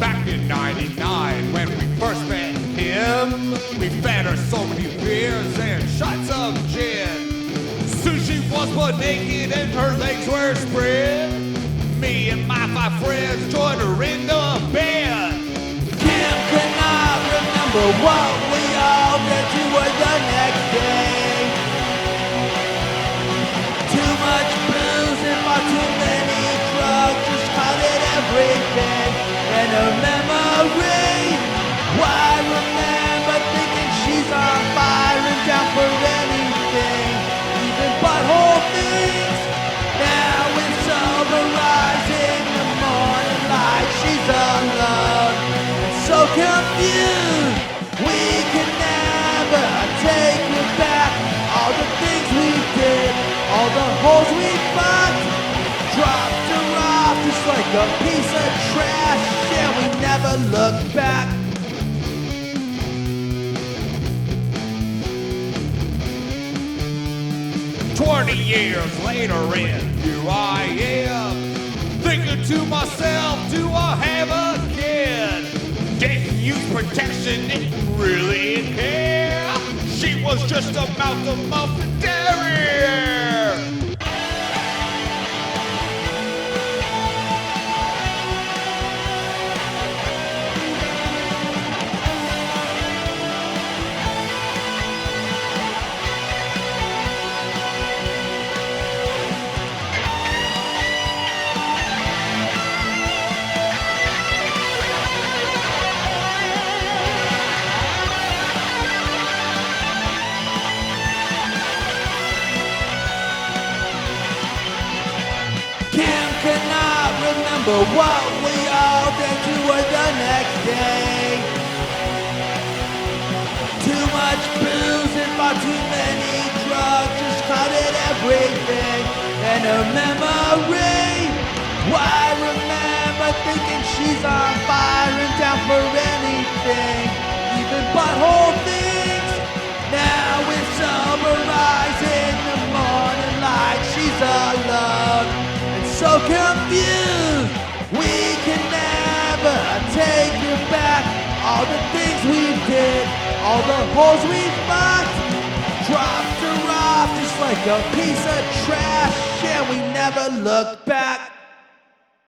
Back in 99 when we first met him, we fed her so many beers and shots of gin. Sushi was butt naked and her legs were spread. Me and my 5 friends joined her in the bed. Kim cannot remember what we all did to her the next day. Too much booze and far too many drugs, just cut it out. a piece of trash, and we never look back. Years later, and here I am, thinking to myself, do I have a kid? Didn't use protection, didn't really care. She was just a mouth of muffin terrier. Cannot remember what we all did to her the next day. Too much booze and far too many drugs just clouded everything. And her memory, I remember thinking she's on fire and down for anything, even butthole things. Now it's sunrise in the morning light, she's alone. So confused, we can never take it back. All the things we did, all the holes we fucked, dropped her off just like a piece of trash, and we never looked back.